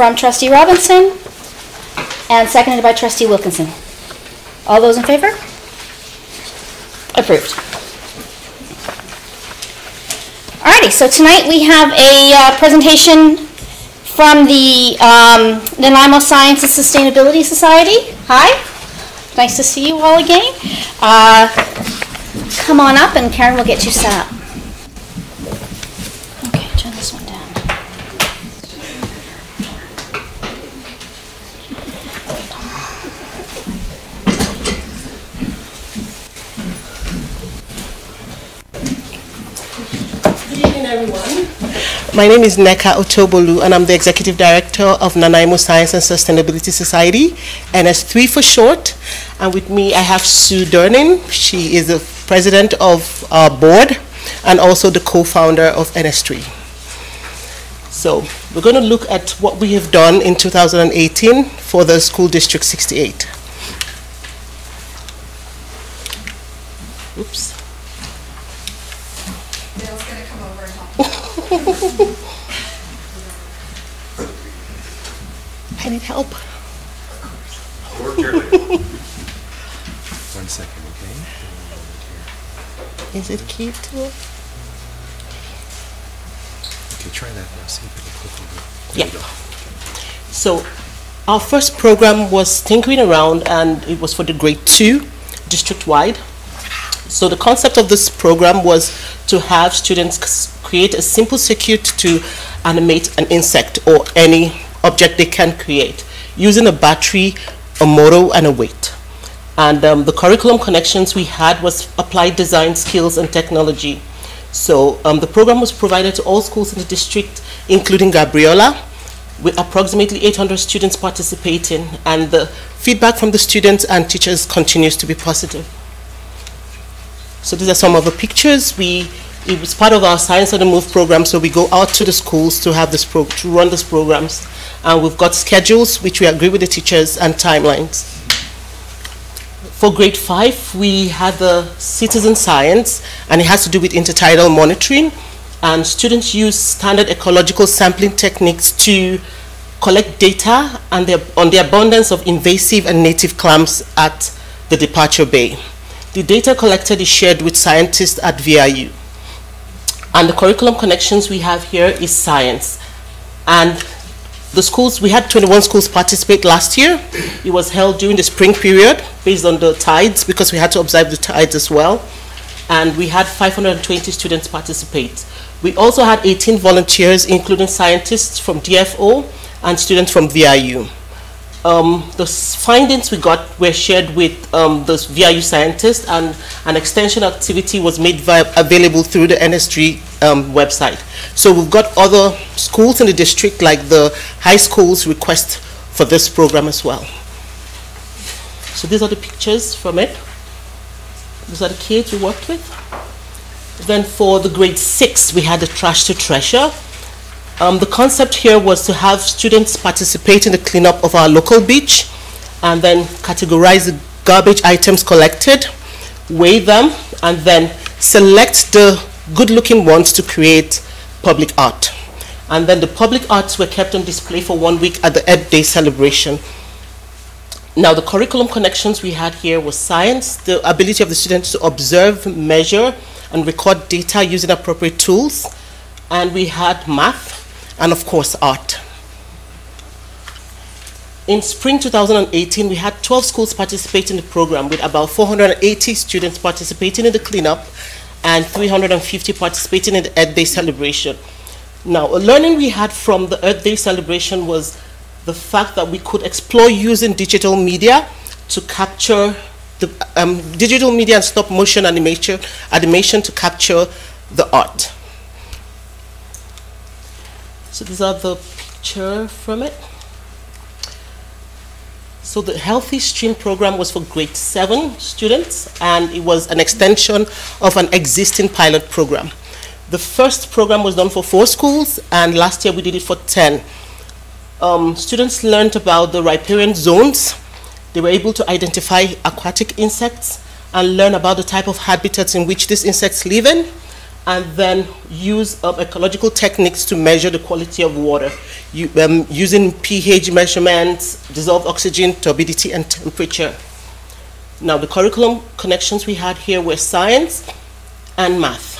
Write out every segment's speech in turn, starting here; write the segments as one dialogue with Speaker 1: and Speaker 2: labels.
Speaker 1: from Trustee Robinson and seconded by Trustee Wilkinson. All those in favor? Approved. Alrighty, so tonight we have a presentation from the Nanaimo Science and Sustainability Society. Hi, nice to see you all again. Come on up and Karen will get you set up. Okay, turn this one down.
Speaker 2: Everyone. My name is Neka Otobolu and I'm the Executive Director of Nanaimo Science and Sustainability Society, NS3 for short. And with me I have Sue Durnin. She is the President of our board and also the co-founder of NS3. So we're going to look at what we have done in 2018 for the School District 68. Oops. I need help.
Speaker 3: One second, okay?
Speaker 2: Is it key to it?
Speaker 3: Okay, try that now. See if we can click on it.
Speaker 2: Yeah. So our first program was Tinkering Around, and it was for the grade 2 district-wide. So the concept of this program was to have students create a simple circuit to animate an insect or any object they can create using a battery, a motor, and a weight. And the curriculum connections we had was applied design skills and technology. So the program was provided to all schools in the district, including Gabriola, with approximately 800 students participating, and the feedback from the students and teachers continues to be positive. So these are some of the pictures. It was part of our Science on the Move program, so we go out to the schools to have to run these programs. And we've got schedules, which we agree with the teachers, and timelines. For grade 5, we had the citizen science, and it has to do with intertidal monitoring. And students use standard ecological sampling techniques to collect data on the abundance of invasive and native clams at the departure bay. The data collected is shared with scientists at VIU. And the curriculum connections we have here is science. And the schools, we had 21 schools participate last year. It was held during the spring period based on the tides, because we had to observe the tides as well. And we had 520 students participate. We also had 18 volunteers, including scientists from DFO and students from VIU. The findings we got were shared with the VIU scientists, and an extension activity was made available through the NS3 website. So we've got other schools in the district, like the high schools, request for this program as well. So these are the pictures from it. These are the kids we worked with. Then for the grade 6, we had the Trash to Treasure. The concept here was to have students participate in the cleanup of our local beach and then categorize the garbage items collected, weigh them, and then select the good-looking ones to create public art. And then the public arts were kept on display for 1 week at the Earth Day celebration. Now, the curriculum connections we had here was science, the ability of the students to observe, measure, and record data using appropriate tools. And we had math, and of course, art. In spring 2018, we had 12 schools participate in the program, with about 480 students participating in the cleanup and 350 participating in the Earth Day celebration. Now, a learning we had from the Earth Day celebration was the fact that we could explore using digital media to capture the digital media and stop motion animation to capture the art. So these are the picture from it. So the Healthy Stream program was for grade 7 students, and it was an extension of an existing pilot program. The first program was done for 4 schools, and last year we did it for 10. Students learned about the riparian zones. They were able to identify aquatic insects and learn about the type of habitats in which these insects live in, and then use ecological techniques to measure the quality of water using pH measurements, dissolved oxygen, turbidity, and temperature. Now, the curriculum connections we had here were science and math.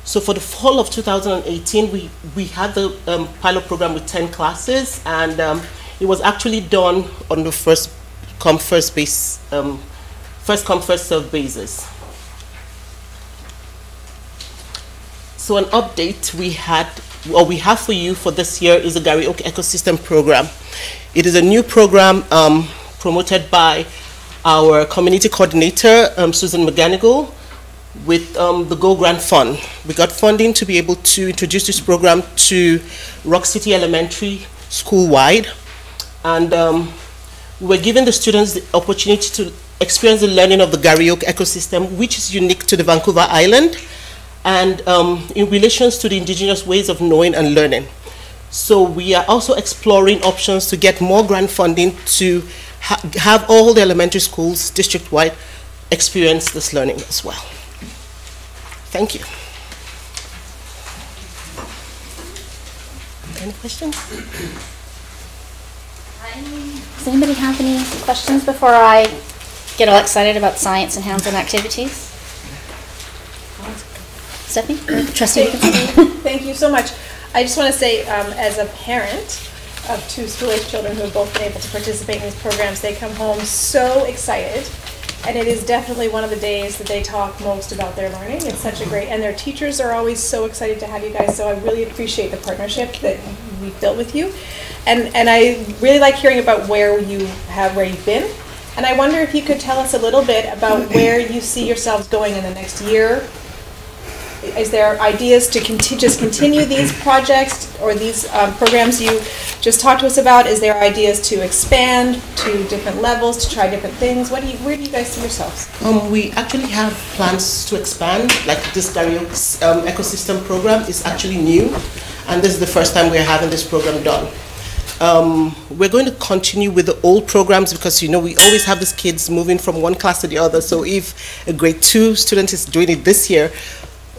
Speaker 2: So for the fall of 2018, we had the pilot program with 10 classes, and it was actually done on the first come, first served basis. So an update we have for you for this year is the Gary Oak Ecosystem Program. It is a new program promoted by our community coordinator, Susan McGanigal, with the Go Grant Fund. We got funding to be able to introduce this program to Rock City Elementary school-wide. And we were giving the students the opportunity to experience the learning of the Gary Oak ecosystem, which is unique to the Vancouver Island, and in relations to the indigenous ways of knowing and learning. So we are also exploring options to get more grant funding to have all the elementary schools district-wide experience this learning as well. Thank you. Any questions?
Speaker 1: Does anybody have any questions before I get all excited about science and hands-on activities? Stephanie? Trustee?
Speaker 4: Thank you so much. I just want to say, as a parent of 2 school-age children who have both been able to participate in these programs, they come home so excited. And it is definitely one of the days that they talk most about their learning. It's such a great, and their teachers are always so excited to have you guys, so I really appreciate the partnership that we've built with you. And I really like hearing about where you've been. And I wonder if you could tell us a little bit about where you see yourselves going in the next year. Is there ideas to just continue these projects or these programs you just talked to us about? Is there ideas to expand to different levels, to try different things? Where do you guys see yourselves?
Speaker 2: We actually have plans to expand. Like this Gary Oak ecosystem program is actually new, and this is the first time we're having this program done. We're going to continue with the old programs because, you know, we always have these kids moving from one class to the other. So if a grade 2 student is doing it this year,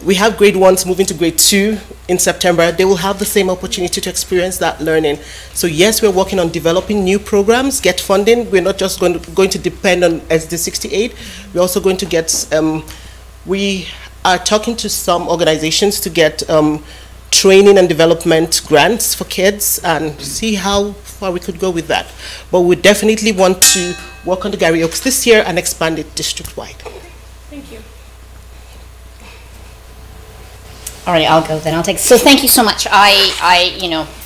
Speaker 2: we have grade 1s moving to grade 2 in September. They will have the same opportunity to experience that learning. So yes, we're working on developing new programs, get funding. We're not just going to depend on SD 68. We're also going to get, we are talking to some organizations to get training and development grants for kids and see how far we could go with that. But we definitely want to work on the Gary Oaks this year and expand it district-wide.
Speaker 4: Thank you.
Speaker 1: All right, I'll go then. I'll take. So thank you so much.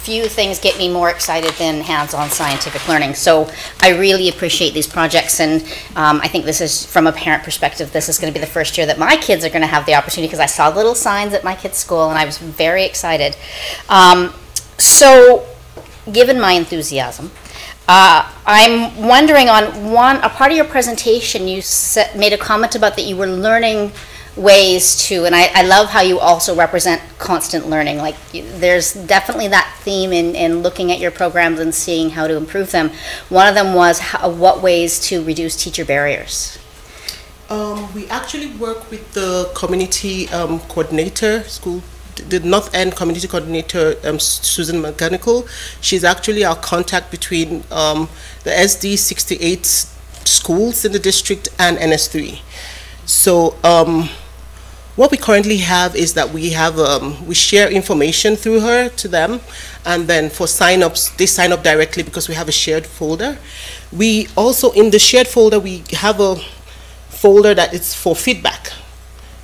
Speaker 1: Few things get me more excited than hands-on scientific learning. So I really appreciate these projects, and I think this is, from a parent perspective, this is going to be the first year that my kids are going to have the opportunity, because I saw little signs at my kids' school, and I was very excited. So, given my enthusiasm, I'm wondering, on a part of your presentation, you made a comment about that you were learning ways to, and I love how you also represent constant learning. Like, there's definitely that theme in looking at your programs and seeing how to improve them. One of them was what ways to reduce teacher barriers.
Speaker 2: We actually work with the community coordinator, the North End community coordinator, Susan McGanigal. She's actually our contact between the SD 68 schools in the district and NS3. So what we currently have is that we have we share information through her to them, and then for sign-ups, they sign up directly because we have a shared folder. We also, in the shared folder, we have a folder that is for feedback.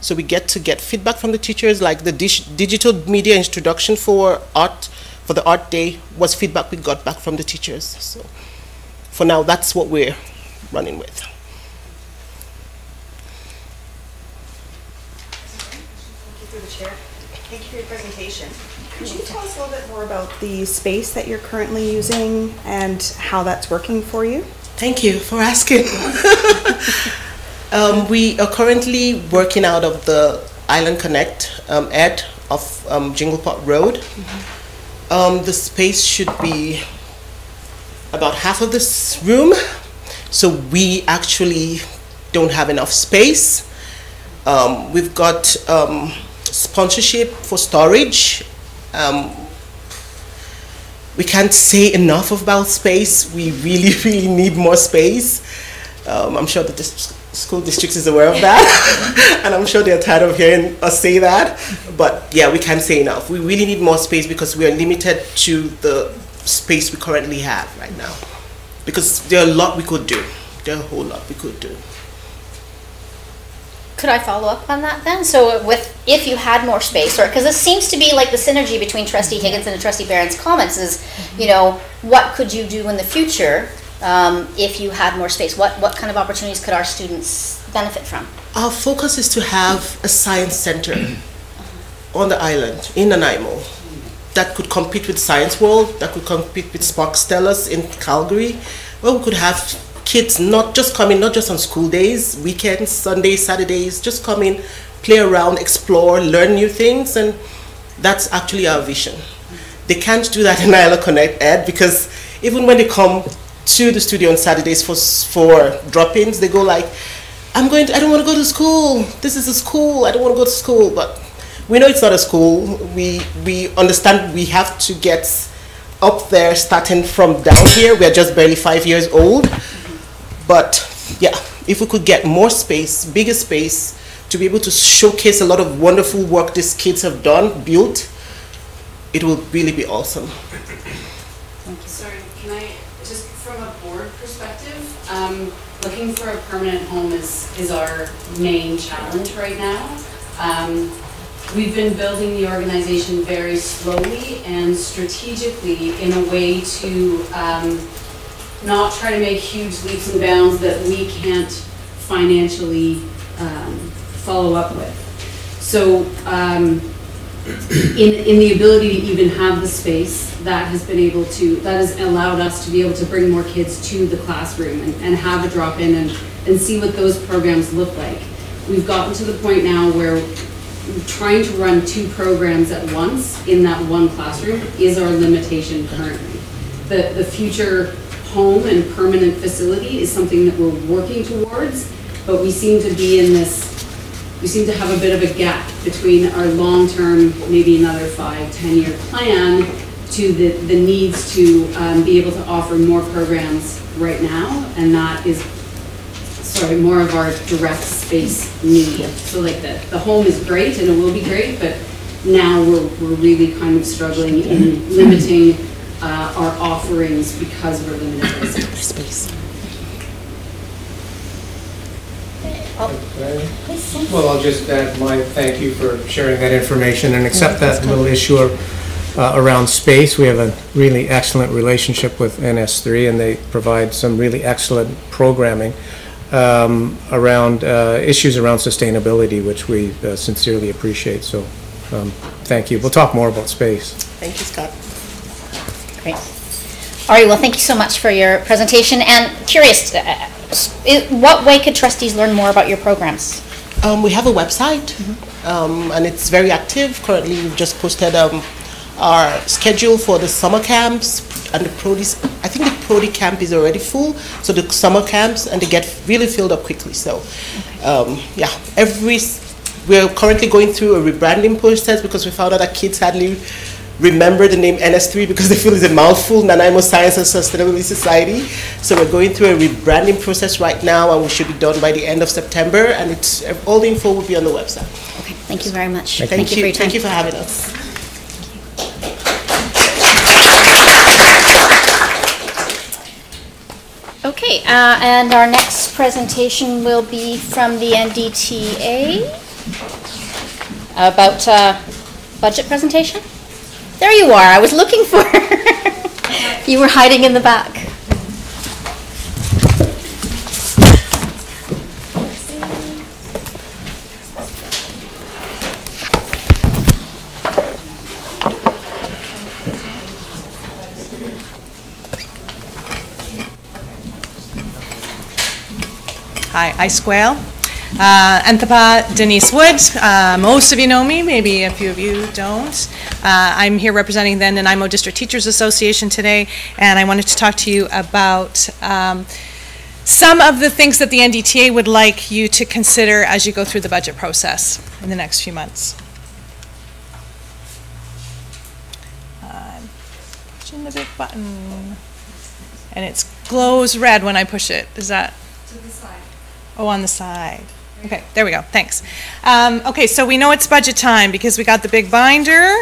Speaker 2: So we get feedback from the teachers, like the digital media introduction for the art day was feedback we got back from the teachers. So for now, that's what we're running with.
Speaker 5: Thank you for your presentation. Could you tell us a little bit more about the space that you're currently using and how that's working for you?
Speaker 2: Thank you for asking. We are currently working out of the Island Connect ed of Jinglepot Road. Mm-hmm. The space should be about half of this room, so we actually don't have enough space. We've got sponsorship for storage. We can't say enough about space. We really, really need more space. I'm sure that the school district is aware of that, and I'm sure they're tired of hearing us say that. But yeah, we can't say enough. We really need more space because we are limited to the space we currently have right now. Because there are a lot we could do. There are a whole lot we could do.
Speaker 1: Could I follow up on that then? So if you had more space, or because this seems to be like the synergy between Trustee Higginson and Trustee Barron's comments is, you know, what could you do in the future if you had more space? What kind of opportunities could our students benefit from? Our
Speaker 2: focus is to have a science center on the island in Nanaimo that could compete with Science World, that could compete with Spark Stellas in Calgary, where we could have kids not just on school days, weekends, Sundays, Saturdays, just come in, play around, explore, learn new things, and that's actually our vision. They can't do that in ILO Connect Ed because even when they come to the studio on Saturdays for drop-ins, they go like, I don't want to go to school. This is a school. I don't want to go to school. But we know it's not a school. We understand we have to get up there starting from down here. We are just barely 5 years old. But yeah, if we could get more space, bigger space, to be able to showcase a lot of wonderful work these kids have built, it will really be awesome.
Speaker 6: Sorry, can I, just from a board perspective, looking for a permanent home is our main challenge right now. We've been building the organization very slowly and strategically in a way to not try to make huge leaps and bounds that we can't financially follow up with. So in the ability to even have the space, that has allowed us to be able to bring more kids to the classroom and have a drop-in and see what those programs look like. We've gotten to the point now where trying to run 2 programs at once in that one classroom is our limitation currently. The future home and permanent facility is something that we're working towards, but we seem to be in this, we seem to have a bit of a gap between our long-term, maybe another 5-10 year plan to the needs to be able to offer more programs right now, and that is more of our direct space need. So like the home is great and it will be great, but now we're really kind of struggling in limiting our offerings because we're limited by space.
Speaker 7: Well, I'll just add my thank you for sharing that information and accept that little issue around space. We have a really excellent relationship with NS3, and they provide some really excellent programming around issues around sustainability, which we sincerely appreciate. So thank you. We'll talk more about space.
Speaker 2: Thank you, Scott.
Speaker 1: Great. All right, well, thank you so much for your presentation. And curious, what way could trustees learn more about your programs?
Speaker 2: We have a website, and it's very active. Currently, we've just posted our schedule for the summer camps and the Prodi. I think the Prodi camp is already full, so the summer camps, and they get really filled up quickly. So, yeah, we're currently going through a rebranding process because we found out that kids hardly remember the name NS3 because they feel it's a mouthful, Nanaimo Science and Sustainability Society. So we're going through a rebranding process right now, and we should be done by the end of September, and all the info will be on the website.
Speaker 1: Okay, thank you very much.
Speaker 2: Thank you
Speaker 1: for your time.
Speaker 2: Thank you for having us.
Speaker 1: Okay, and our next presentation will be from the NDTA about budget presentation. There you are. I was looking for you were hiding in the back.
Speaker 8: Hi, I Squale. Anthapa Denise Wood. Most of you know me, maybe a few of you don't. I'm here representing the Nanaimo District Teachers Association today, and I wanted to talk to you about some of the things that the NDTA would like you to consider as you go through the budget process in the next few months. pushing the big button. And it glows red when I push it. Is that?
Speaker 6: To the side.
Speaker 8: Oh, on the side. Okay, there we go. Thanks. Okay, so we know it's budget time because we got the big binder.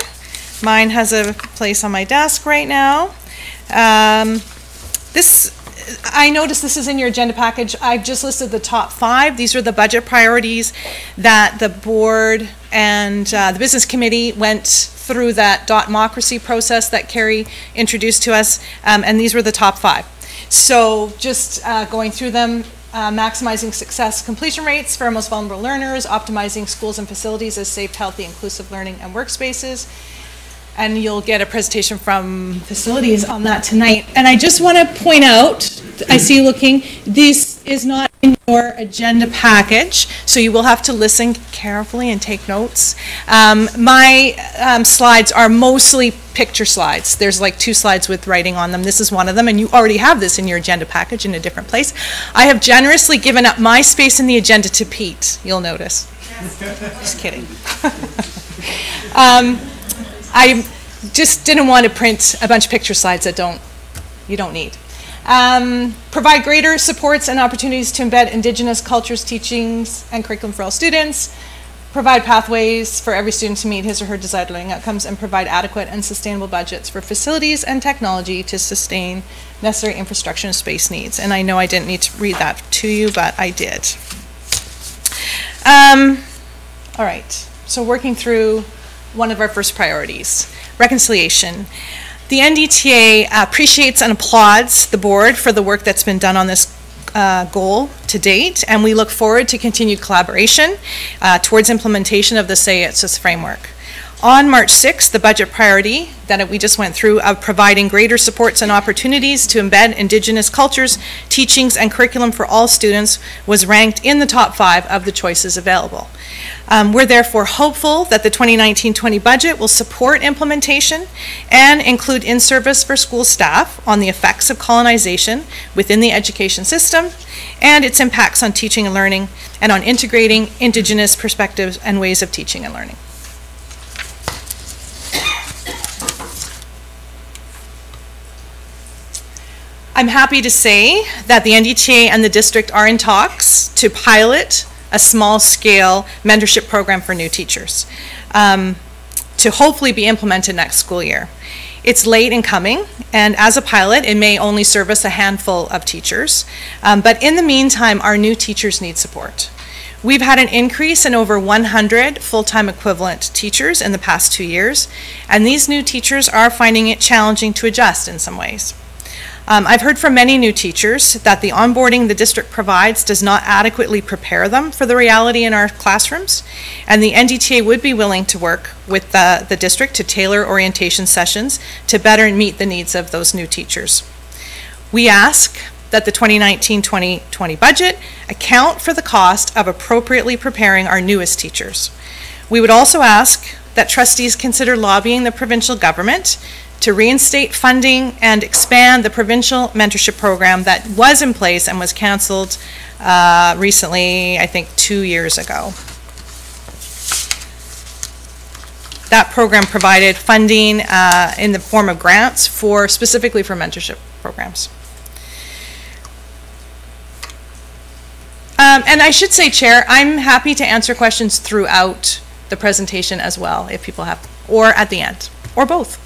Speaker 8: Mine has a place on my desk right now. I noticed this is in your agenda package. I've just listed the top 5. These are the budget priorities that the board and the business committee went through that democracy process that Carrie introduced to us, and these were the top 5. So just going through them, maximizing success completion rates for our most vulnerable learners, optimizing schools and facilities as safe, healthy, inclusive learning and workspaces. And you'll get a presentation from facilities on that tonight. And I just want to point out, I see you looking, this is not in your agenda package, so you will have to listen carefully and take notes. My slides are mostly picture slides. There's like 2 slides with writing on them. This is one of them, and you already have this in your agenda package in a different place. I have generously given up my space in the agenda to Pete, you'll notice. Just kidding. I just didn't want to print a bunch of picture slides that you don't need. Provide greater supports and opportunities to embed Indigenous cultures, teachings, and curriculum for all students. Provide pathways for every student to meet his or her desired learning outcomes, and provide adequate and sustainable budgets for facilities and technology to sustain necessary infrastructure and space needs. And I know I didn't need to read that to you, but I did. All right, so working through one of our first priorities, reconciliation. The NDTA appreciates and applauds the board for the work that's been done on this goal to date, and we look forward to continued collaboration towards implementation of the Say It SIS framework. On March 6th, the budget priority that we just went through of providing greater supports and opportunities to embed Indigenous cultures, teachings, and curriculum for all students was ranked in the top 5 of the choices available. We're therefore hopeful that the 2019-20 budget will support implementation and include in-service for school staff on the effects of colonization within the education system and its impacts on teaching and learning, and on integrating Indigenous perspectives and ways of teaching and learning. I'm happy to say that the NDTA and the district are in talks to pilot a small-scale mentorship program for new teachers to hopefully be implemented next school year. It's late in coming, and as a pilot, it may only service a handful of teachers, but in the meantime, our new teachers need support. We've had an increase in over 100 full-time equivalent teachers in the past 2 years, and these new teachers are finding it challenging to adjust in some ways. I've heard from many new teachers that the onboarding the district provides does not adequately prepare them for the reality in our classrooms, and the NDTA would be willing to work with the district to tailor orientation sessions to better meet the needs of those new teachers. We ask that the 2019-2020 budget account for the cost of appropriately preparing our newest teachers. We would also ask that trustees consider lobbying the provincial government to reinstate funding and expand the provincial mentorship program that was in place and was canceled recently, I think 2 years ago. That program provided funding in the form of grants specifically for mentorship programs. And I should say, Chair, I'm happy to answer questions throughout the presentation as well, if people have, or at the end, or both.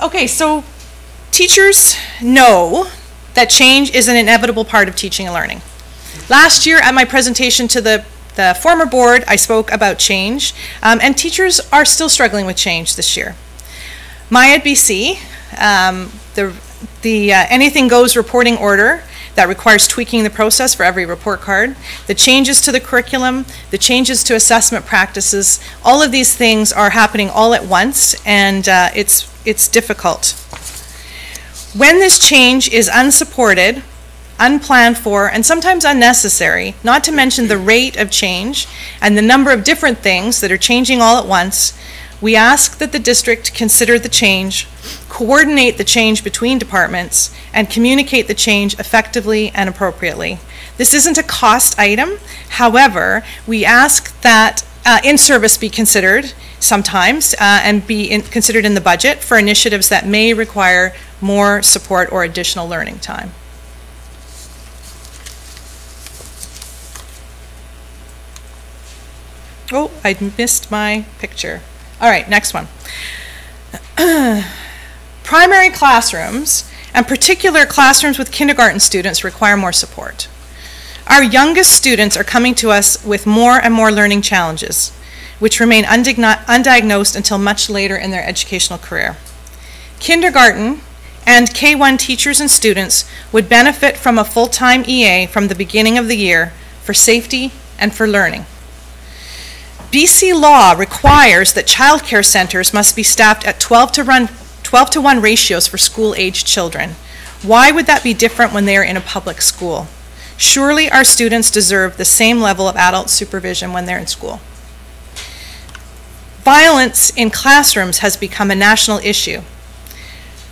Speaker 8: Okay, so teachers know that change is an inevitable part of teaching and learning. Last year at my presentation to the former board, I spoke about change, and teachers are still struggling with change this year. My at BC, the anything goes reporting order that requires tweaking the process for every report card, the changes to the curriculum, the changes to assessment practices, all of these things are happening all at once, and it's difficult. When this change is unsupported, unplanned for, and sometimes unnecessary, not to mention the rate of change and the number of different things that are changing all at once, we ask that the district consider the change, coordinate the change between departments, and communicate the change effectively and appropriately. This isn't a cost item. However, we ask that in-service be considered sometimes and be considered in the budget for initiatives that may require more support or additional learning time. Oh, I missed my picture. All right, next one. Primary classrooms, and particular classrooms with kindergarten students, require more support. Our youngest students are coming to us with more and more learning challenges, which remain undiagnosed until much later in their educational career. Kindergarten and K-1 teachers and students would benefit from a full-time EA from the beginning of the year for safety and for learning. BC law requires that childcare centers must be staffed at 12 to 1 ratios for school-aged children. Why would that be different when they are in a public school? Surely our students deserve the same level of adult supervision when they're in school. Violence in classrooms has become a national issue.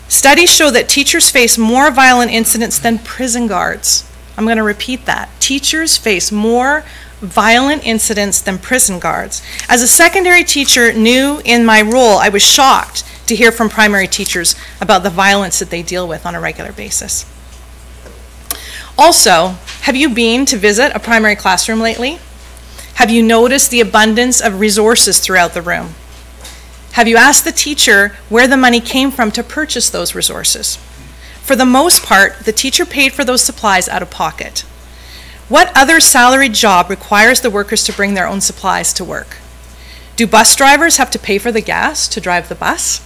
Speaker 8: Studies show that teachers face more violent incidents than prison guards. I'm going to repeat that. Teachers face more violent incidents than prison guards. As a secondary teacher new in my role, I was shocked to hear from primary teachers about the violence that they deal with on a regular basis. Also, have you been to visit a primary classroom lately? Have you noticed the abundance of resources throughout the room? Have you asked the teacher where the money came from to purchase those resources? For the most part, the teacher paid for those supplies out of pocket. What other salaried job requires the workers to bring their own supplies to work? Do bus drivers have to pay for the gas to drive the bus?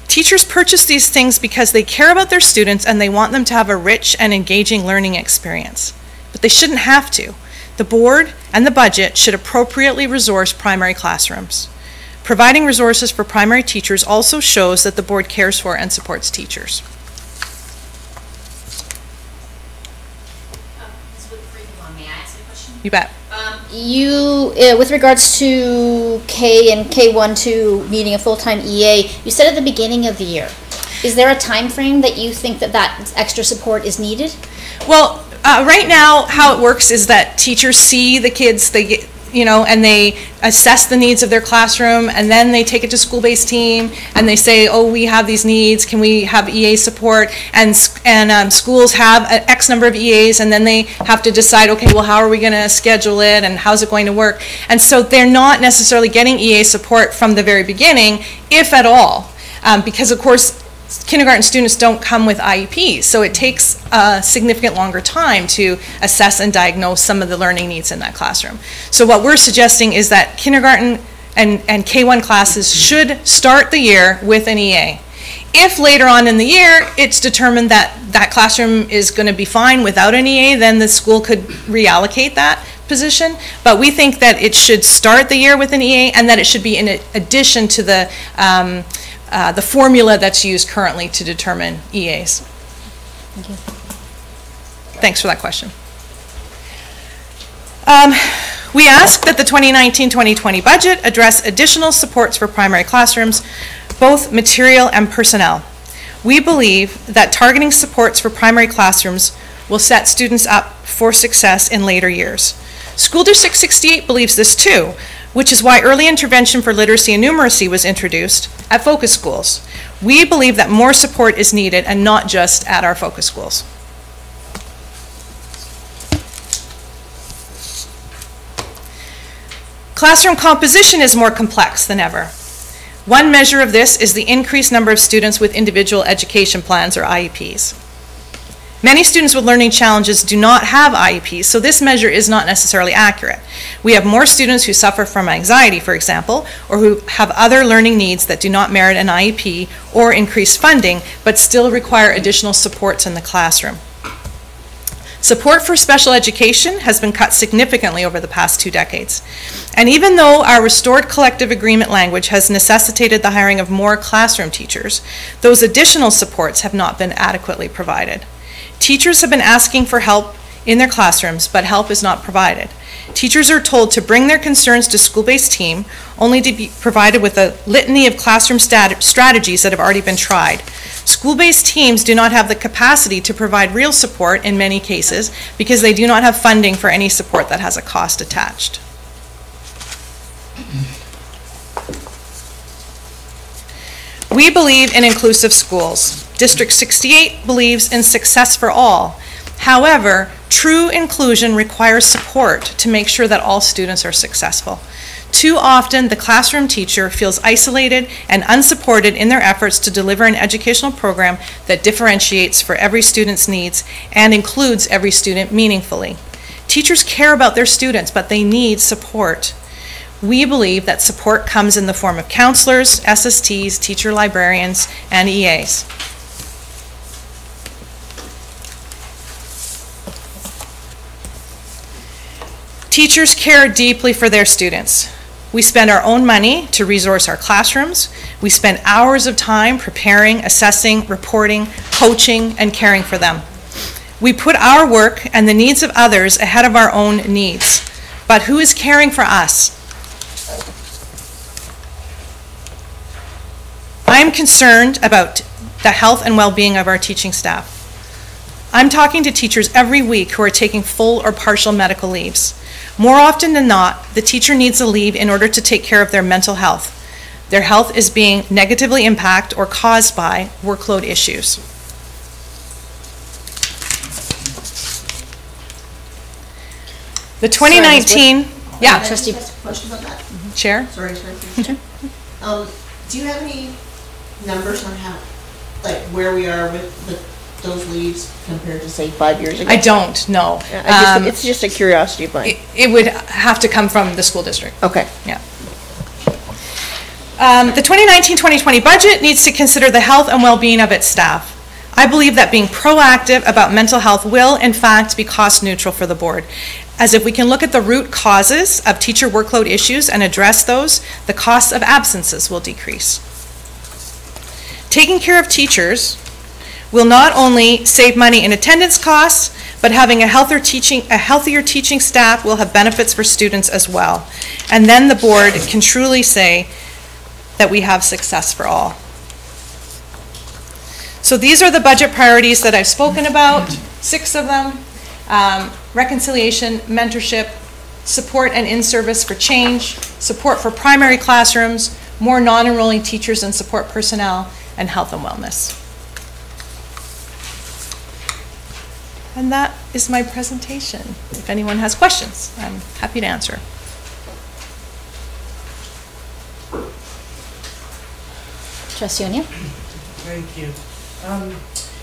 Speaker 8: Teachers purchase these things because they care about their students and they want them to have a rich and engaging learning experience. But they shouldn't have to. The board and the budget should appropriately resource primary classrooms. Providing resources for primary teachers also shows that the board cares for and supports teachers.
Speaker 9: May I ask a question?
Speaker 8: You bet.
Speaker 1: With regards to K and K1-2 needing a full-time EA, you said at the beginning of the year. Is there a time frame that you think that extra support is needed?
Speaker 8: Well, right now, how it works is that teachers see the kids, they get, and they assess the needs of their classroom, and then they take it to school-based team, and they say, oh, we have these needs, can we have EA support? And schools have an X number of EAs, and then they have to decide, okay, well, how are we going to schedule it, and how's it going to work? And so they're not necessarily getting EA support from the very beginning, if at all, because, of course, kindergarten students don't come with IEPs, so it takes a significant longer time to assess and diagnose some of the learning needs in that classroom. So what we're suggesting is that kindergarten and K1 classes should start the year with an EA. If later on in the year it's determined that that classroom is going to be fine without an EA, then the school could reallocate that position. But we think that it should start the year with an EA and that it should be in addition to the formula that's used currently to determine EAs.
Speaker 1: Thank you.
Speaker 8: Thanks for that question. We ask that the 2019-2020 budget address additional supports for primary classrooms, both material and personnel. We believe that targeting supports for primary classrooms will set students up for success in later years. School District 68 believes this too, which is why early intervention for literacy and numeracy was introduced at focus schools. We believe that more support is needed and not just at our focus schools. Classroom composition is more complex than ever. One measure of this is the increased number of students with individual education plans or IEPs. Many students with learning challenges do not have IEPs, so this measure is not necessarily accurate. We have more students who suffer from anxiety, for example, or who have other learning needs that do not merit an IEP or increased funding, but still require additional supports in the classroom. Support for special education has been cut significantly over the past 2 decades. And even though our restored collective agreement language has necessitated the hiring of more classroom teachers, those additional supports have not been adequately provided. Teachers have been asking for help in their classrooms, but help is not provided. Teachers are told to bring their concerns to school-based team, only to be provided with a litany of classroom strategies that have already been tried. School-based teams do not have the capacity to provide real support in many cases because they do not have funding for any support that has a cost attached. We believe in inclusive schools. District 68 believes in success for all. However, true inclusion requires support to make sure that all students are successful. Too often, the classroom teacher feels isolated and unsupported in their efforts to deliver an educational program that differentiates for every student's needs and includes every student meaningfully. Teachers care about their students, but they need support. We believe that support comes in the form of counselors, SSTs, teacher librarians, and EAs. Teachers care deeply for their students. We spend our own money to resource our classrooms. We spend hours of time preparing, assessing, reporting, coaching, and caring for them. We put our work and the needs of others ahead of our own needs. But who is caring for us? I'm concerned about the health and well-being of our teaching staff. I'm talking to teachers every week who are taking full or partial medical leaves. More often than not, the teacher needs a leave in order to take care of their mental health. Their health is being negatively impacted or caused by workload issues. The 2019, yeah.
Speaker 1: Trustee.
Speaker 10: Question about that?
Speaker 8: Chair?
Speaker 10: Sorry. Do you have any numbers on how, like, where we are with those leaves compared to, say, 5 years ago?
Speaker 8: I don't know.
Speaker 10: It's just a curiosity of mine.
Speaker 8: It would have to come from the school district.
Speaker 10: Okay.
Speaker 8: Yeah. The 2019-2020 budget needs to consider the health and well-being of its staff. I believe that being proactive about mental health will, in fact, be cost neutral for the board, as if we can look at the root causes of teacher workload issues and address those, the cost of absences will decrease. Taking care of teachers will not only save money in attendance costs, but having a healthier teaching staff will have benefits for students as well. And then the board can truly say that we have success for all. So these are the budget priorities that I've spoken about, 6 of them. Reconciliation, mentorship, support and in-service for change, support for primary classrooms, more non-enrolling teachers and support personnel, and health and wellness. And that is my presentation. If anyone has questions, I'm happy to answer.
Speaker 1: Trustee O'Neill.
Speaker 11: Thank you.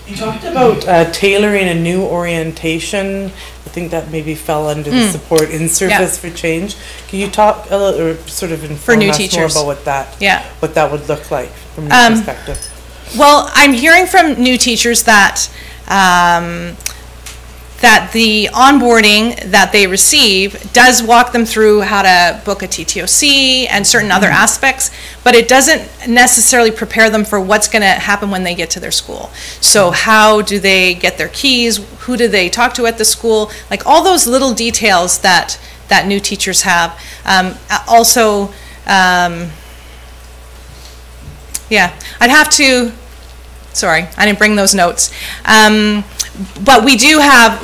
Speaker 11: You talked about tailoring a new orientation. I think that maybe fell under the support in service for change. Can you talk a little, or sort of inform
Speaker 8: new
Speaker 11: us
Speaker 8: teachers.
Speaker 11: more about what that would look like from your perspective?
Speaker 8: Well, I'm hearing from new teachers that that the onboarding that they receive does walk them through how to book a TTOC and certain other aspects, but it doesn't necessarily prepare them for what's going to happen when they get to their school. So how do they get their keys? Who do they talk to at the school? Like all those little details that new teachers have. Yeah, I'd have to, sorry, I didn't bring those notes. But we do have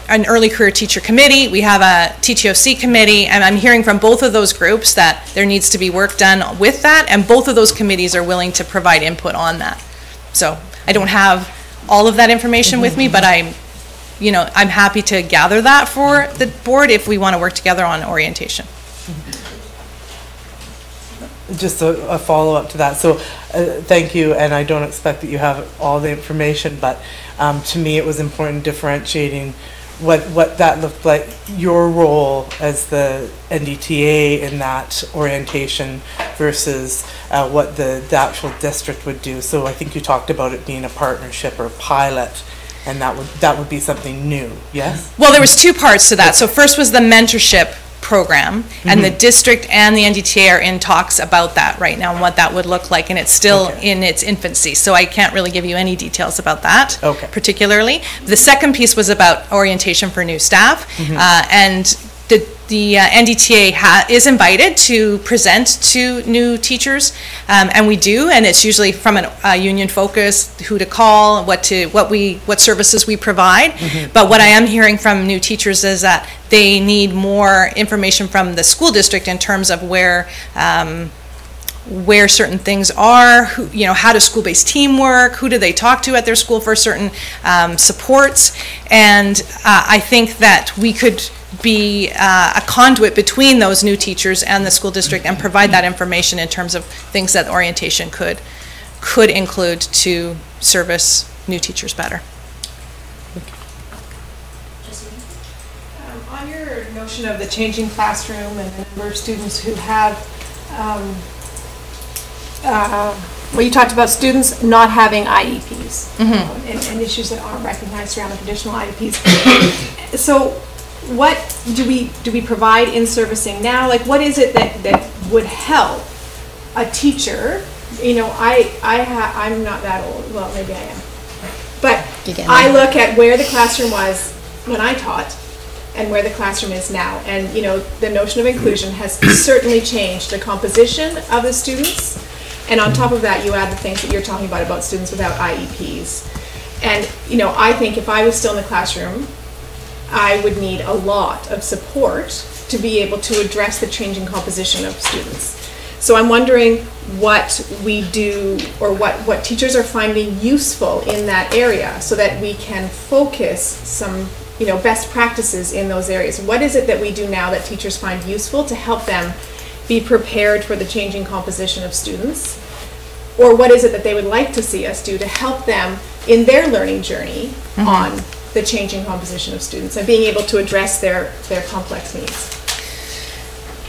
Speaker 8: an early career teacher committee. We have a TTOC committee, and I'm hearing from both of those groups that there needs to be work done with that, and both of those committees are willing to provide input on that. So I don't have all of that information with me, but I'm happy to gather that for the board if we want to work together on orientation.
Speaker 11: Just a follow-up to that. So thank you, and I don't expect that you have all the information, but to me it was important differentiating what that looked like, your role as the NDTA in that orientation versus what the actual district would do. So I think you talked about it being a partnership or a pilot, and that would be something new, yes? Well,
Speaker 8: there was 2 parts to that. So first was the mentorship program, and the district and the NDTA are in talks about that right now and what that would look like, and it's still in its infancy, so I can't really give you any details about that particularly. The second piece was about orientation for new staff, and NDTA is invited to present to new teachers, and we do, and it's usually from a union focus, who to call, what services we provide. But what I am hearing from new teachers is that they need more information from the school district in terms of where certain things are, how does school-based team work, who do they talk to at their school for certain supports, and I think that we could be a conduit between those new teachers and the school district and provide that information in terms of things that orientation could include to service new teachers better.
Speaker 4: On your notion of the changing classroom and the number of students who have you talked about students not having IEPs and issues that aren't recognized around the traditional IEPs. So what do we provide in servicing now? Like, what is it that would help a teacher? I'm not that old. Well, maybe I am. But I look at where the classroom was when I taught and where the classroom is now. And, the notion of inclusion has certainly changed the composition of the students. And on top of that, you add the things that you're talking about students without IEPs. And, I think if I was still in the classroom, I would need a lot of support to be able to address the changing composition of students. So I'm wondering what we do, or what teachers are finding useful in that area, so that we can focus some best practices in those areas. What is it that we do now that teachers find useful to help them be prepared for the changing composition of students? Or what is it that they would like to see us do to help them in their learning journey on the changing composition of students and being able to address their complex needs?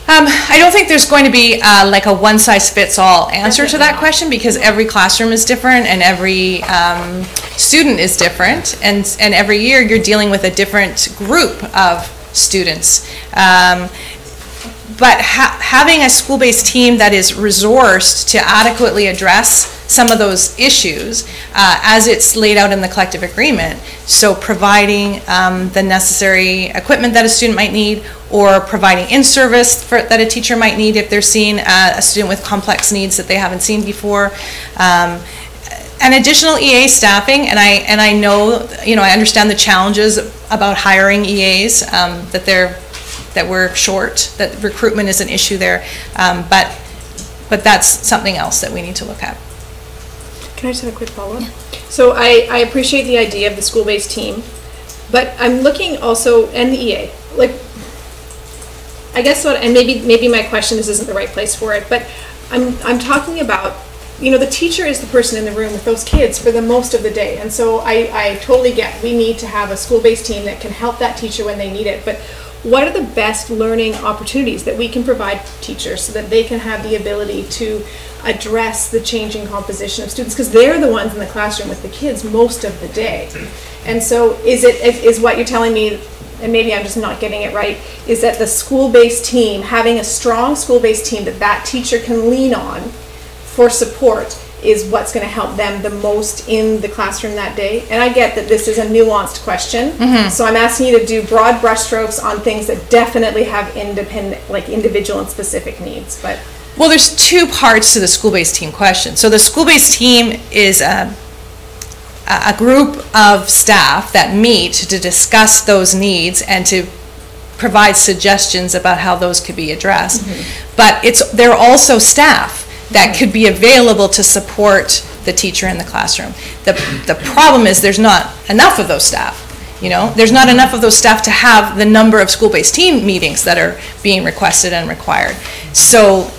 Speaker 8: I don't think there's going to be like a one-size-fits-all answer to that question, because every classroom is different and every student is different, and every year you're dealing with a different group of students. But having a school-based team that is resourced to adequately address some of those issues as it's laid out in the collective agreement, so providing the necessary equipment that a student might need, or providing in-service that a teacher might need if they're seeing a student with complex needs that they haven't seen before. And additional EA staffing, and I know, I understand the challenges about hiring EAs, that we're short, that recruitment is an issue there, but that's something else that we need to look at.
Speaker 4: Can I just have a quick follow-up? Yeah. So I appreciate the idea of the school-based team, but I'm looking also, and the EA, like, I guess and maybe my question, this isn't the right place for it, but I'm talking about, the teacher is the person in the room with those kids for the most of the day, and so I totally get, we need to have a school-based team that can help that teacher when they need it, but what are the best learning opportunities that we can provide teachers so that they can have the ability to address the changing composition of students, because they're the ones in the classroom with the kids most of the day. And so is what you're telling me, and maybe I'm just not getting it right, is that the school-based team, having a strong school-based team that teacher can lean on for support, is what's going to help them the most in the classroom that day? And I get that this is a nuanced question, so I'm asking you to do broad brushstrokes on things that definitely have individual and specific needs. But
Speaker 8: well, there's two parts to the school-based team question. So the school-based team is a group of staff that meet to discuss those needs and to provide suggestions about how those could be addressed. But they're also staff that could be available to support the teacher in the classroom. The problem is there's not enough of those staff. There's not enough of those staff to have the number of school-based team meetings that are being requested and required. So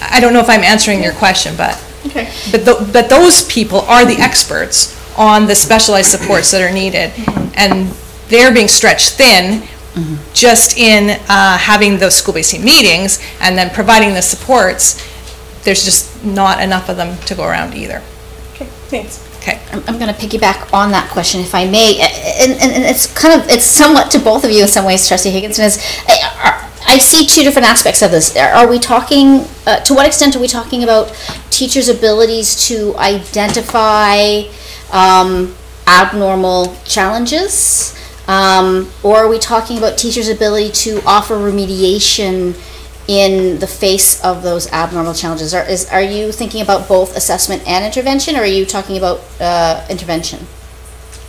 Speaker 8: I don't know if I'm answering your question, but
Speaker 4: okay.
Speaker 8: But those people are the experts on the specialized supports that are needed, and they're being stretched thin just in having those school-based team meetings and then providing the supports. There's just not enough of them to go around either.
Speaker 4: Okay, thanks.
Speaker 8: Okay.
Speaker 1: I'm going to piggyback on that question, if I may, and it's somewhat to both of you in some ways, Trustee Higginson. I see two different aspects of this. Are we talking, to what extent are we talking about teachers' abilities to identify abnormal challenges Or are we talking about teachers' ability to offer remediation in the face of those abnormal challenges? Are you thinking about both assessment and intervention, or are you talking about intervention?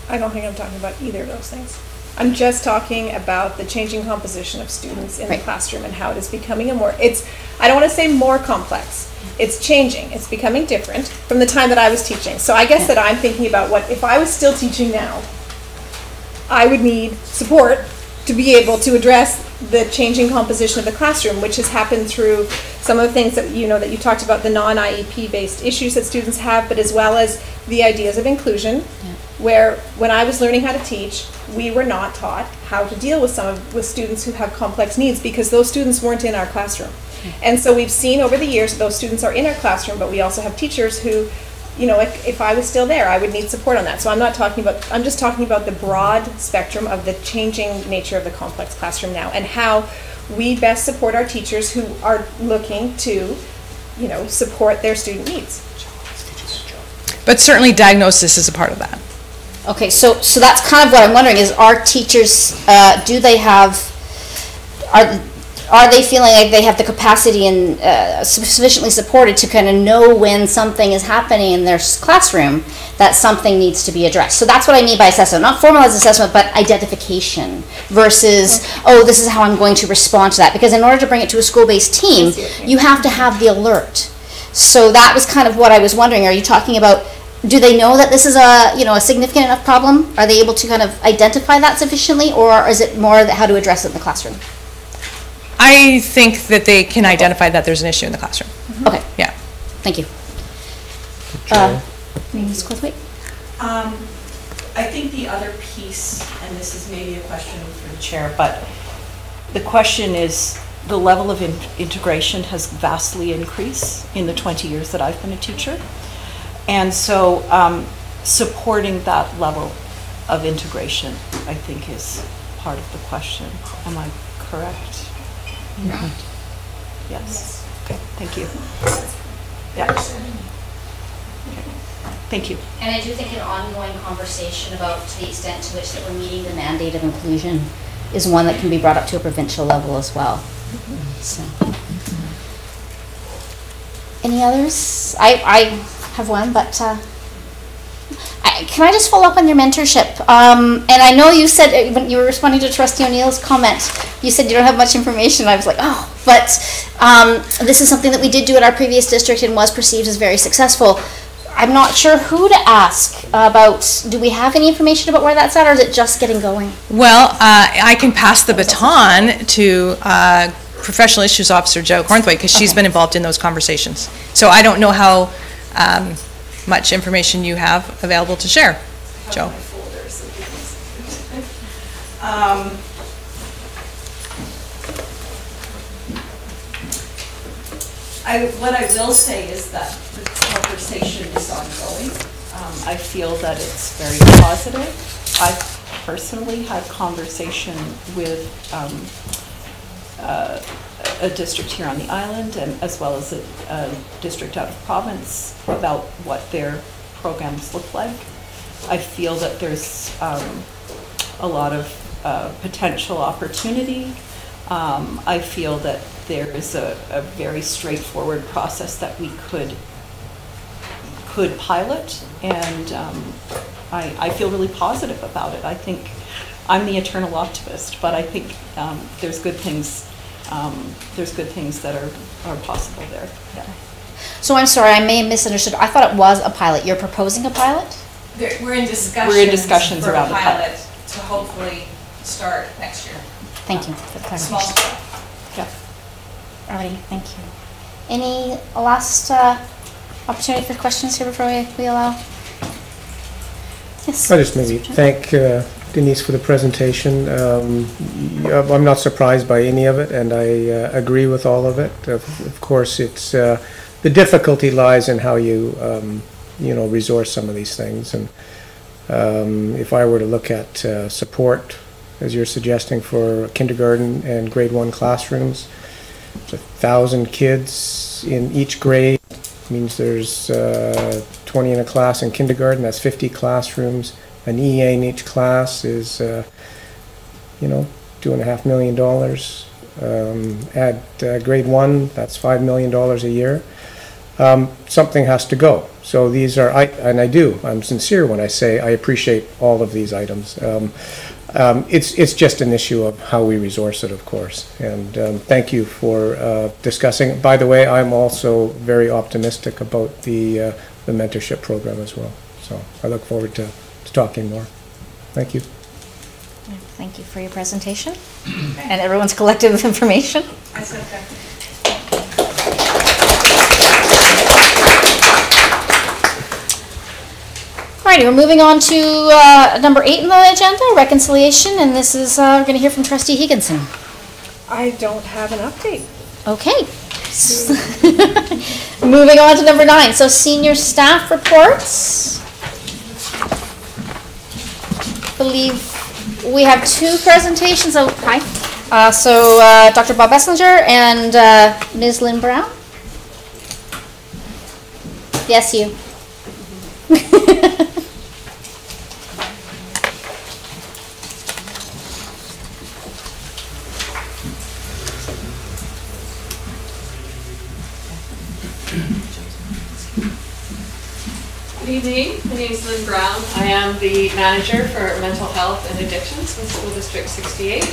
Speaker 4: I don't think I'm talking about either of those things. I'm just talking about the changing composition of students in the classroom and how it is becoming I don't want to say more complex. It's changing. It's becoming different from the time that I was teaching. So I guess that I'm thinking about if I was still teaching now, I would need support to be able to address the changing composition of the classroom, which has happened through some of the things that that you talked about, the non-IEP based issues that students have, but as well as the ideas of inclusion, where when I was learning how to teach, we were not taught how to deal with students who have complex needs, because those students weren't in our classroom. And so we've seen over the years that those students are in our classroom, but we also have teachers who, if I was still there, I would need support on that. So I'm just talking about the broad spectrum of the changing nature of the complex classroom now, and how we best support our teachers who are looking to, support their student needs.
Speaker 8: But certainly diagnosis is a part of that.
Speaker 1: Okay, so that's kind of what I'm wondering is, are teachers, are they feeling like they have the capacity and sufficiently supported to kind of know when something is happening in their classroom that something needs to be addressed? So that's what I mean by assessment, not formalized assessment, but identification versus, this is how I'm going to respond to that. Because in order to bring it to a school-based team, you have to have the alert. So that was kind of what I was wondering. Are you talking about, do they know that this is a significant enough problem? Are they able to kind of identify that sufficiently, or is it more how to address it in the classroom?
Speaker 8: I think that they can identify that there's an issue in the classroom.
Speaker 1: Okay.
Speaker 8: Yeah.
Speaker 1: Thank you. Ms. Clithwaite?
Speaker 12: I think the other piece, and this is maybe a question for the chair, but the question is, the level of integration has vastly increased in the 20 years that I've been a teacher. And so supporting that level of integration, I think, is part of the question. Am I correct? Yeah. Yes. Okay. Thank you. Yeah. Thank you.
Speaker 1: And I do think an ongoing conversation about to the extent to which that we're meeting the mandate of inclusion is one that can be brought up to a provincial level as well. So, any others? I have one, but can I just follow up on your mentorship? And I know you said, when you were responding to Trustee O'Neill's comment, you said you don't have much information. I was like, but this is something that we did do at our previous district and was perceived as very successful. I'm not sure who to ask about. Do we have any information about where that's at, or is it just getting going?
Speaker 8: Well, I can pass the baton to Professional Issues Officer Jo Cornthwaite, because she's been involved in those conversations. So I don't know how much information you have available to share, Jo.
Speaker 12: What I will say is that the conversation is ongoing. I feel that it's very positive. I've personally had conversation with a district here on the island, and as well as a district out of province, about what their programs look like. I feel that there's a lot of potential opportunity. I feel that there is a very straightforward process that we could pilot, and I feel really positive about it. I think I'm the eternal optimist, but I think there's good things. There's good things that are possible there. Yeah.
Speaker 1: So I'm sorry, I may have misunderstood. I thought it was a pilot. You're proposing a pilot?
Speaker 12: We're in discussions around the pilot to hopefully start next year.
Speaker 1: Thank you for the clarification.
Speaker 12: Small scale.
Speaker 1: Yeah. Alrighty, thank you. Any last opportunity for questions here before we allow? Yes.
Speaker 7: I'll just maybe thank Denise for the presentation. I'm not surprised by any of it, and I agree with all of it. Of course, it's the difficulty lies in how you resource some of these things. And if I were to look at support, as you're suggesting, for kindergarten and grade 1 classrooms, it's 1,000 kids in each grade. Means there's 20 in a class in kindergarten. That's 50 classrooms. An EA in each class is $2.5 million. At grade 1, that's $5 million a year. Something has to go. So these are, I'm sincere when I say I appreciate all of these items. It's just an issue of how we resource it, of course. And thank you for discussing. By the way, I'm also very optimistic about the mentorship program as well. So I look forward to talking more. Thank you.
Speaker 1: Thank you for your presentation and everyone's collective information. Alrighty, we're moving on to number 8 in the agenda, reconciliation, and this is we're going to hear from Trustee Higginson.
Speaker 4: I don't have an update.
Speaker 1: Okay. Moving on to number 9. So senior staff reports. I believe we have 2 presentations. Oh, hi. Dr. Bob Esslinger and Ms. Lynn Brown. Yes, you.
Speaker 13: Good evening. My name is Lynn Brown. I am the manager for mental health and addictions in School District 68.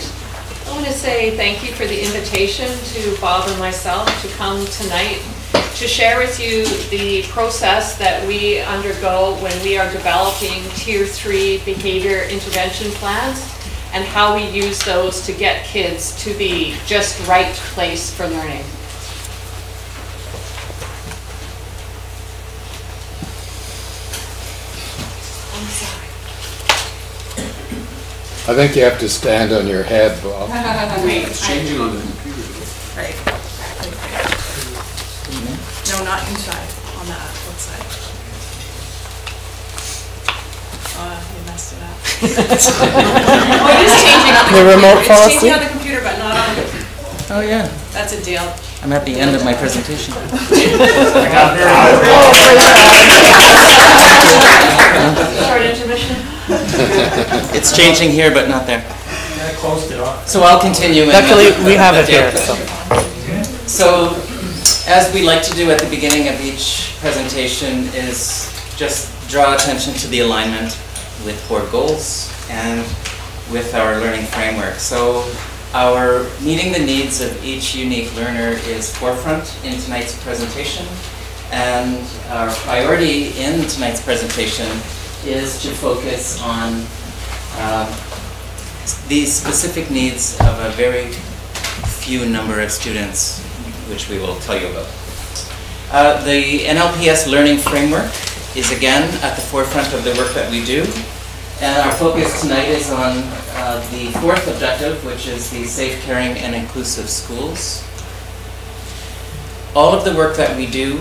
Speaker 13: I want to say thank you for the invitation to Bob and myself to come tonight to share with you the process that we undergo when we are developing Tier 3 behavior intervention plans and how we use those to get kids to the just right place for learning.
Speaker 14: I think you have to stand on your head, Bob.
Speaker 13: It's
Speaker 3: changing on the computer.
Speaker 11: Right. No, not inside, on the outside. You messed it up. Oh, it is changing on the computer.
Speaker 15: remote
Speaker 11: It's
Speaker 15: policy?
Speaker 11: changing on the computer, but not on.
Speaker 15: Oh, yeah.
Speaker 11: That's a deal.
Speaker 15: I'm at the end of my presentation.
Speaker 13: Short intermission.
Speaker 15: It's changing here, but not there.
Speaker 11: I closed it off.
Speaker 15: So I'll continue.
Speaker 11: Luckily, we have it here,
Speaker 15: So, as we like to do at the beginning of each presentation is just draw attention to the alignment with core goals and with our learning framework. So, our meeting the needs of each unique learner is forefront in tonight's presentation, and our priority in tonight's presentation is to focus on these specific needs of a very few number of students, which we will tell you about. The NLPS learning framework is again at the forefront of the work that we do, and our focus tonight is on the 4th objective, which is the safe, caring, and inclusive schools. All of the work that we do,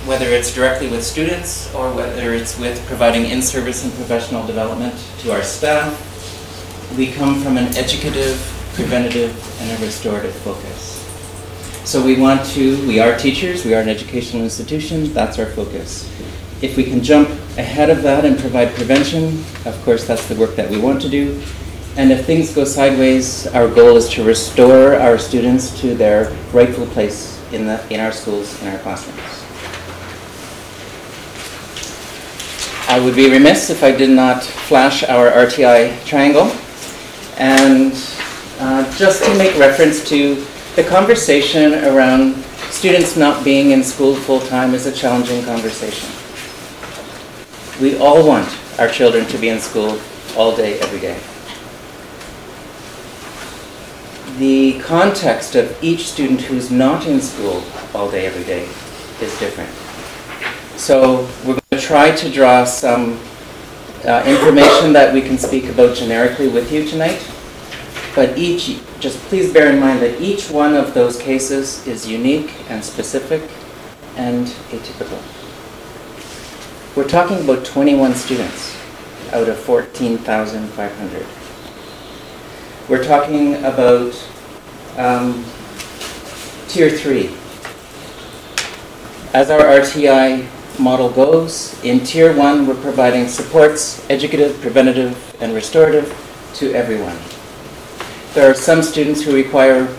Speaker 15: whether it's directly with students or whether it's with providing in-service and professional development to our staff, we come from an educative, preventative, and a restorative focus. So we are teachers, we are an educational institution, that's our focus. If we can jump ahead of that and provide prevention, of course that's the work that we want to do. And if things go sideways, our goal is to restore our students to their rightful place in our schools, in our classrooms. I would be remiss if I did not flash our RTI triangle. And just to make reference to the conversation around students not being in school full-time is a challenging conversation. We all want our children to be in school all day, every day. The context of each student who's not in school all day, every day is different. So we're going to try to draw some information that we can speak about generically with you tonight. But just please bear in mind that each one of those cases is unique and specific and atypical. We're talking about 21 students out of 14,500. We're talking about Tier 3. As our RTI model goes, in Tier 1 we're providing supports, educative, preventative, and restorative to everyone. there are some students who require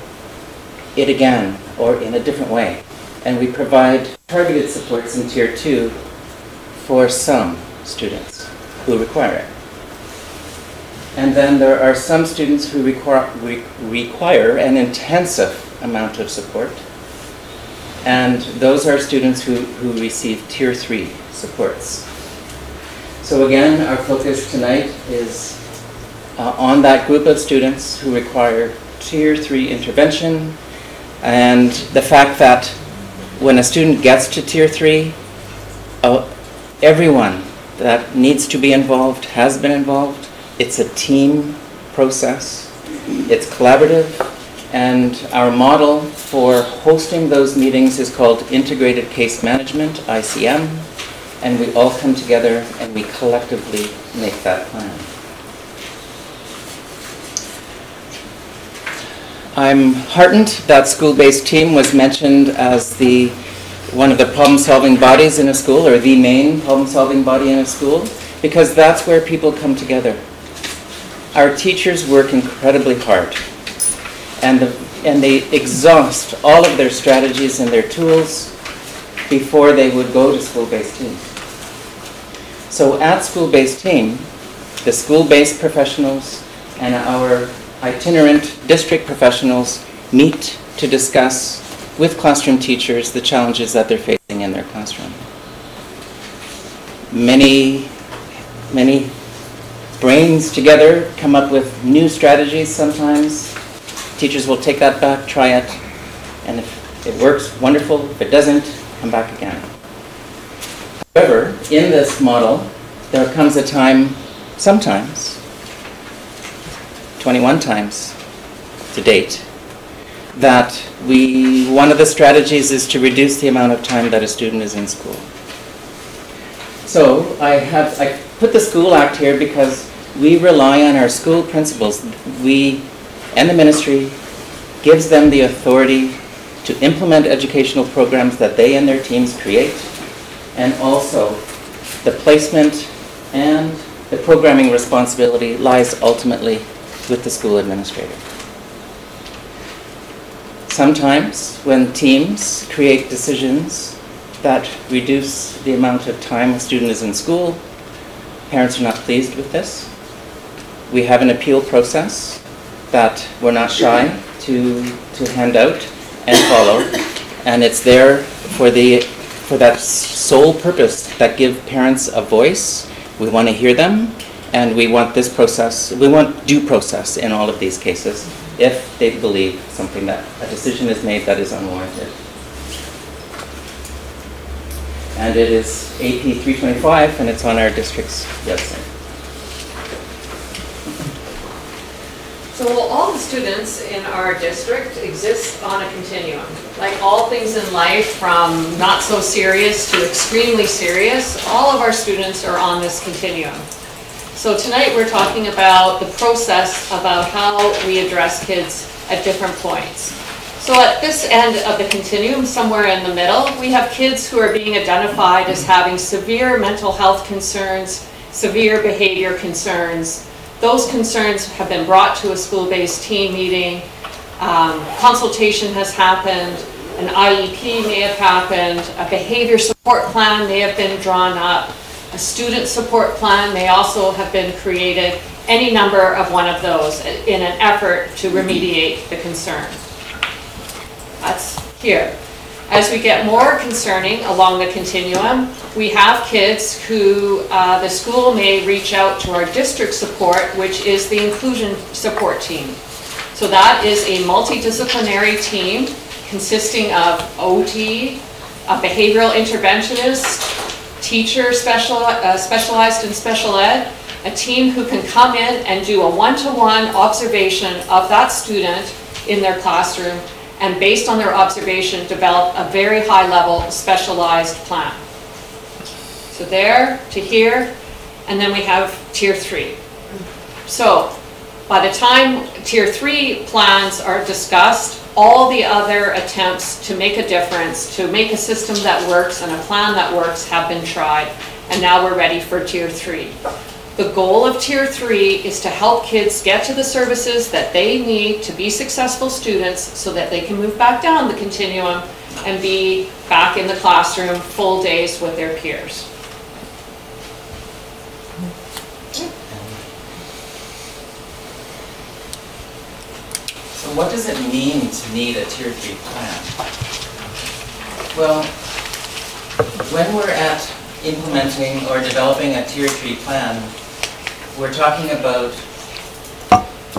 Speaker 15: it again or in a different way. And we provide targeted supports in Tier 2 for some students who require it. And then there are some students who require an intensive amount of support. And those are students who receive Tier 3 supports. So again, our focus tonight is on that group of students who require Tier 3 intervention, and the fact that when a student gets to Tier 3, everyone that needs to be involved has been involved. It's a team process. It's collaborative, and our model for hosting those meetings is called Integrated Case Management, ICM, and we all come together and we collectively make that plan. I'm heartened that school-based team was mentioned as one of the problem-solving bodies in a school, or the main problem-solving body in a school, because that's where people come together. Our teachers work incredibly hard, and they exhaust all of their strategies and their tools before they would go to school-based team. So at school-based team, the school-based professionals and our itinerant district professionals meet to discuss with classroom teachers the challenges that they're facing in their classroom. Many brains together come up with new strategies sometimes. Teachers will take that back, try it, and if it works, wonderful. If it doesn't, come back again. However, in this model, there comes a time, sometimes, 21 times to date, that one of the strategies is to reduce the amount of time that a student is in school. So I put the School Act here because we rely on our school principals. We and the ministry gives them the authority to implement educational programs that they and their teams create, and also the placement and the programming responsibility lies ultimately with the school administrator. Sometimes when teams create decisions that reduce the amount of time a student is in school, parents are not pleased with this. We have an appeal process that we're not shy to hand out and follow, and it's there for that sole purpose, that give parents a voice. We want to hear them, and we want this process, we want due process in all of these cases if they believe a decision is made that is unwarranted. And it is AP 325, and it's on our district's website.
Speaker 13: So all the students in our district exist on a continuum. Like all things in life, from not so serious to extremely serious, all of our students are on this continuum. So tonight we're talking about the process about how we address kids at different points. So at this end of the continuum, somewhere in the middle, we have kids who are being identified as having severe mental health concerns, severe behavior concerns. Those concerns have been brought to a school-based team meeting. Consultation has happened. An IEP may have happened. A behavior support plan may have been drawn up. A student support plan may also have been created. Any number of one of those in an effort to remediate the concern. That's here. As we get more concerning along the continuum, we have kids who the school may reach out to our district support, which is the inclusion support team. So that is a multidisciplinary team consisting of OT, a behavioral interventionist, teacher specialized in special ed, a team who can come in and do a one-to-one observation of that student in their classroom, and based on their observation, develop a very high-level specialized plan. So there to here, and then we have Tier 3. So by the time Tier 3 plans are discussed, all the other attempts to make a difference, to make a system that works and a plan that works have been tried, and now we're ready for Tier 3. The goal of Tier 3 is to help kids get to the services that they need to be successful students so that they can move back down the continuum and be back in the classroom full days with their peers.
Speaker 15: So what does it mean to need a Tier 3 plan? Well, when we're at implementing or developing a Tier 3 plan, we're talking about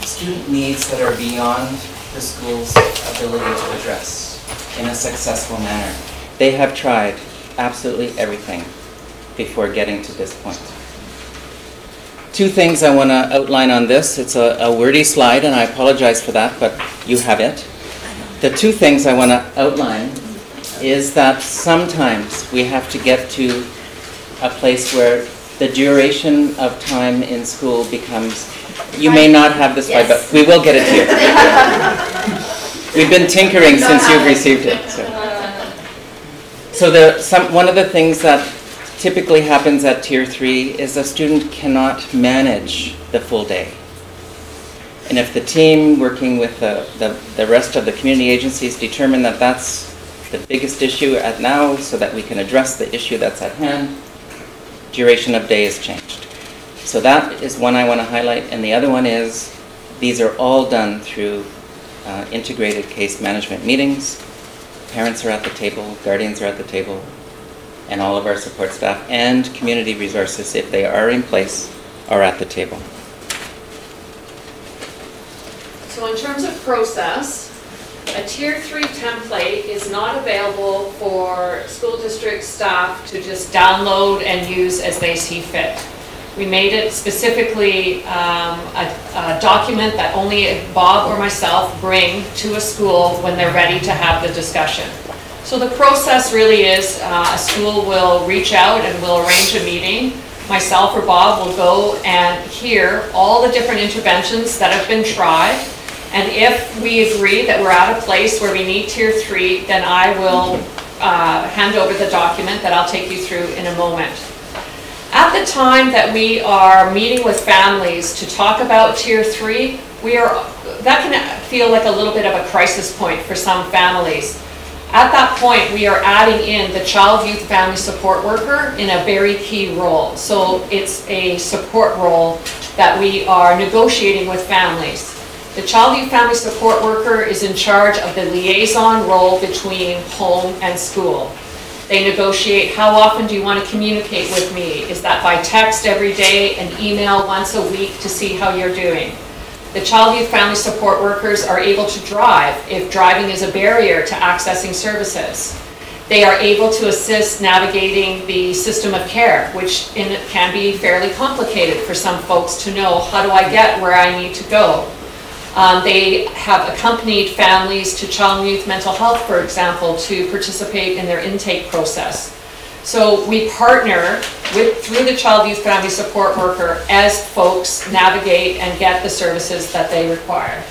Speaker 15: student needs that are beyond the school's ability to address in a successful manner. They have tried absolutely everything before getting to this point. Two things I want to outline on this. It's a wordy slide, and I apologize for that, but you have it. The two things I want to outline is that sometimes we have to get to a place where the duration of time in school becomes, you may not have this slide, but we will get it to you. We've been tinkering since you've received it. So one of the things that typically happens at Tier 3 is a student cannot manage the full day. And if the team working with the rest of the community agencies determine that that's the biggest issue at now so that we can address the issue that's at hand, duration of day is changed. So that is one I want to highlight, and the other one is these are all done through integrated case management meetings. Parents are at the table, guardians are at the table, and all of our support staff and community resources, if they are in place, are at the table.
Speaker 13: So in terms of process, a Tier 3 template is not available for school district staff to just download and use as they see fit. We made it specifically a document that only Bob or myself bring to a school when they're ready to have the discussion. So the process really is a school will reach out and we'll arrange a meeting. Myself or Bob will go and hear all the different interventions that have been tried. And if we agree that we're at a place where we need Tier 3, then I will hand over the document that I'll take you through in a moment. At the time that we are meeting with families to talk about Tier 3, that can feel like a little bit of a crisis point for some families. At that point, we are adding in the child, youth, family support worker in a very key role. So it's a support role that we are negotiating with families. The child, youth, family support worker is in charge of the liaison role between home and school. They negotiate how often do you want to communicate with me? Is that by text every day and email once a week to see how you're doing? The child, youth, family support workers are able to drive if driving is a barrier to accessing services. They are able to assist navigating the system of care, which can be fairly complicated for some folks to know, how do I get where I need to go? They have accompanied families to child and youth mental health, for example, to participate in their intake process. So we partner through the child, youth, family support worker as folks navigate and get the services that they require.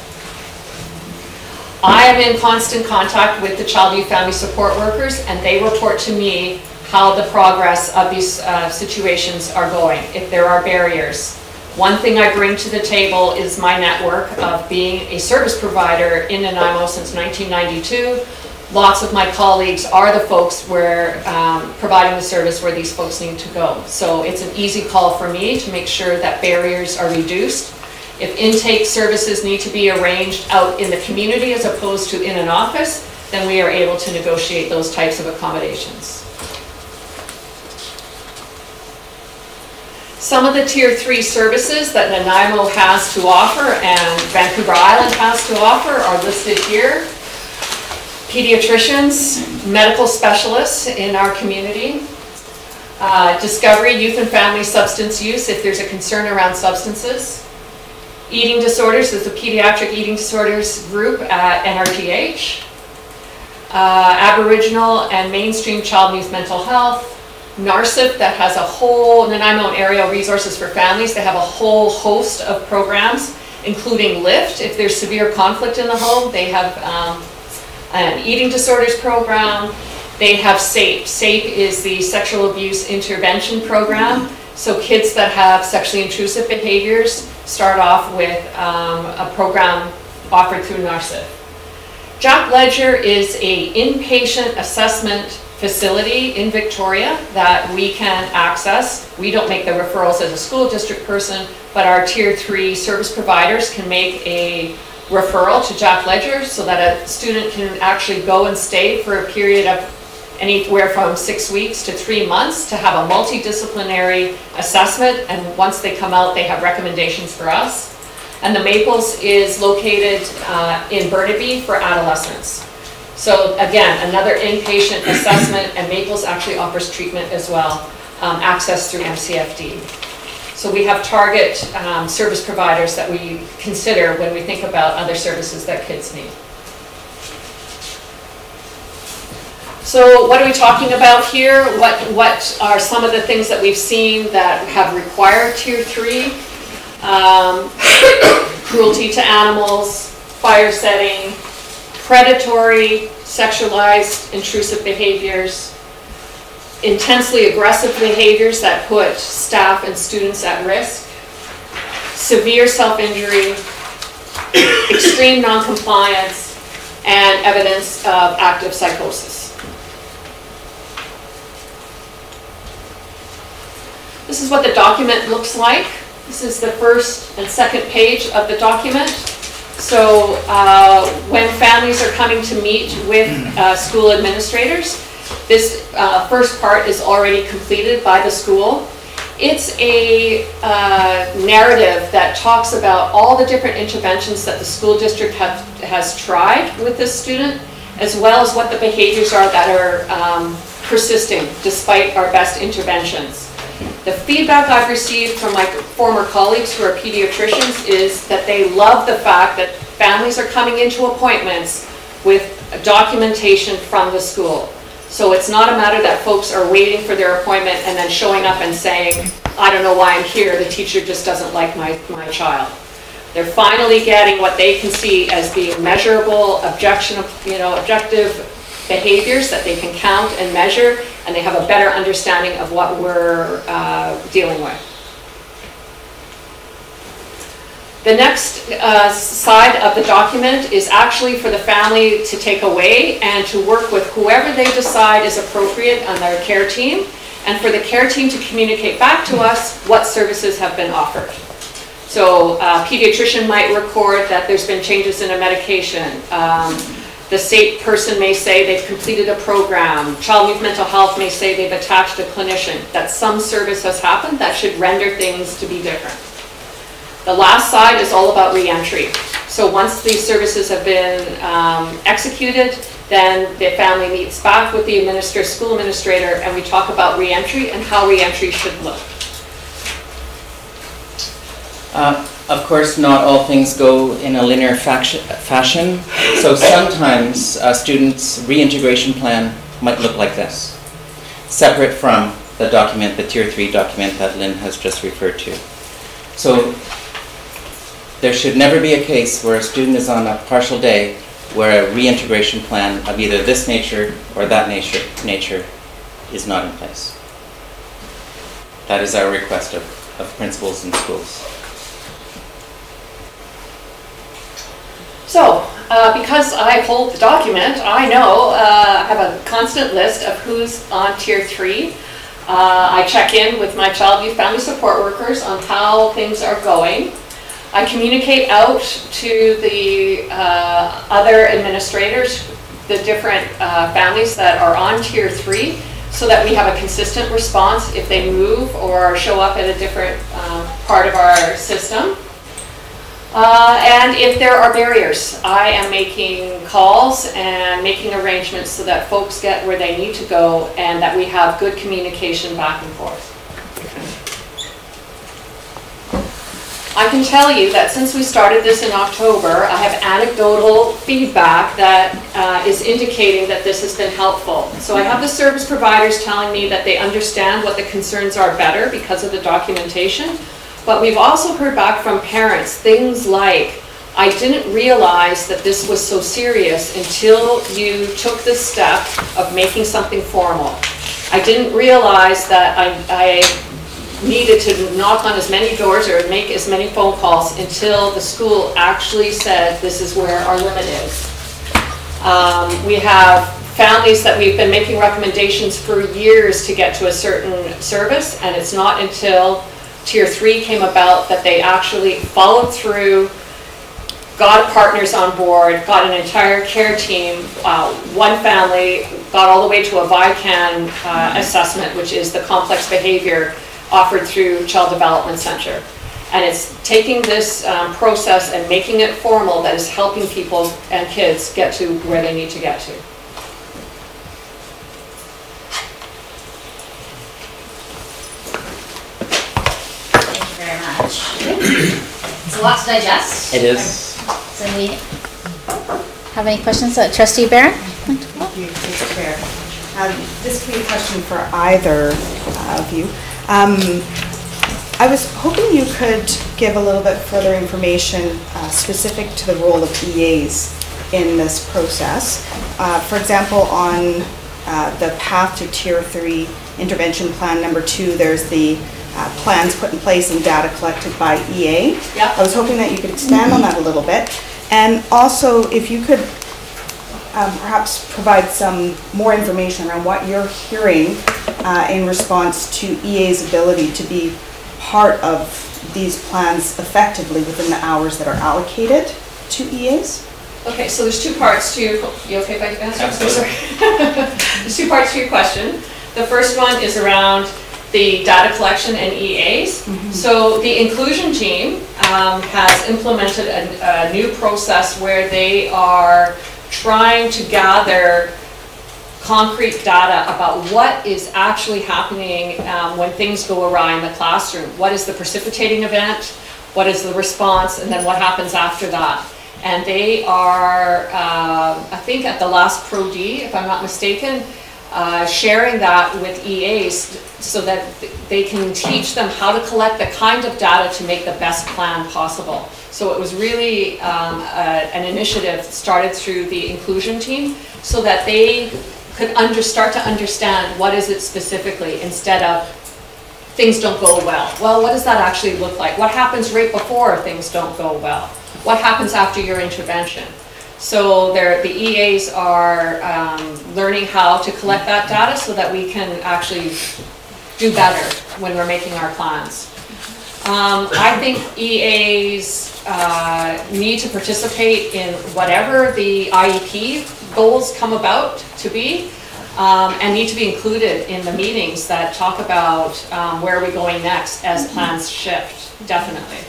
Speaker 13: I am in constant contact with the child, youth, family support workers, and they report to me how the progress of these situations are going, if there are barriers. One thing I bring to the table is my network of being a service provider in Nanaimo since 1992. Lots of my colleagues are the folks where providing the service where these folks need to go. So it's an easy call for me to make sure that barriers are reduced. If intake services need to be arranged out in the community as opposed to in an office, then we are able to negotiate those types of accommodations. Some of the Tier 3 services that Nanaimo has to offer and Vancouver Island has to offer are listed here. Pediatricians, medical specialists in our community, discovery, youth and family substance use if there's a concern around substances, eating disorders, there's a pediatric eating disorders group at NRGH, Aboriginal and mainstream child and youth mental health, NARCIP that has a whole, Nanaimo and Area Resources for Families, they have a whole host of programs, including LIFT. If there's severe conflict in the home, they have an eating disorders program. They have SAPE. SAPE is the Sexual Abuse Intervention Program. So kids that have sexually intrusive behaviors start off with a program offered through NARCIF. Jack Ledger is an inpatient assessment facility in Victoria that we can access. We don't make the referrals as a school district person, but our Tier 3 service providers can make a referral to Jack Ledger so that a student can actually go and stay for a period of anywhere from 6 weeks to 3 months to have a multidisciplinary assessment, and once they come out they have recommendations for us. And the Maples is located in Burnaby for adolescents. So again, another inpatient assessment, and Maples actually offers treatment as well, access through MCFD. So we have target service providers that we consider when we think about other services that kids need. So what are we talking about here? What are some of the things that we've seen that have required Tier 3? Cruelty to animals, fire setting, predatory, sexualized, intrusive behaviors, intensely aggressive behaviors that put staff and students at risk, severe self-injury, extreme non-compliance, and evidence of active psychosis. This is what the document looks like. This is the first and second page of the document. So when families are coming to meet with school administrators, this first part is already completed by the school. It's a narrative that talks about all the different interventions that the school district has tried with this student, as well as what the behaviors are that are persisting despite our best interventions. The feedback I've received from my former colleagues who are pediatricians is that they love the fact that families are coming into appointments with documentation from the school. So it's not a matter that folks are waiting for their appointment and then showing up and saying, I don't know why I'm here, the teacher just doesn't like my child. They're finally getting what they can see as being measurable, objective behaviors that they can count and measure, and they have a better understanding of what we're dealing with. The next side of the document is actually for the family to take away and to work with whoever they decide is appropriate on their care team, and for the care team to communicate back to us what services have been offered. So a pediatrician might record that there's been changes in a medication. The SAPE person may say they've completed a program. Child Youth Mental Health may say they've attached a clinician, that some service has happened that should render things to be different. The last side is all about re-entry. So once these services have been executed, then the family meets back with the school administrator, and we talk about re-entry and how re-entry should look.
Speaker 15: Of course, not all things go in a linear fashion. So sometimes a student's reintegration plan might look like this, separate from the document, the Tier 3 document that Lynn has just referred to. So there should never be a case where a student is on a partial day where a reintegration plan of either this nature or that nature is not in place. That is our request of principals and schools.
Speaker 13: So, because I hold the document, I know I have a constant list of who's on Tier 3. I check in with my child youth family support workers on how things are going. I communicate out to the other administrators, the different families that are on Tier 3, so that we have a consistent response if they move or show up at a different part of our system. And if there are barriers, I am making calls and making arrangements so that folks get where they need to go and that we have good communication back and forth. I can tell you that since we started this in October, I have anecdotal feedback that is indicating that this has been helpful. So I have the service providers telling me that they understand what the concerns are better because of the documentation. But we've also heard back from parents things like, I didn't realize that this was so serious until you took the step of making something formal. I didn't realize that needed to knock on as many doors or make as many phone calls until the school actually said, this is where our limit is. We have families that we've been making recommendations for years to get to a certain service, and it's not until Tier 3 came about that they actually followed through, got partners on board, got an entire care team. One family got all the way to a VICAN assessment, which is the complex behavior offered through Child Development Center. And it's taking this process and making it formal that is helping people and kids get to where they need to get to.
Speaker 9: Thank you very much. It's a lot to digest.
Speaker 15: It is.
Speaker 1: Does anybody have any questions? Trustee Barron?
Speaker 5: Thank you, Mr. Chair. This could be a question for either of you. I was hoping you could give a little bit further information specific to the role of EAs in this process. For example, on the path to Tier 3 intervention plan number 2, there's the plans put in place and data collected by EA.
Speaker 13: Yep.
Speaker 5: I was hoping that you could expand on that a little bit. And also, if you could perhaps provide some more information around what you're hearing in response to EA's ability to be part of these plans effectively within the hours that are allocated to EAs.
Speaker 13: Okay, so there's two parts to, you okay if I answer?
Speaker 15: Absolutely.
Speaker 13: There's two parts to your question. The first one is around the data collection and EAs. So the inclusion team has implemented a new process where they are trying to gather concrete data about what is actually happening when things go awry in the classroom. What is the precipitating event? What is the response? And then what happens after that? And they are, I think at the last Pro-D, if I'm not mistaken, sharing that with EAs so that they can teach them how to collect the kind of data to make the best plan possible. So it was really an initiative started through the inclusion team so that they could start to understand what is it specifically instead of things don't go well. Well, what does that actually look like? What happens right before things don't go well? What happens after your intervention? So the EAs are learning how to collect that data so that we can actually do better when we're making our plans. I think EAs need to participate in whatever the IEP goals come about to be and need to be included in the meetings that talk about where are we going next as plans shift, definitely.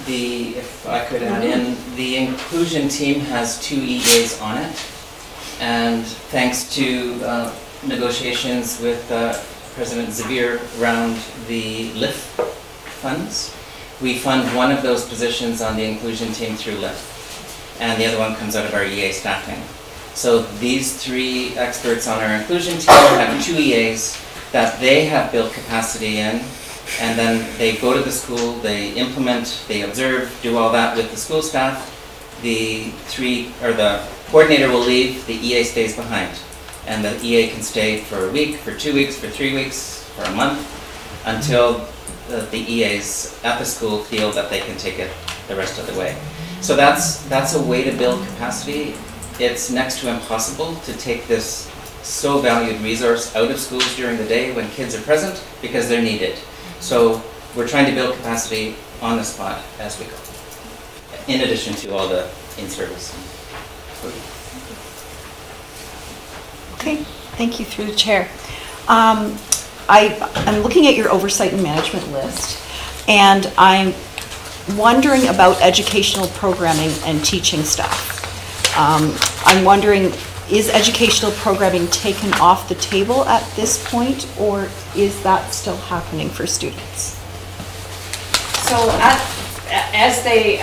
Speaker 15: If I could add in, the inclusion team has 2 EAs on it, and thanks to negotiations with President Zavir around the LIF funds, we fund one of those positions on the inclusion team through LIF, and the other one comes out of our EA staffing. So these 3 experts on our inclusion team have 2 EAs that they have built capacity in, and then they go to the school, they implement, they observe, do all that with the school staff. The coordinator will leave, the EA stays behind. And the EA can stay for a week, for 2 weeks, for 3 weeks, for a month, until the EAs at the school feel that they can take it the rest of the way. So that's a way to build capacity. It's next to impossible to take this so valued resource out of schools during the day when kids are present because they're needed. So we're trying to build capacity on the spot as we go, in addition to all the in-service.
Speaker 12: Okay, thank you through the chair. I'm looking at your oversight and management list, and I'm wondering about educational programming and teaching staff. I'm wondering, is educational programming taken off the table at this point, or is that still happening for students?
Speaker 13: So as they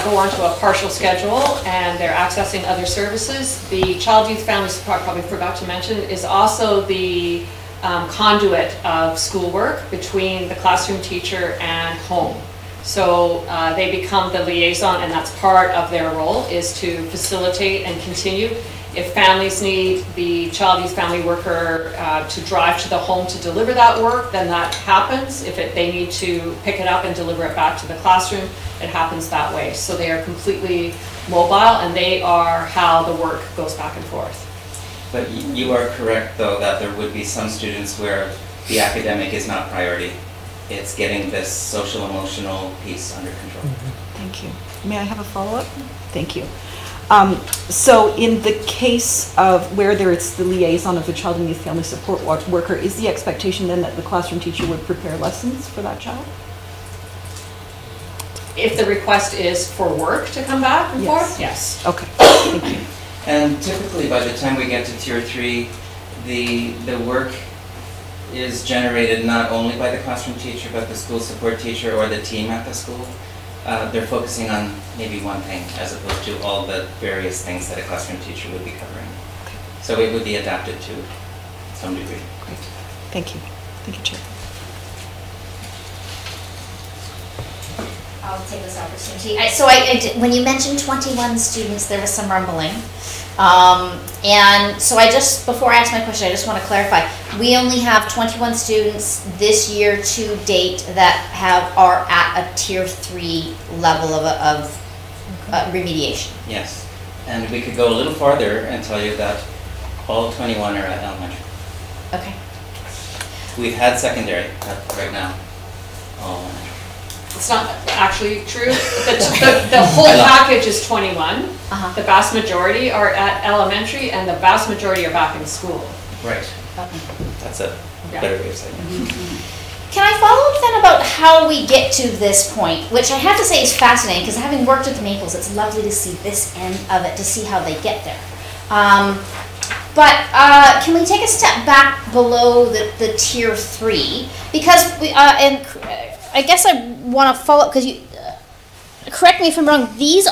Speaker 13: go onto a partial schedule and they're accessing other services, the Child Youth Families probably forgot to mention is also the conduit of schoolwork between the classroom teacher and home. So they become the liaison, and that's part of their role, is to facilitate and continue. If families need the child youth family worker to drive to the home to deliver that work, then that happens. If they need to pick it up and deliver it back to the classroom, it happens that way. So they are completely mobile, and they are how the work goes back and forth.
Speaker 15: But you are correct, though, that there would be some students where the academic is not priority. It's getting this social emotional piece under control.
Speaker 12: Thank you. May I have a follow-up? Thank you. So in the case of where there is the liaison of the child and youth family support worker, is the expectation then that the classroom teacher would prepare lessons for that child?
Speaker 13: If the request is for work to come back and forth, yes.
Speaker 12: Okay, thank you.
Speaker 15: And typically by the time we get to Tier 3, the work is generated not only by the classroom teacher, but the school support teacher or the team at the school. They're focusing on maybe one thing as opposed to all the various things that a classroom teacher would be covering.
Speaker 12: Okay.
Speaker 15: So it would be adapted to some degree.
Speaker 12: Great. Thank you. Thank you, Chair.
Speaker 9: I'll take this opportunity. When you mentioned 21 students, there was some rumbling. And so before I ask my question, I just want to clarify. We only have 21 students this year to date that are at a Tier 3 level of remediation.
Speaker 15: Yes. And we could go a little farther and tell you that all 21 are at elementary.
Speaker 9: Okay.
Speaker 15: We've had secondary, but right now, all elementary.
Speaker 13: It's not actually true. The whole package is 21. The vast majority are at elementary, and the vast majority are back in school.
Speaker 15: Right. That's a better way of saying it.
Speaker 9: Can I follow up then about how we get to this point, which I have to say is fascinating, because having worked with Maples, it's lovely to see this end of it, to see how they get there. But can we take a step back below the Tier 3? Because I guess I want to follow up, because you correct me if I'm wrong.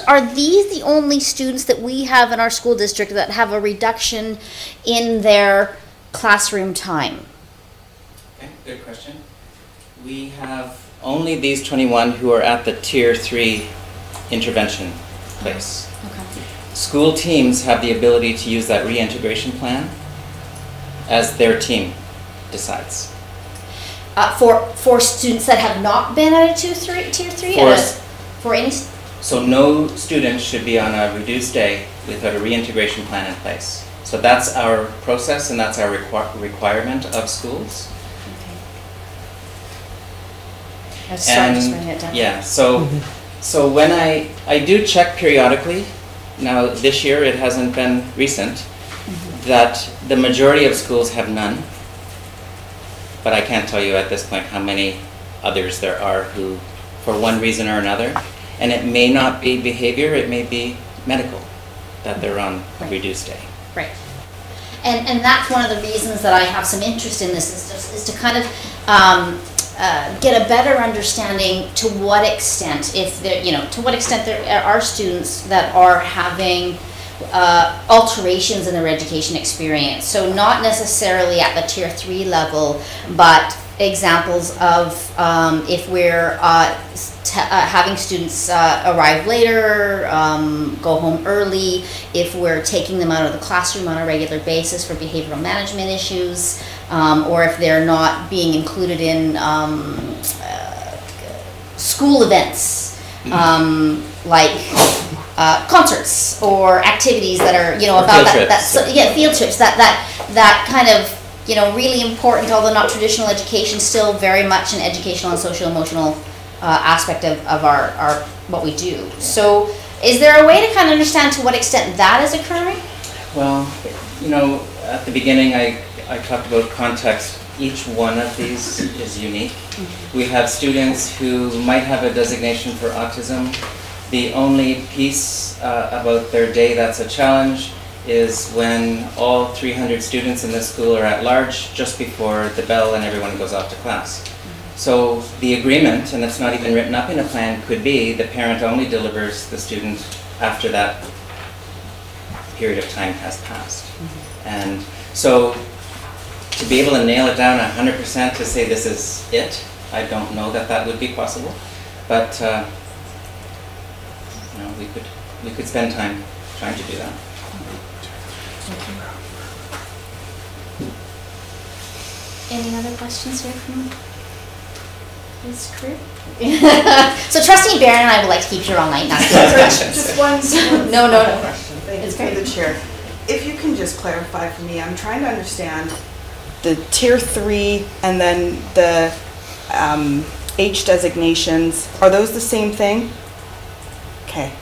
Speaker 9: Are these the only students that we have in our school district that have a reduction in their classroom time?
Speaker 15: Okay, good question. We have only these 21 who are at the Tier 3 intervention place.
Speaker 9: Okay.
Speaker 15: School teams have the ability to use that reintegration plan as their team decides.
Speaker 9: For students that have not been at a Tier 3? For any?
Speaker 15: So no student should be on a reduced day without a reintegration plan in place. So that's our process, and that's our requirement of schools.
Speaker 9: And
Speaker 15: yeah, so when I do check periodically, now this year it hasn't been recent, that the majority of schools have none. But I can't tell you at this point how many others there are who, for one reason or another, and it may not be behavior, it may be medical, that they're on a reduced day.
Speaker 9: Right. And that's one of the reasons that I have some interest in this, is to kind of get a better understanding to what extent, to what extent there are students that are having alterations in their education experience. So not necessarily at the Tier 3 level, but examples of if we're having students arrive later, go home early, if we're taking them out of the classroom on a regular basis for behavioral management issues, or if they're not being included in school events, like concerts or activities that are, about field trips, that kind of, really important, although not traditional education, still very much an educational and social emotional aspect of our what we do. So is there a way to kind of understand to what extent that is occurring?
Speaker 15: Well, at the beginning I talked about context. Each one of these is unique. We have students who might have a designation for autism. The only piece about their day that's a challenge is when all 300 students in this school are at large just before the bell and everyone goes off to class. So the agreement, and it's not even written up in a plan, could be the parent only delivers the student after that period of time has passed. And so to be able to nail it down 100% to say this is it, I don't know that would be possible. But we could spend time trying to do that.
Speaker 9: Any other questions here from his crew? So Trustee Barron and I would like to keep you all night, not give questions.
Speaker 5: Just one
Speaker 9: No.
Speaker 5: question. Thank
Speaker 9: It's
Speaker 5: you for
Speaker 9: great.
Speaker 5: the chair. If you can just clarify for me, I'm trying to understand the tier 3 and then the H designations. Are those the same thing? Okay.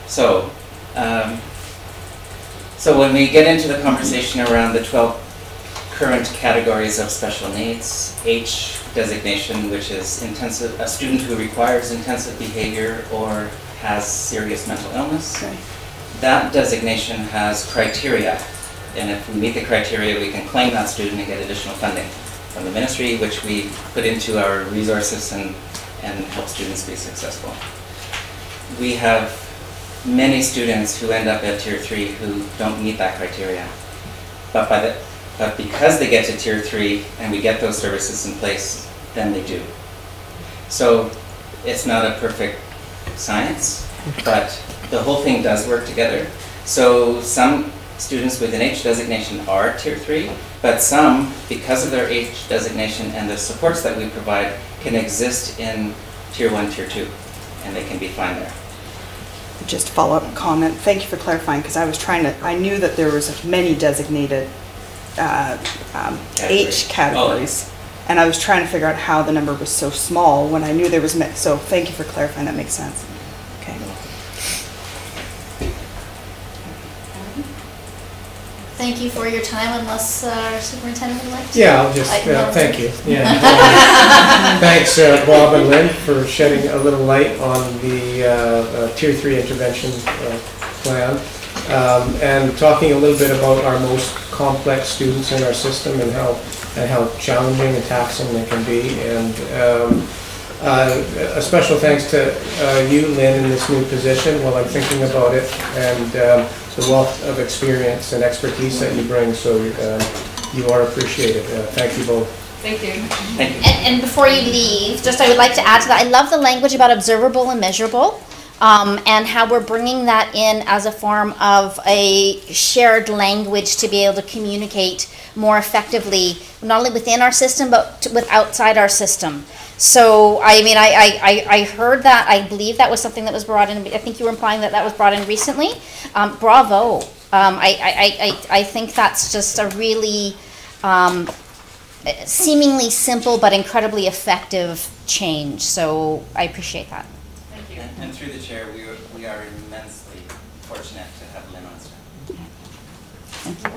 Speaker 15: So, so when we get into the conversation around the 12 current categories of special needs, H designation, which is intensive, a student who requires intensive behavior or has serious mental illness, that designation has criteria. And if we meet the criteria, we can claim that student and get additional funding from the ministry, which we put into our resources and help students be successful. We have many students who end up at tier 3 who don't meet that criteria. But because they get to tier 3 and we get those services in place, then they do. So it's not a perfect science, but the whole thing does work together. So some students with an H designation are tier 3, but some, because of their H designation and the supports that we provide, can exist in tier 1, tier 2, and they can be fine there.
Speaker 5: Just follow-up comment. Thank you for clarifying, because I knew that there was many designated H categories, and I was trying to figure out how the number was so small when I knew there was many. So thank you for clarifying. That makes sense. Okay.
Speaker 9: Thank you for your time, unless our superintendent would like to.
Speaker 7: Yeah, I'll just, thank you. Yeah. Thanks, Bob and Lynn, for shedding a little light on the Tier 3 intervention plan, and talking a little bit about our most complex students in our system and how challenging and taxing they can be. And a special thanks to you, Lynn, in this new position while I'm thinking about it, and the wealth of experience and expertise that you bring, so you are appreciated. Thank you both.
Speaker 13: Thank you.
Speaker 9: And before you leave, just I would like to add to that, I love the language about observable and measurable, and how we're bringing that in as a form of a shared language to be able to communicate more effectively, not only within our system, but with outside our system. So, I mean, I heard that. I believe that was something that was brought in. I think you were implying that that was brought in recently. Bravo. I think that's just a really seemingly simple but incredibly effective change. So I appreciate that.
Speaker 15: Thank you. And through the chair, we are immensely fortunate to have Lynn on staff.
Speaker 9: Thank you.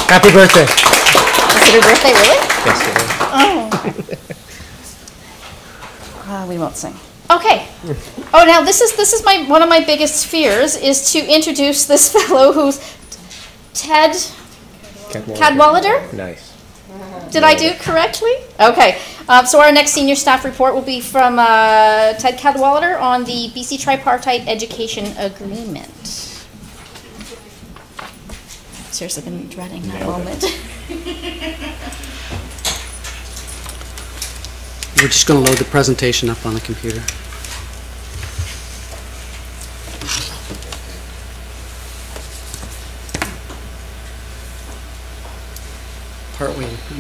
Speaker 11: Happy birthday.
Speaker 9: Is it her birthday, really?
Speaker 11: Yes, it is.
Speaker 9: Oh. We won't sing. Okay. Oh, now this is one of my biggest fears is to introduce this fellow who's Ted Cadwallader.
Speaker 7: Nice.
Speaker 9: Did I do it correctly? Okay. So our next senior staff report will be from Ted Cadwallader on the BC Tripartite Education Agreement. Seriously, been dreading that moment.
Speaker 16: We're just going to load the presentation up on the computer.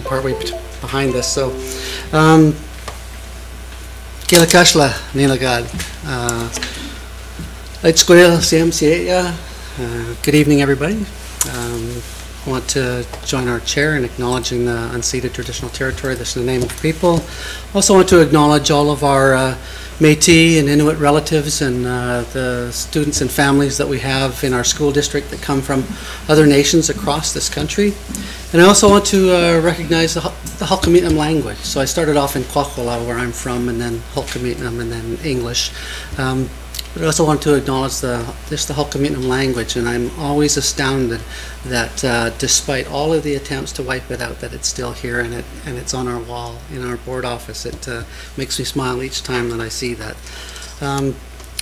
Speaker 16: Partway behind this. So, Kila Kashla, Nilagad. Let's go CMCA. Good evening, everybody. I want to join our chair in acknowledging the unceded traditional territory. This is the name of people. Also want to acknowledge all of our Métis and Inuit relatives and the students and families that we have in our school district that come from other nations across this country. And I also want to recognize the Hul'qumi'num language. So I started off in Kwakwala, where I'm from, and then Hul'qumi'num, and then English. But I also want to acknowledge the Hul'qumi'num language, and I'm always astounded that despite all of the attempts to wipe it out, that it's still here and it's on our wall in our board office. It makes me smile each time that I see that.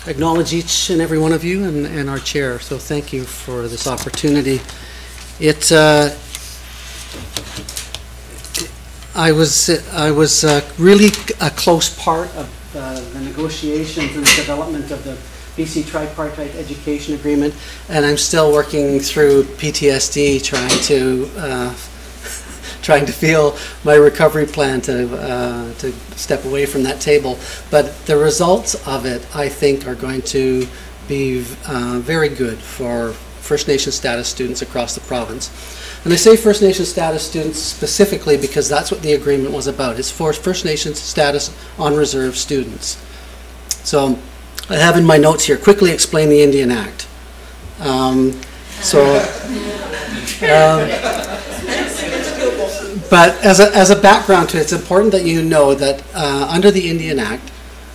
Speaker 16: Acknowledge each and every one of you and our chair, so thank you for this opportunity. I was really a close part of the negotiations and the development of the BC Tripartite Education Agreement, and I'm still working through PTSD trying to feel my recovery plan to step away from that table. But the results of it, I think, are going to be very good for First Nation status students across the province. And I say First Nation status students specifically because that's what the agreement was about. It's for First Nation status on reserve students. So I have in my notes here, quickly explain the Indian Act. But as a background to it, it's important that you know that under the Indian Act,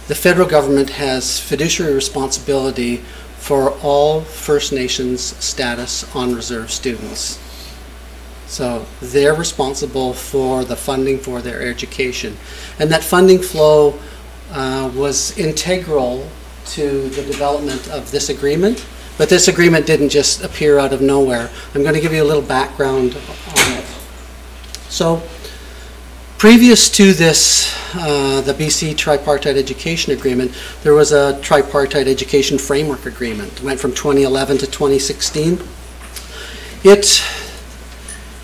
Speaker 16: the federal government has fiduciary responsibility for all First Nations status on reserve students. So they're responsible for the funding for their education. And that funding flow was integral to the development of this agreement. But this agreement didn't just appear out of nowhere. I'm going to give you a little background on it. So previous to this, the BC Tripartite Education Agreement, there was a Tripartite Education Framework Agreement. It went from 2011 to 2016.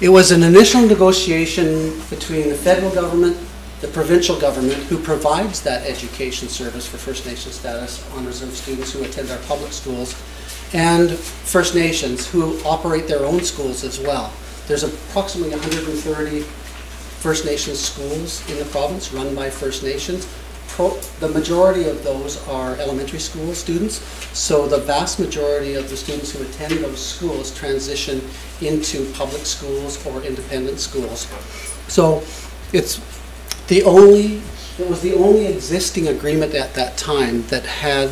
Speaker 16: It was an initial negotiation between the federal government, the provincial government, who provides that education service for First Nation status on reserve students who attend our public schools, and First Nations who operate their own schools as well. There's approximately 130 First Nations schools in the province run by First Nations. The majority of those are elementary school students, so the vast majority of the students who attend those schools transition into public schools or independent schools. So it was the only existing agreement at that time that had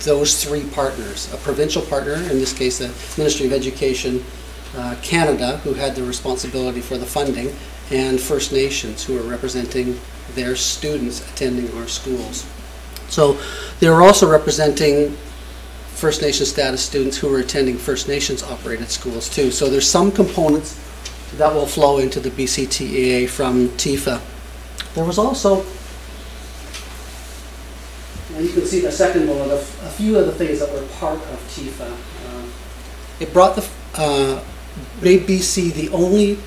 Speaker 16: those three partners: a provincial partner, in this case the Ministry of Education Canada, who had the responsibility for the funding, and First Nations, who are representing their students attending our schools. So they were also representing First Nation status students who are attending First Nations operated schools too. So there's some components that will flow into the BCTEA from TIFA. There was also, and you can see the second bullet, a few of the things that were part of TIFA. It brought made BC the only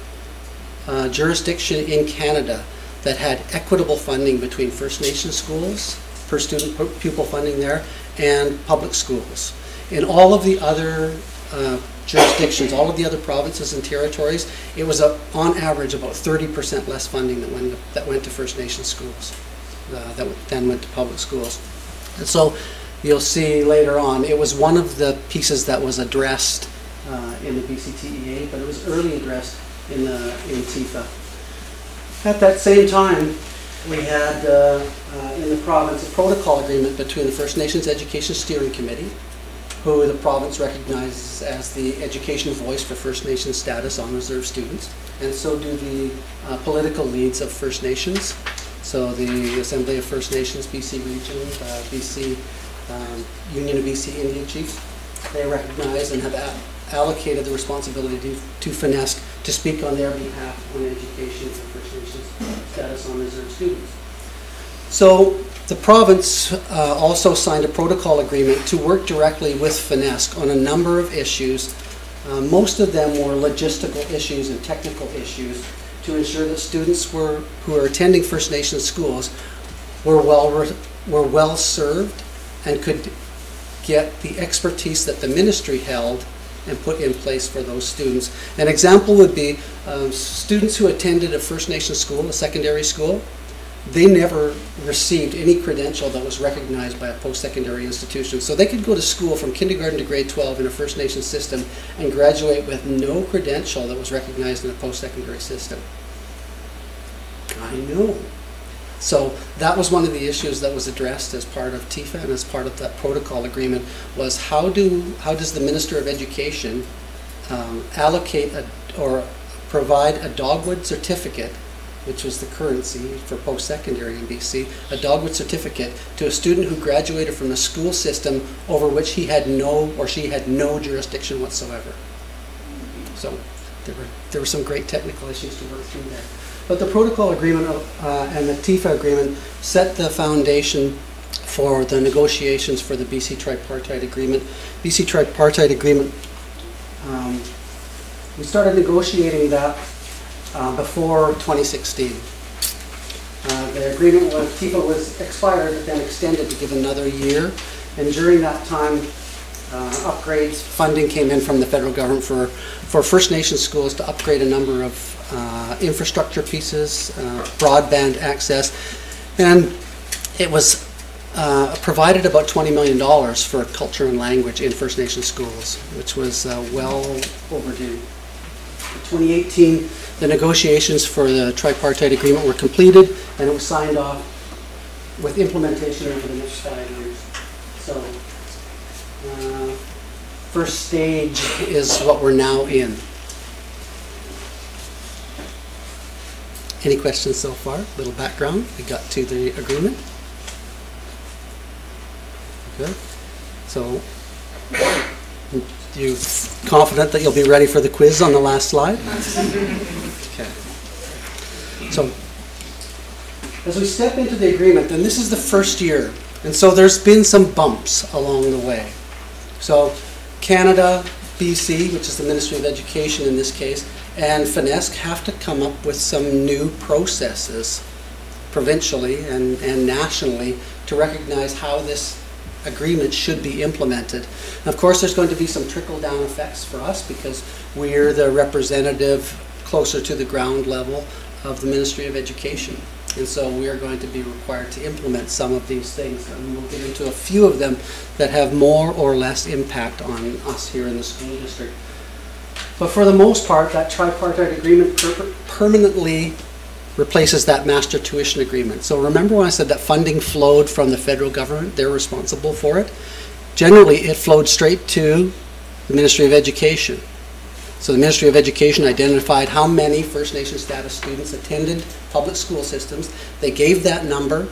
Speaker 16: jurisdiction in Canada that had equitable funding between First Nation schools, per student pupil funding there, and public schools. In all of the other jurisdictions, all of the other provinces and territories, it was on average about 30% less funding that went to First Nation schools that then went to public schools. And so you'll see later on, it was one of the pieces that was addressed in the BCTEA, but it was early addressed in TIFA. At that same time, we had in the province a protocol agreement between the First Nations Education Steering Committee, who the province recognizes as the education voice for First Nation status on reserve students, and so do the political leads of First Nations. So the Assembly of First Nations, BC Region, BC Union of BC Indian Chiefs, they recognize and have allocated the responsibility to FNESC to speak on their behalf on education for First Nations status on reserve students. So the province also signed a protocol agreement to work directly with FNESC on a number of issues. Most of them were logistical issues and technical issues to ensure that students who are attending First Nations schools were well served and could get the expertise that the ministry held and put in place for those students. An example would be students who attended a First Nation school, a secondary school, they never received any credential that was recognized by a post-secondary institution. So they could go to school from kindergarten to grade 12 in a First Nation system and graduate with no credential that was recognized in a post-secondary system. I know. So that was one of the issues that was addressed as part of TIFA and as part of that protocol agreement, was how does the Minister of Education allocate or provide a dogwood certificate, which was the currency for post-secondary in BC, a dogwood certificate to a student who graduated from a school system over which he had no or she had no jurisdiction whatsoever. So there were some great technical issues to work through there. But the protocol agreement and the TIFA agreement set the foundation for the negotiations for the BC Tripartite Agreement. BC Tripartite Agreement, we started negotiating that before 2016. The agreement with TIFA was expired, but then extended to give another year. And during that time, upgrades, funding came in from the federal government for First Nations schools to upgrade a number of infrastructure pieces, broadband access, and it was provided about $20 million for culture and language in First Nations schools, which was well overdue. In 2018, the negotiations for the tripartite agreement were completed, and it was signed off with implementation over the next 5 years. So, first stage is what we're now in. Any questions so far? Little background. We got to the agreement. Good. So, you confident that you'll be ready for the quiz on the last slide? Okay. So, as we step into the agreement, and this is the first year, and so there's been some bumps along the way. So, Canada, BC, which is the Ministry of Education in this case, and FNESC have to come up with some new processes provincially and nationally to recognize how this agreement should be implemented. And of course, there's going to be some trickle-down effects for us because we're the representative closer to the ground level of the Ministry of Education. And so we are going to be required to implement some of these things, and we'll get into a few of them that have more or less impact on us here in the school district. But for the most part, that tripartite agreement permanently replaces that master tuition agreement. So remember when I said that funding flowed from the federal government, they're responsible for it? Generally, it flowed straight to the Ministry of Education. So the Ministry of Education identified how many First Nation status students attended public school systems. They gave that number,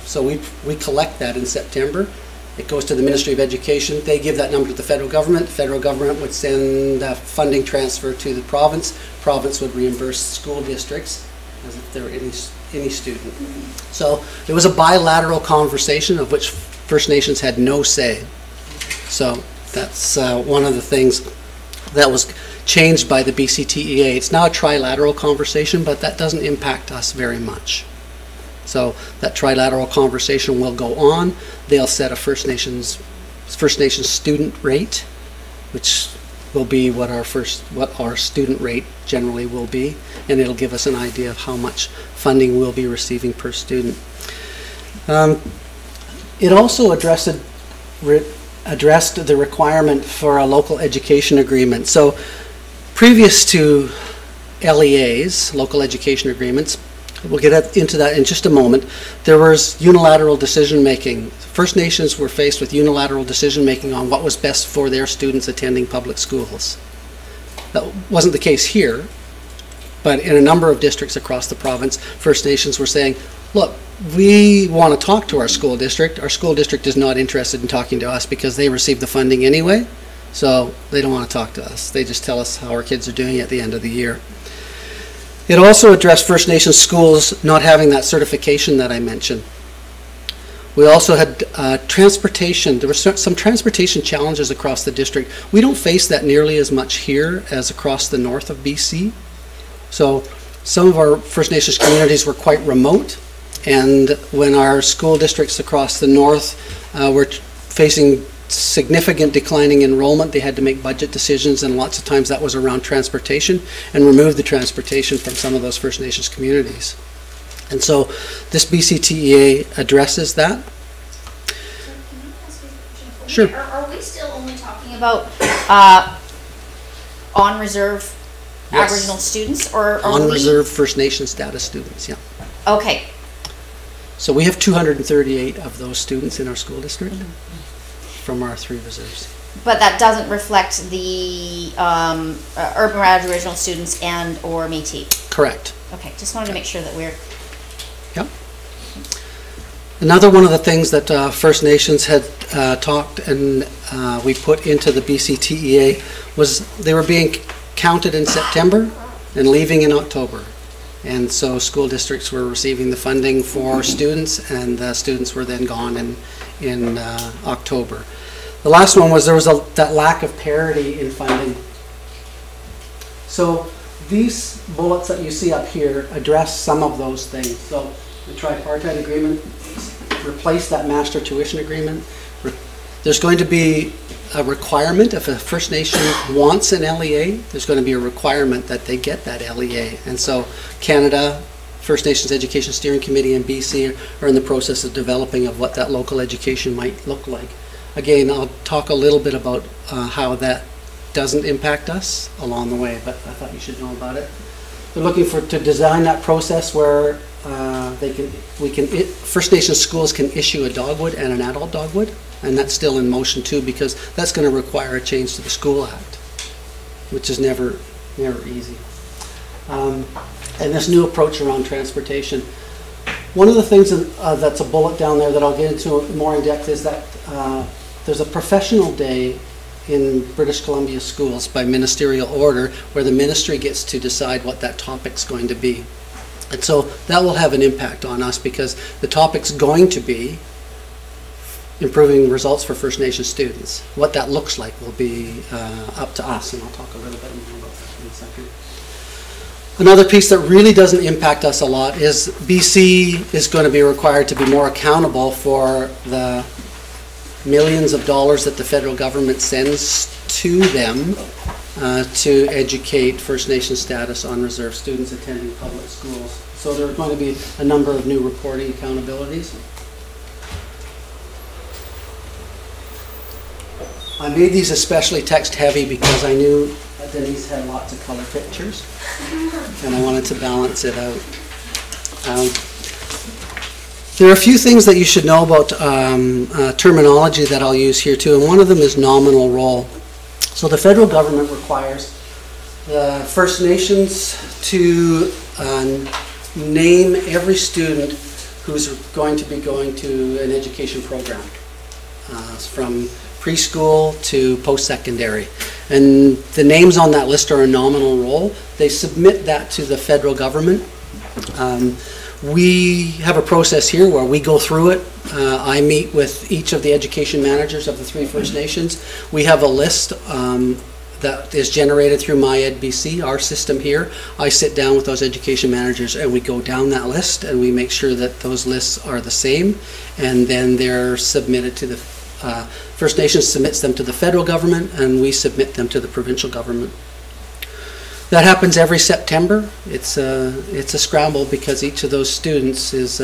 Speaker 16: so we collect that in September. It goes to the Ministry of Education. They give that number to the federal government. The federal government would send a funding transfer to the province. Province would reimburse school districts as if they were any student. So it was a bilateral conversation of which First Nations had no say. So that's one of the things that was changed by the BCTEA. It's now a trilateral conversation, but that doesn't impact us very much. So that trilateral conversation will go on. They'll set a First Nations student rate, which will be what our student rate generally will be, and it'll give us an idea of how much funding we'll be receiving per student. It also addressed the requirement for a local education agreement. So previous to LEAs, local education agreements, we'll get into that in just a moment, there was unilateral decision making. First Nations were faced with unilateral decision making on what was best for their students attending public schools. That wasn't the case here, but in a number of districts across the province, First Nations were saying, look, we want to talk to our school district. Our school district is not interested in talking to us because they receive the funding anyway, so they don't want to talk to us. They just tell us how our kids are doing at the end of the year. It also addressed First Nations schools not having that certification that I mentioned. We also had transportation. There were some transportation challenges across the district. We don't face that nearly as much here as across the north of BC. So some of our First Nations communities were quite remote, and when our school districts across the north were facing significant declining enrollment, they had to make budget decisions, and lots of times that was around transportation, and remove the transportation from some of those First Nations communities. And so this BCTEA addresses that. Sure.
Speaker 9: Are we still only talking about on-reserve Aboriginal students, or are
Speaker 16: on-reserve First Nation status students, yeah.
Speaker 9: Okay.
Speaker 16: So we have 238 of those students in our school district from our 3 reserves.
Speaker 9: But that doesn't reflect the urban Aboriginal students and or Métis?
Speaker 16: Correct.
Speaker 9: Okay, just wanted to make sure that we're...
Speaker 16: Yep. Another one of the things that First Nations had talked and we put into the BCTEA was they were being counted in September and leaving in October. And so school districts were receiving the funding for students, and the students were then gone in October. The last one was there was that lack of parity in funding. So these bullets that you see up here address some of those things. So the tripartite agreement, replace that master tuition agreement. There's going to be a requirement, if a First Nation wants an LEA, there's going to be a requirement that they get that LEA. And so Canada, First Nations Education Steering Committee and BC are in the process of developing of what that local education might look like. Again, I'll talk a little bit about how that doesn't impact us along the way, but I thought you should know about it. They're looking to design that process where First Nations schools can issue a dogwood and an adult dogwood, and that's still in motion too, because that's going to require a change to the School Act, which is never easy. And this new approach around transportation. One of the things that's a bullet down there that I'll get into more in depth is that there's a professional day in British Columbia schools by ministerial order where the ministry gets to decide what that topic's going to be. And so that will have an impact on us because the topic's going to be improving results for First Nation students. What that looks like will be up to us, and I'll talk a little bit more about that in a second. Another piece that really doesn't impact us a lot is BC is going to be required to be more accountable for the millions of dollars that the federal government sends to them to educate First Nation status on reserve students attending public schools. So there are going to be a number of new reporting accountabilities. I made these especially text heavy because I knew that Denise had lots of color pictures and I wanted to balance it out. There are a few things that you should know about terminology that I'll use here too, and one of them is nominal role. So the federal government requires the First Nations to name every student who's going to be going to an education program, from preschool to post-secondary. And the names on that list are a nominal role. They submit that to the federal government. We have a process here where we go through it. I meet with each of the education managers of the 3 First Nations. We have a list that is generated through MyEdBC, our system here. I sit down with those education managers and we go down that list and we make sure that those lists are the same, and then they're submitted to the First Nations submits them to the federal government and we submit them to the provincial government. That happens every September. It's a scramble because each of those students is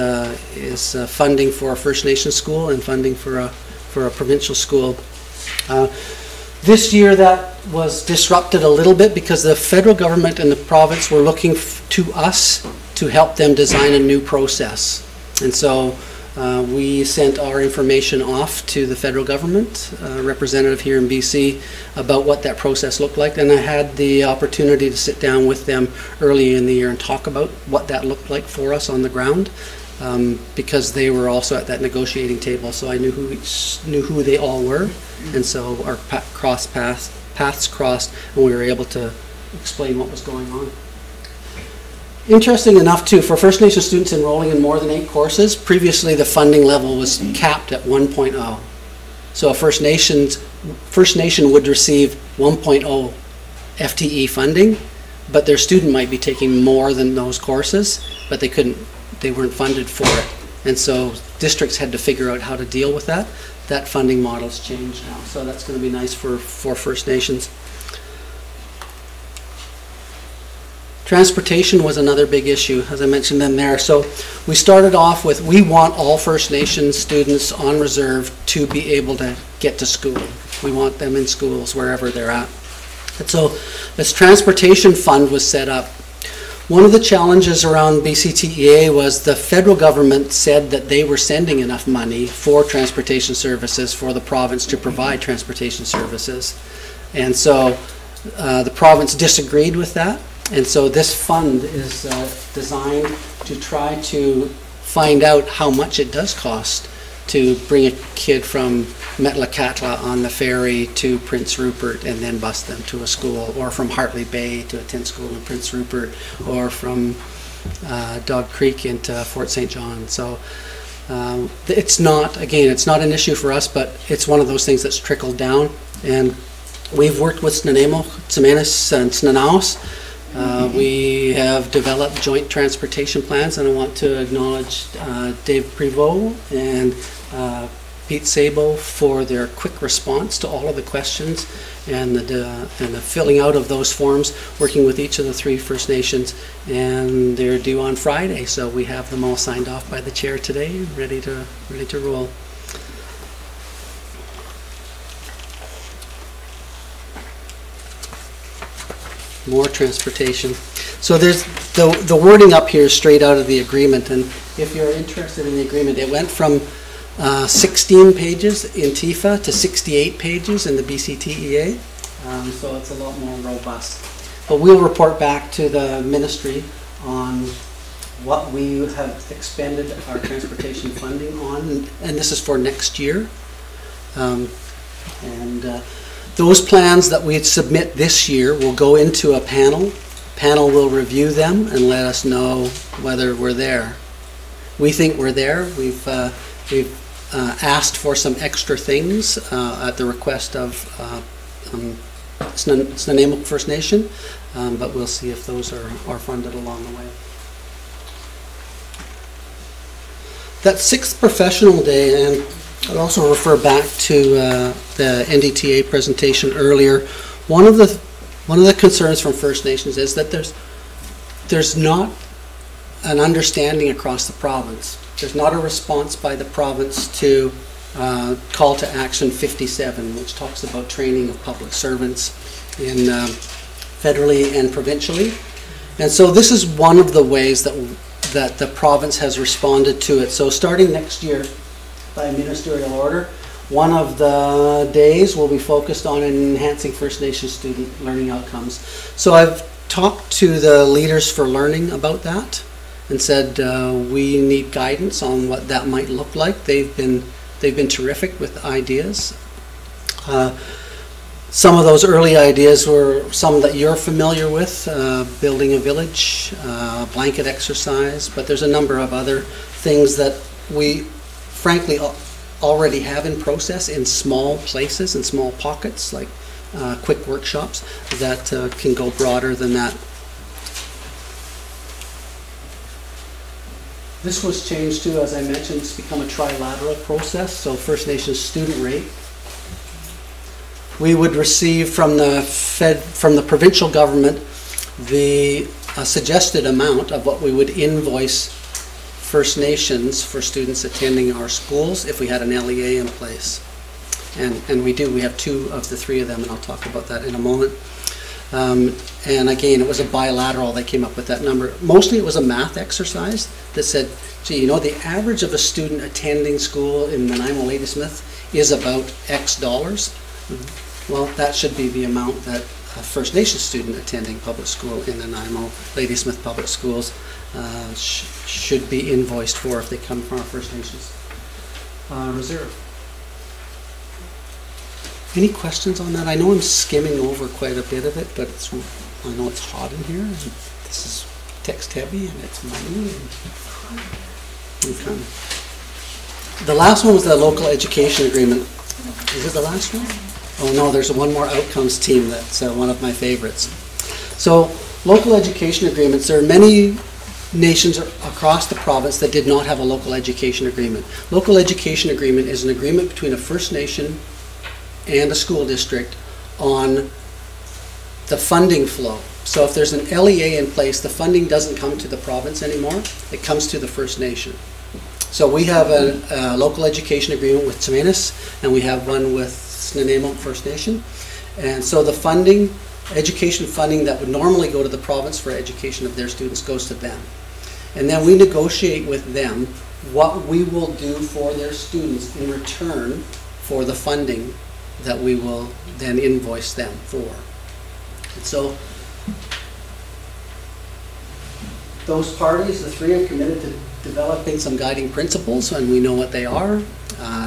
Speaker 16: funding for a First Nation school and funding for a provincial school. This year that was disrupted a little bit because the federal government and the province were looking to us to help them design a new process. And so we sent our information off to the federal government, representative here in BC, about what that process looked like. And I had the opportunity to sit down with them early in the year and talk about what that looked like for us on the ground, because they were also at that negotiating table. So I knew who they all were, and so our paths crossed, and we were able to explain what was going on. Interesting enough too, for First Nation students enrolling in more than 8 courses, previously the funding level was capped at 1.0. So a First Nation would receive 1.0 FTE funding, but their student might be taking more than those courses, but they weren't funded for it. And so districts had to figure out how to deal with that. That funding model's changed now, so that's going to be nice for First Nations. Transportation was another big issue, as I mentioned in there. So we started off with, we want all First Nations students on reserve to be able to get to school. We want them in schools wherever they're at. And so this transportation fund was set up. One of the challenges around BCTEA was the federal government said that they were sending enough money for transportation services for the province to provide transportation services. And so the province disagreed with that. And so this fund is designed to try to find out how much it does cost to bring a kid from Metlakatla on the ferry to Prince Rupert and then bus them to a school, or from Hartley Bay to attend school in Prince Rupert, or from Dog Creek into Fort St. John. So it's not, again, it's not an issue for us, but it's one of those things that's trickled down. And we've worked with Snuneymuxw, Tsamanis, and Snuneymuxw. We have developed joint transportation plans, and I want to acknowledge Dave Prevost and Pete Sabo for their quick response to all of the questions and the filling out of those forms, working with each of the 3 First Nations, and they're due on Friday, so we have them all signed off by the chair today, ready to roll. More transportation. So there's the wording up here is straight out of the agreement, and if you're interested in the agreement, it went from 16 pages in TIFA to 68 pages in the BCTEA, so it's a lot more robust. But we'll report back to the ministry on what we have expended our transportation funding on, and this is for next year. Those plans that we submit this year will go into a panel. Panel will review them and let us know whether we're there. We think we're there. We've asked for some extra things at the request of Snuneymuxw First Nation, but we'll see if those are funded along the way. That 6th professional day, and I'd also refer back to the NDTA presentation earlier. One of the concerns from First Nations is that there's not an understanding across the province. There's not a response by the province to Call to Action 57, which talks about training of public servants in federally and provincially. And so this is one of the ways that the province has responded to it. So starting next year, by ministerial order, one of the days will be focused on enhancing First Nations student learning outcomes. So I've talked to the leaders for learning about that and said we need guidance on what that might look like. They've been terrific with ideas. Some of those early ideas were some that you're familiar with, building a village, blanket exercise, but there's a number of other things that we frankly already have in process in small places, in small pockets, like quick workshops that can go broader than that. This was changed too, as I mentioned, it's become a trilateral process, so First Nations student rate. We would receive from the provincial government the suggested amount of what we would invoice First Nations for students attending our schools if we had an LEA in place. And we do. We have 2 of the 3 of them, and I'll talk about that in a moment. And again, it was a bilateral. They came up with that number. Mostly it was a math exercise that said, gee, you know, the average of a student attending school in Nanaimo Ladysmith is about X dollars. Well, that should be the amount that a First Nation student attending public school in Nanaimo Ladysmith Public Schools should be invoiced for if they come from our First Nations reserve. Any questions on that? I know I'm skimming over quite a bit of it, but I know it's hot in here, and this is text heavy, and it's money. Okay. The last one was the local education agreement. Is it the last one? Oh no, there's one more outcomes team that's one of my favorites. So local education agreements, there are many nations across the province that did not have a local education agreement. Local education agreement is an agreement between a First Nation and a school district on the funding flow. So if there's an LEA in place, the funding doesn't come to the province anymore, it comes to the First Nation. So we have a local education agreement with Tsamanis, and we have one with Snuneymuxw First Nation. And so the funding, education funding that would normally go to the province for education of their students goes to them. And then we negotiate with them what we will do for their students in return for the funding that we will then invoice them for. And so those parties, the 3, are committed to developing some guiding principles, and we know what they are.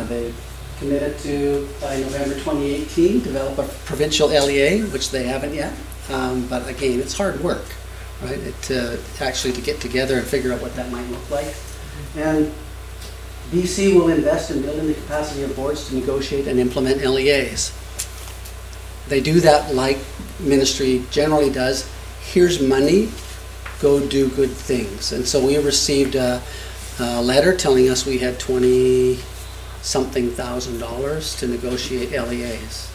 Speaker 16: They committed to, by November 2018, develop a provincial LEA, which they haven't yet. But again, it's hard work. right? Actually to get together and figure out what that might look like. And BC will invest in building the capacity of boards to negotiate and implement LEAs. They do that like ministry generally does. Here's money, go do good things. And so we received a letter telling us we had $20-something thousand to negotiate LEAs.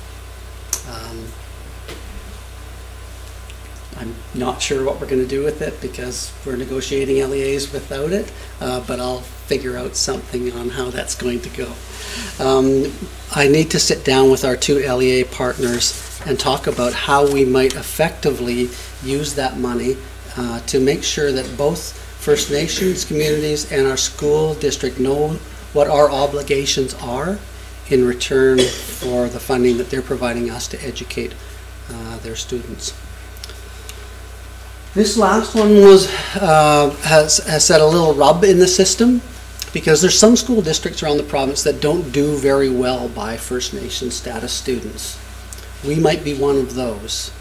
Speaker 16: I'm not sure what we're going to do with it because we're negotiating LEAs without it, but I'll figure out something on how that's going to go. I need to sit down with our 2 LEA partners and talk about how we might effectively use that money to make sure that both First Nations communities and our school district know what our obligations are in return for the funding that they're providing us to educate their students. This last one has set a little rub in the system because there's some school districts around the province that don't do very well by First Nation status students. We might be one of those.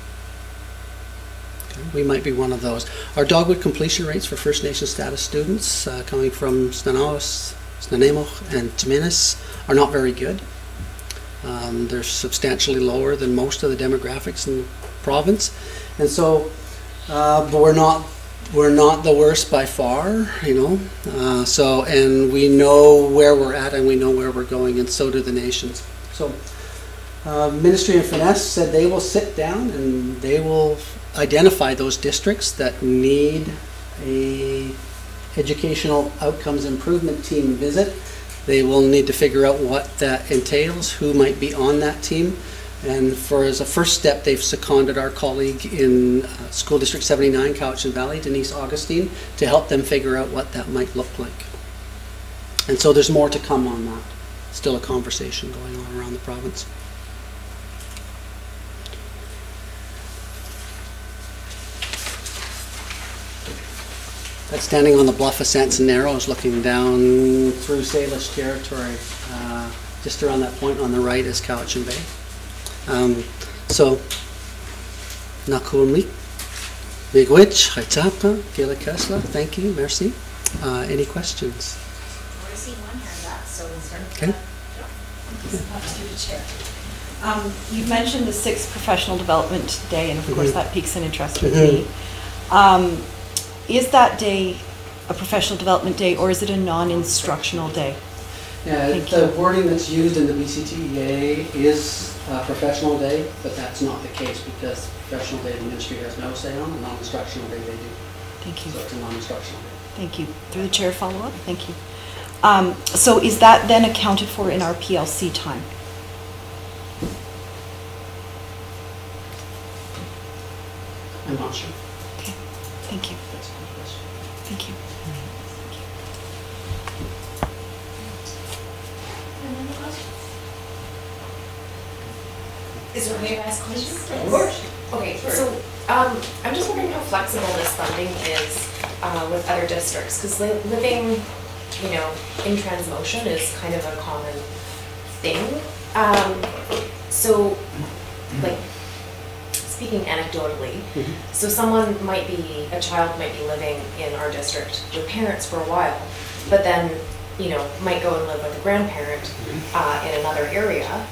Speaker 16: Okay, we might be one of those. Our dogwood completion rates for First Nation status students coming from Snanaos, Snuneymuxw, and Timmins are not very good. They're substantially lower than most of the demographics in the province, and so but we're not the worst by far, you know. And we know where we're at and we know where we're going, and so do the nations. So Ministry of Finance said they will sit down and they will identify those districts that need a educational outcomes improvement team visit. They will need to figure out what that entails, who might be on that team. And as a first step, they've seconded our colleague in School District 79, Cowichan Valley, Denise Augustine, to help them figure out what that might look like. And so there's more to come on that. Still a conversation going on around the province. That's standing on the bluff of Sanson Narrows, looking down through Salish territory. Just around that point on the right is Cowichan Bay. So, Nakulmi, Miigwech, Haitapa, Gila Kesla, thank you, merci. Any questions?
Speaker 17: I see one hand up, so we'll start with
Speaker 16: Okay.
Speaker 12: Through the chair. You've mentioned the 6th Professional Development Day, and of course that piques an interest with me. Is that day a professional development day, or is it a non-instructional day?
Speaker 16: Yeah, the wording that's used in the BCTEA is professional day, but that's not the case because professional day the ministry has no say on, and non-instructional day they do.
Speaker 12: Thank you.
Speaker 16: So it's a non-instructional day.
Speaker 12: Thank you. Through the chair, follow up. Thank you. So is that then accounted for in our PLC time?
Speaker 16: I'm not sure.
Speaker 12: Okay. Thank you. Thank you.
Speaker 17: Is there any ask questions? Of course. Okay, so I'm just wondering how flexible this funding is with other districts, because living, you know, in Transmotion is kind of a common thing. So, like, speaking anecdotally, so a child might be living in our district with parents for a while, but then, you know, might go and live with a grandparent in another area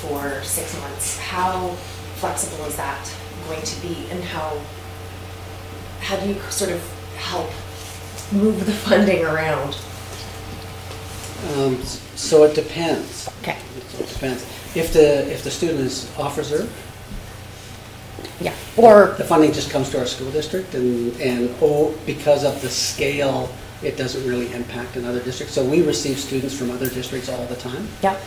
Speaker 17: for 6 months. How flexible is that going to be, and how do you sort of help move the funding around?
Speaker 16: So it depends.
Speaker 17: Okay.
Speaker 16: It depends. If the student is officer,
Speaker 17: yeah, or
Speaker 16: the funding just comes to our school district, and because of the scale, it doesn't really impact another district. So we receive students from other districts all the time.
Speaker 17: Yeah.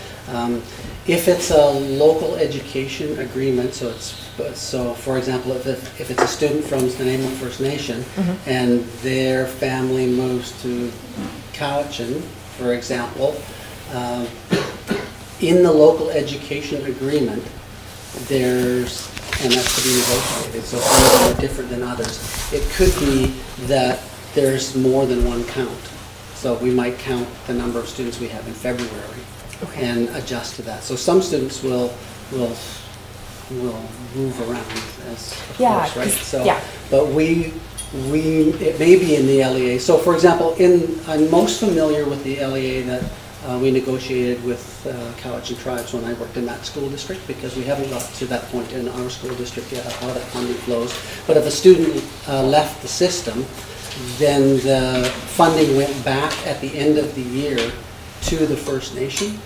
Speaker 16: If it's a local education agreement, so for example, if it's a student from the Snuneymuxw First Nation and their family moves to Cowichan, for example, in the local education agreement, and that's to be negotiated, so some of them are different than others. It could be that there's more than one count. So we might count the number of students we have in February and adjust to that. So some students will will move around as, of
Speaker 17: Yeah,
Speaker 16: course, right? So,
Speaker 17: yeah.
Speaker 16: but it may be in the LEA. So for example, I'm most familiar with the LEA that we negotiated with Cowichan Tribes when I worked in that school district, because we haven't got to that point in our school district yet of how that funding flows. But if a student left the system, then the funding went back at the end of the year to the First Nation,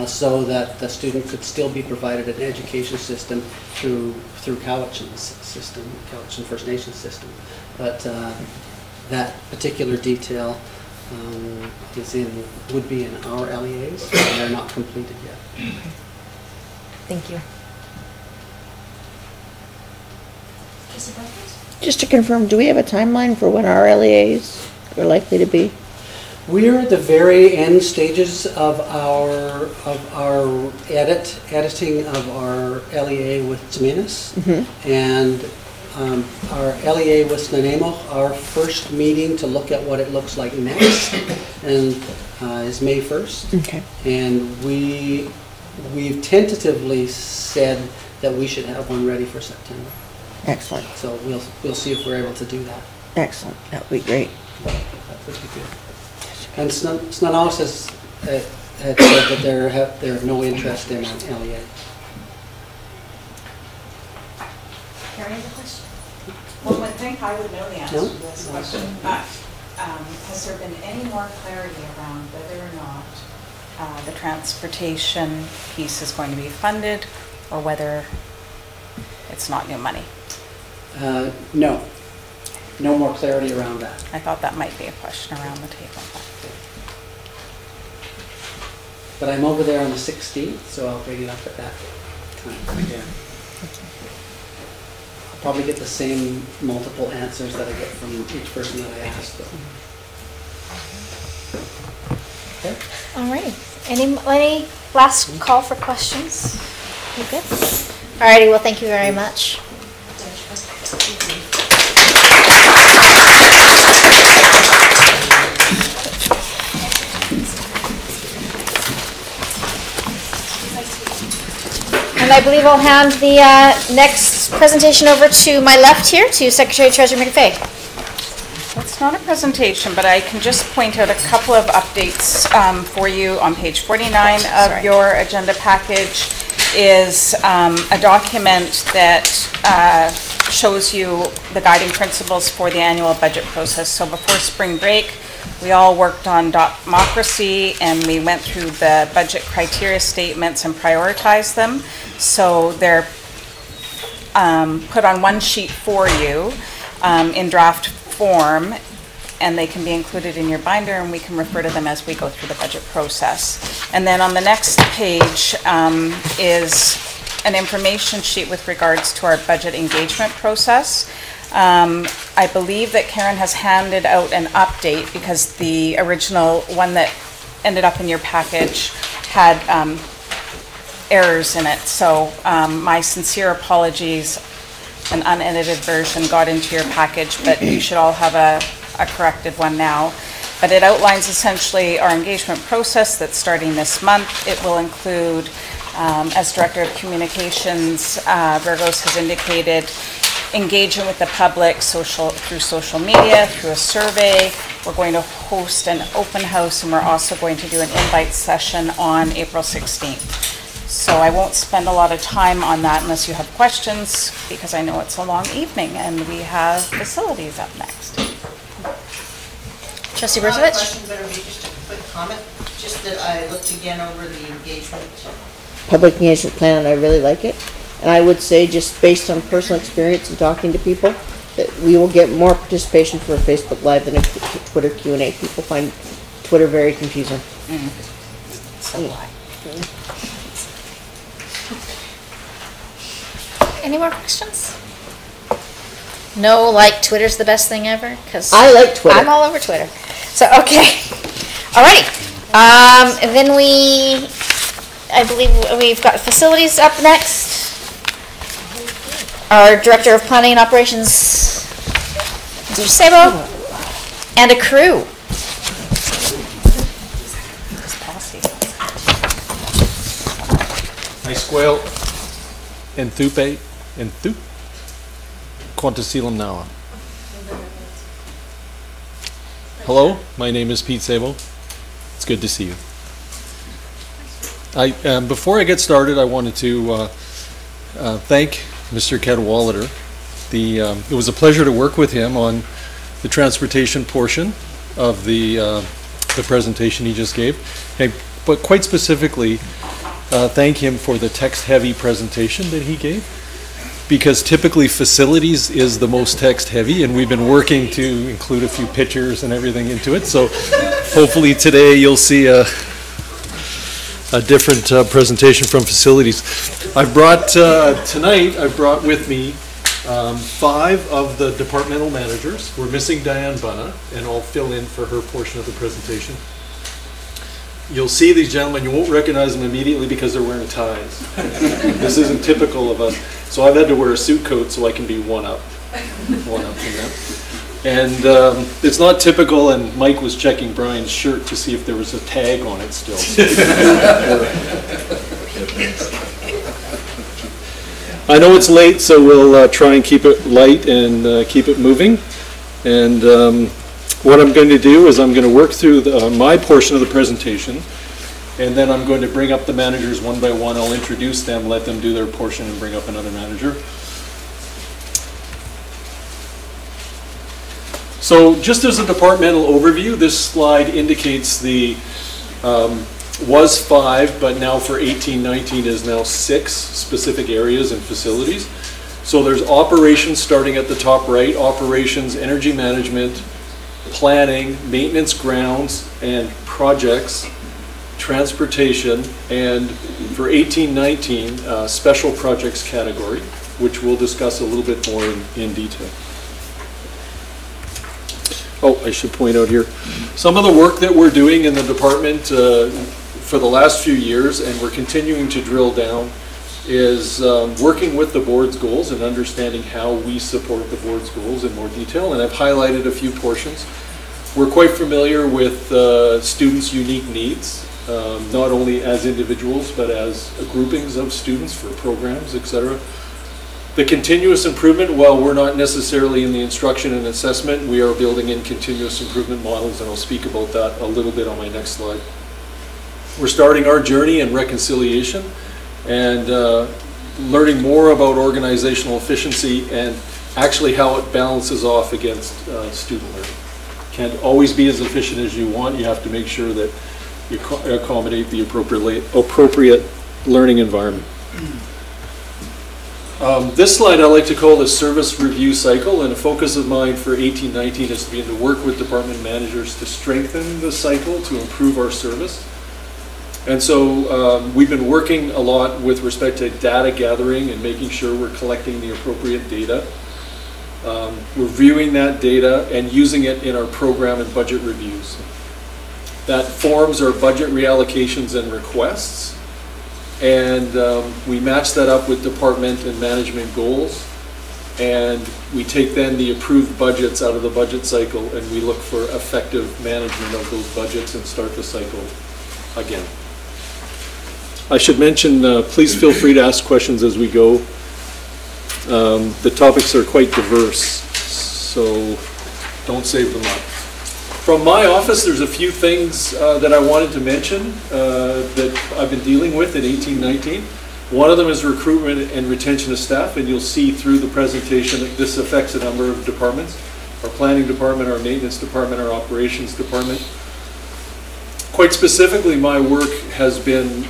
Speaker 16: so that the student could still be provided an education system through Cowichan's system, Cowichan First Nation system. But that particular detail would be in our LEAs, and they're not completed yet.
Speaker 17: Thank you.
Speaker 18: Just to confirm, do we have a timeline for when our LEAs are likely to be?
Speaker 16: We're at the very end stages of our editing of our LEA with Tziminis, and our LEA with Nanaimo. Our first meeting to look at what it looks like next, and is May 1st.
Speaker 18: Okay.
Speaker 16: And we've tentatively said that we should have one ready for September.
Speaker 18: Excellent.
Speaker 16: So we'll see if we're able to do that.
Speaker 18: Excellent. That would be great.
Speaker 16: That would be good. And Snanaus has had said that they have no interest in an LEA.
Speaker 9: Karen has a question?
Speaker 19: One would think I would know the answer
Speaker 16: No?
Speaker 19: to this question, but has there been any more clarity around whether or not the transportation piece is going to be funded, or whether it's not new money?
Speaker 16: No. No more clarity around that.
Speaker 19: I thought that might be a question around the table.
Speaker 16: But I'm over there on the 16th, so I'll bring it up at that time again. I'll probably get the same multiple answers that I get from each person that I ask, though. Okay.
Speaker 1: All right. Any last call for questions? You good? All righty. Well, thank you very much. And I believe I'll hand the next presentation over to my left here, to Secretary Treasurer McFay.
Speaker 19: It's not a presentation, but I can just point out a couple of updates for you. On page 49 of your agenda package is a document that shows you the guiding principles for the annual budget process. So before spring break, we all worked on democracy, and we went through the budget criteria statements and prioritized them. So they're put on one sheet for you in draft form, and they can be included in your binder, and we can refer to them as we go through the budget process. And then on the next page is an information sheet with regards to our budget engagement process. I believe that Karen has handed out an update, because the original one that ended up in your package had errors in it. So my sincere apologies. An unedited version got into your package, but you should all have a corrected one now. But it outlines essentially our engagement process that's starting this month. It will include, as Director of Communications, Virgos has indicated, engaging with the public through social media, through a survey. We're going to host an open house, and we're also going to do an invite session on April 16th. So I won't spend a lot of time on that unless you have questions, because I know it's a long evening, and we have facilities up next.
Speaker 1: Trustee
Speaker 10: Not a
Speaker 1: Berzovich?
Speaker 10: question, but it'll be just a quick comment, just that I looked again over the engagement.
Speaker 18: Public engagement plan, and I really like it. And I would say, just based on personal experience and talking to people, that we will get more participation for a Facebook Live than a Twitter Q&A. People find Twitter very confusing.
Speaker 19: So why?
Speaker 1: Any more questions? No, like Twitter's the best thing ever? Because
Speaker 18: I like Twitter.
Speaker 1: I'm all over Twitter. So, okay. Alrighty. And then I believe we've got facilities up next. Our Director of Planning and Operations, Sabo, and a crew.
Speaker 7: Hi, Squeal.
Speaker 20: Enthupe, Quantacilum Nawa. Hello, my name is Pete Sabo. It's good to see you. Before I get started, I wanted to thank Mr. Cadwallader. It was a pleasure to work with him on the transportation portion of the presentation he just gave. But quite specifically, thank him for the text-heavy presentation that he gave, because typically facilities is the most text-heavy, and we've been working to include a few pictures and everything into it. So hopefully today you'll see a different presentation from facilities. I've brought tonight. I've brought with me 5 of the departmental managers. We're missing Diane Bunna, and I'll fill in for her portion of the presentation. You'll see these gentlemen, you won't recognize them immediately because they're wearing ties. This isn't typical of us. So I've had to wear a suit coat so I can be one up from them. And it's not typical, and Mike was checking Brian's shirt to see if there was a tag on it still. I know it's late, so we'll try and keep it light and keep it moving. And what I'm going to do is I'm going to work through my portion of the presentation, and then I'm going to bring up the managers one by one. I'll introduce them, let them do their portion, and bring up another manager. So just as a departmental overview, this slide indicates the was 5, but now for 18-19 is now 6 specific areas and facilities. So there's operations starting at the top right, operations, energy management, planning, maintenance, grounds, and projects, transportation, and for 18-19, special projects category, which we'll discuss a little bit more in detail. Oh, I should point out here, some of the work that we're doing in the department for the last few years, and we're continuing to drill down, is working with the board's goals and understanding how we support the board's goals in more detail. And I've highlighted a few portions. We're quite familiar with students' unique needs, not only as individuals, but as groupings of students for programs, etc. The continuous improvement, while we're not necessarily in the instruction and assessment, we are building in continuous improvement models, and I'll speak about that a little bit on my next slide. We're starting our journey in reconciliation and learning more about organizational efficiency and actually how it balances off against student learning. Can't always be as efficient as you want. You have to make sure that you accommodate the appropriate learning environment. This slide I like to call the service review cycle, and a focus of mine for 18-19 is to be to work with department managers to strengthen the cycle to improve our service. And so we've been working a lot with respect to data gathering and making sure we're collecting the appropriate data, reviewing that data and using it in our program and budget reviews. That forms our budget reallocations and requests, and we match that up with department and management goals, and we take then the approved budgets out of the budget cycle and we look for effective management of those budgets and start the cycle again. I should mention, please feel free to ask questions as we go. The topics are quite diverse, so don't save them up. From my office, there's a few things that I wanted to mention that I've been dealing with in 18-19. One of them is recruitment and retention of staff, and you'll see through the presentation that this affects a number of departments. Our planning department, our maintenance department, our operations department. Quite specifically, my work has been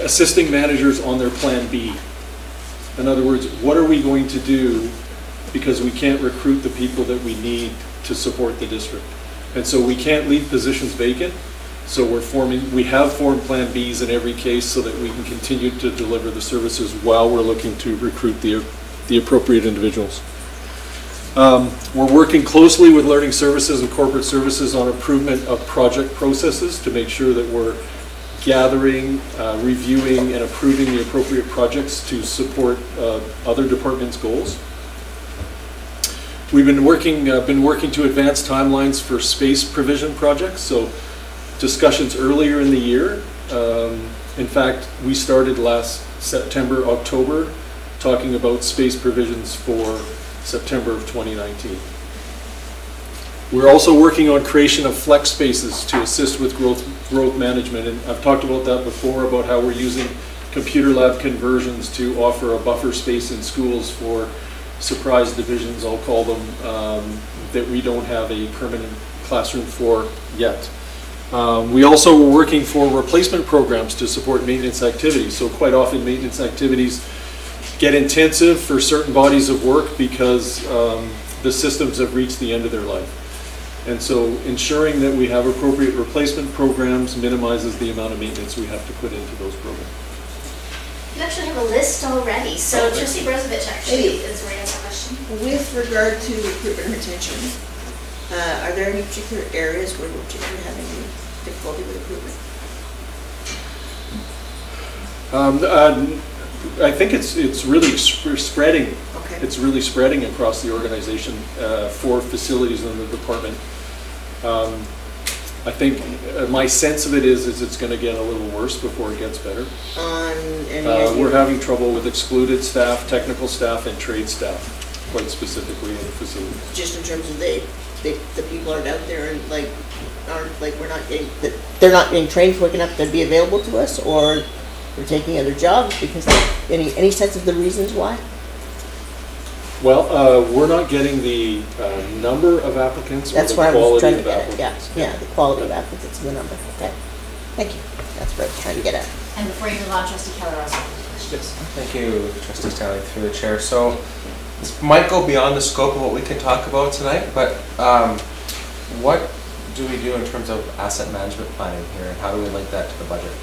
Speaker 20: assisting managers on their plan B. In other words, what are we going to do because we can't recruit the people that we need to support the district? And so we can't leave positions vacant. So we have formed plan Bs in every case so that we can continue to deliver the services while we're looking to recruit the appropriate individuals. We're working closely with learning services and corporate services on improvement of project processes to make sure that we're gathering, reviewing, and approving the appropriate projects to support other departments' goals. We've been working to advance timelines for space provision projects. So discussions earlier in the year In fact, we started last September, October, talking about space provisions for September of 2019. We're also working on creation of flex spaces to assist with growth management, and I've talked about that before, about how we're using computer lab conversions to offer a buffer space in schools for surprise divisions, I'll call them, that we don't have a permanent classroom for yet. We also were working for replacement programs to support maintenance activities. So quite often maintenance activities get intensive for certain bodies of work because the systems have reached the end of their life. And so ensuring that we have appropriate replacement programs minimizes the amount of maintenance we have to put into those programs.
Speaker 9: You actually have a list already, so Trustee Brozovich actually is ready to answer a question.
Speaker 10: With regard to recruitment and retention, are there any particular areas where we're particularly having difficulty with recruitment?
Speaker 20: I think it's really spreading.
Speaker 10: Okay.
Speaker 20: It's really spreading across the organization for facilities in the department. I think my sense of it is it's going to get a little worse before it gets better. We're having trouble with excluded staff, technical staff, and trade staff, quite specifically in the facility.
Speaker 10: Just in terms of the people aren't out there and
Speaker 18: They're not being trained quick enough to be available to us, or they're taking other jobs because any sense of the reasons why?
Speaker 20: Well, we're not getting the number of applicants.
Speaker 18: That's
Speaker 20: or
Speaker 18: what I
Speaker 20: the
Speaker 18: was
Speaker 20: quality
Speaker 18: trying to
Speaker 20: of
Speaker 18: get at.
Speaker 20: applicants.
Speaker 18: Yeah, the quality of applicants and the number. Okay, thank you. That's what I was trying to get at.
Speaker 9: And before you move on, Trustee Keller also has questions.
Speaker 21: Thank you, Trustee Stanley, through the chair. So this might go beyond the scope of what we can talk about tonight, but what do we do in terms of asset management planning here, and how do we link that to the budget?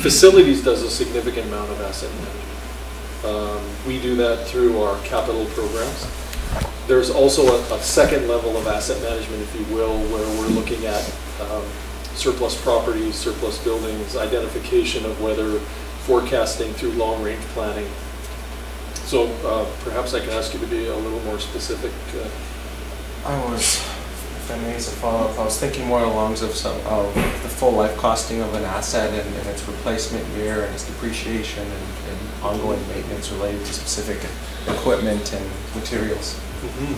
Speaker 20: Facilities does a significant amount of asset management. We do that through our capital programs. There's also a second level of asset management, if you will, where we're looking at surplus properties, surplus buildings, identification of weather, forecasting through long-range planning. So perhaps I can ask you to be a little more specific.
Speaker 21: If I may, as a follow-up, I was thinking more along of the full life costing of an asset and its replacement year and its depreciation and ongoing maintenance related to specific equipment and materials.
Speaker 20: Mm-hmm.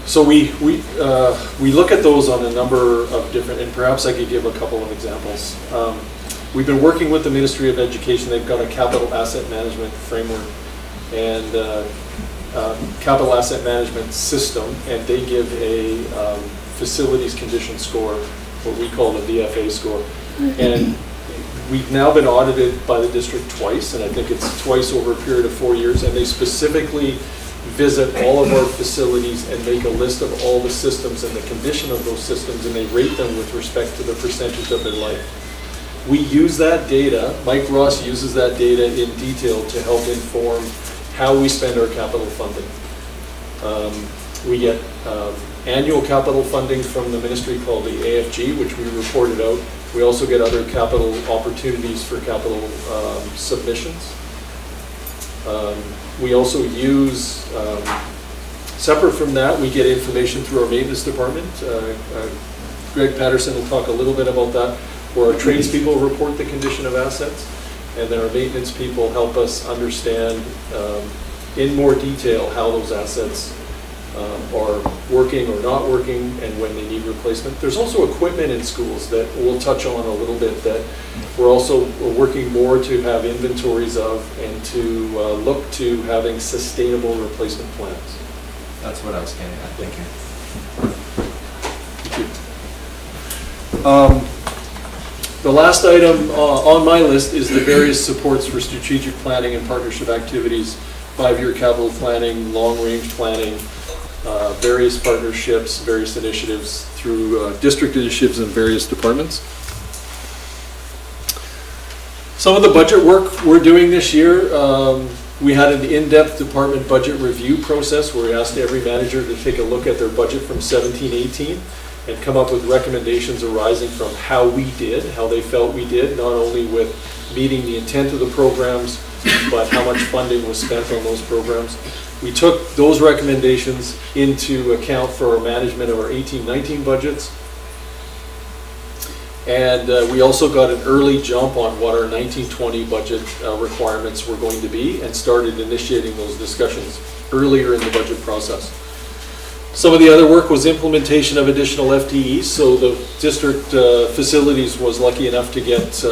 Speaker 20: So we look at those on a number of different, and perhaps I could give a couple of examples. We've been working with the Ministry of Education. They've got a capital asset management framework and capital asset management system, and they give a facilities condition score, what we call the VFA score. And we've now been audited by the district twice, and I think it's twice over a period of 4 years, and they specifically visit all of our facilities and make a list of all the systems and the condition of those systems, and they rate them with respect to the percentage of their life. We use that data, Mike Ross uses that data in detail to help inform how we spend our capital funding. We get annual capital funding from the ministry called the AFG, which we reported out. We also get other capital opportunities for capital submissions. We also use, separate from that, we get information through our maintenance department. Greg Patterson will talk a little bit about that, where our tradespeople report the condition of assets, and then our maintenance people help us understand in more detail how those assets are working or not working and when they need replacement. There's also equipment in schools that we'll touch on a little bit that we're also working more to have inventories of and to look to having sustainable replacement plans.
Speaker 21: That's what I was getting at. Thank
Speaker 20: you. The last item on my list is the various supports for strategic planning and partnership activities, 5-year capital planning, long-range planning, various partnerships, various initiatives through district initiatives in various departments. Some of the budget work we're doing this year, we had an in-depth department budget review process where we asked every manager to take a look at their budget from 17-18 and come up with recommendations arising from how we did, how they felt we did, not only with meeting the intent of the programs, but how much funding was spent on those programs. We took those recommendations into account for our management of our 18-19 budgets. And we also got an early jump on what our 19-20 budget requirements were going to be and started initiating those discussions earlier in the budget process. Some of the other work was implementation of additional FTEs. So the district facilities was lucky enough to get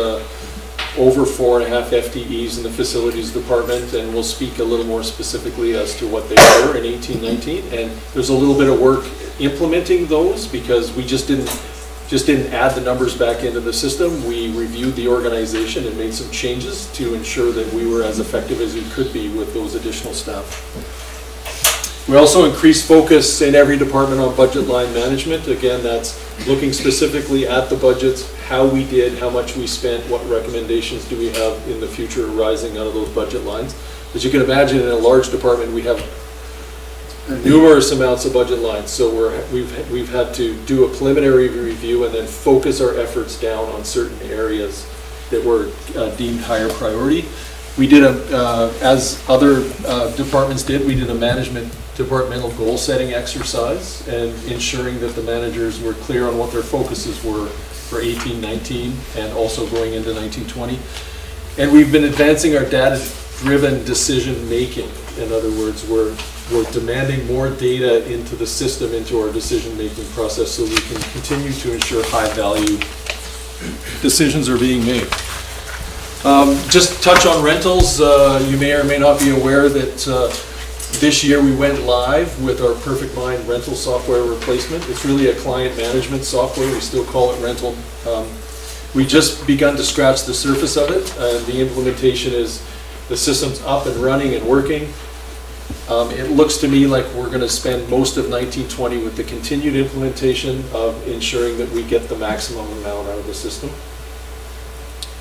Speaker 20: over 4.5 FTEs in the facilities department, and we'll speak a little more specifically as to what they were in 18-19. And there's a little bit of work implementing those because we just didn't add the numbers back into the system. We reviewed the organization and made some changes to ensure that we were as effective as we could be with those additional staff. We also increased focus in every department on budget line management. Again, that's looking specifically at the budgets, how we did, how much we spent, what recommendations do we have in the future arising out of those budget lines. As you can imagine, in a large department, we have numerous amounts of budget lines. So we've had to do a preliminary review and then focus our efforts down on certain areas that were deemed higher priority. We did as other departments did, we did a departmental goal setting exercise and ensuring that the managers were clear on what their focuses were for 18-19 and also going into 19-20. And we've been advancing our data-driven decision making. In other words, we're demanding more data into the system, into our decision making process so we can continue to ensure high value decisions are being made. Just touch on rentals. You may or may not be aware that this year we went live with our Perfect Mind rental software replacement. It's really a client management software. We still call it rental. We just begun to scratch the surface of it. The implementation is, the system's up and running and working. It looks to me like we're going to spend most of 19-20 with the continued implementation of ensuring that we get the maximum amount out of the system.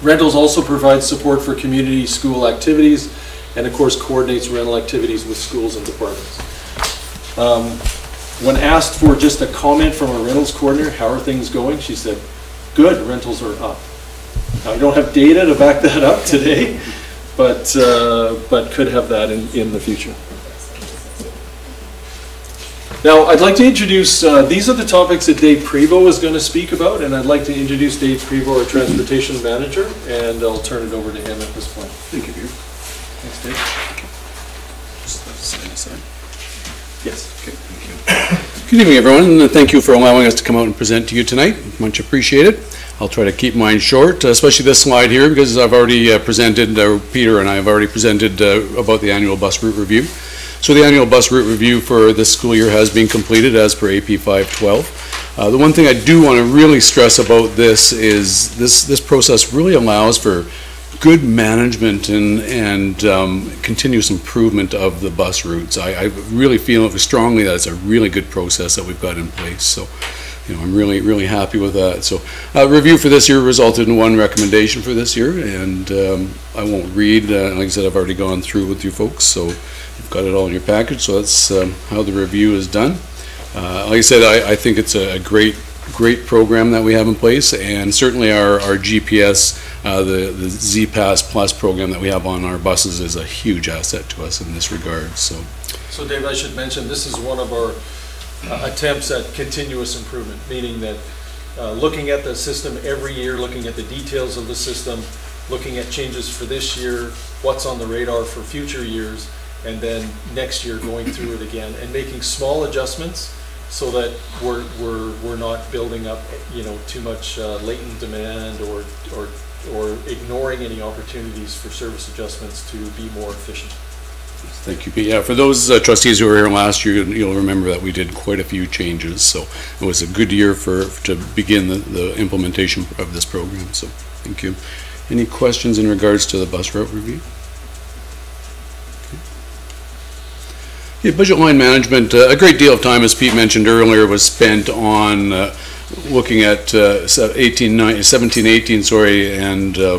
Speaker 20: Rentals also provides support for community school activities and of course coordinates rental activities with schools and departments. When asked for just a comment from a rentals coordinator, how are things going? She said, good, rentals are up. Now, I don't have data to back that up today, but could have that in the future. Now, I'd like to introduce, these are the topics that Dave Prevost is going to speak about, and I'd like to introduce Dave Prevost, our transportation manager, and I'll turn it over to him at this point.
Speaker 2: Thank you, Peter.
Speaker 20: Thanks, Dave.
Speaker 2: Sign aside.
Speaker 20: Yes.
Speaker 2: Okay, thank you. Good evening, everyone, and thank you for allowing us to come out and present to you tonight. Much appreciated. I'll try to keep mine short, especially this slide here, because I've already presented, Peter and I have already presented about the annual bus route review. So the annual bus route review for this school year has been completed as per AP 512. The one thing I do want to really stress about this is this process really allows for good management and continuous improvement of the bus routes. I really feel strongly that it's a really good process that we've got in place. So, you know, I'm really happy with that. So, review for this year resulted in one recommendation for this year, and I won't read. Like I said, I've already gone through with you folks, so you've got it all in your package. So that's how the review is done. Like I said, I think it's a great program that we have in place, and certainly our GPS, the Z-Pass Plus program that we have on our buses is a huge asset to us in this regard. So
Speaker 20: Dave, I should mention this is one of our attempts at continuous improvement, meaning that looking at the system every year, looking at the details of the system, looking at changes for this year, what's on the radar for future years, and then next year going through it again and making small adjustments so that we're not building up, you know, too much latent demand or ignoring any opportunities for service adjustments to be more efficient.
Speaker 2: Thank you, Pete. Yeah, for those trustees who were here last year, you'll remember that we did quite a few changes. So it was a good year to begin the implementation of this program. So thank you. Any questions in regards to the bus route review? Yeah, budget line management, a great deal of time, as Pete mentioned earlier, was spent on looking at 17-18, and a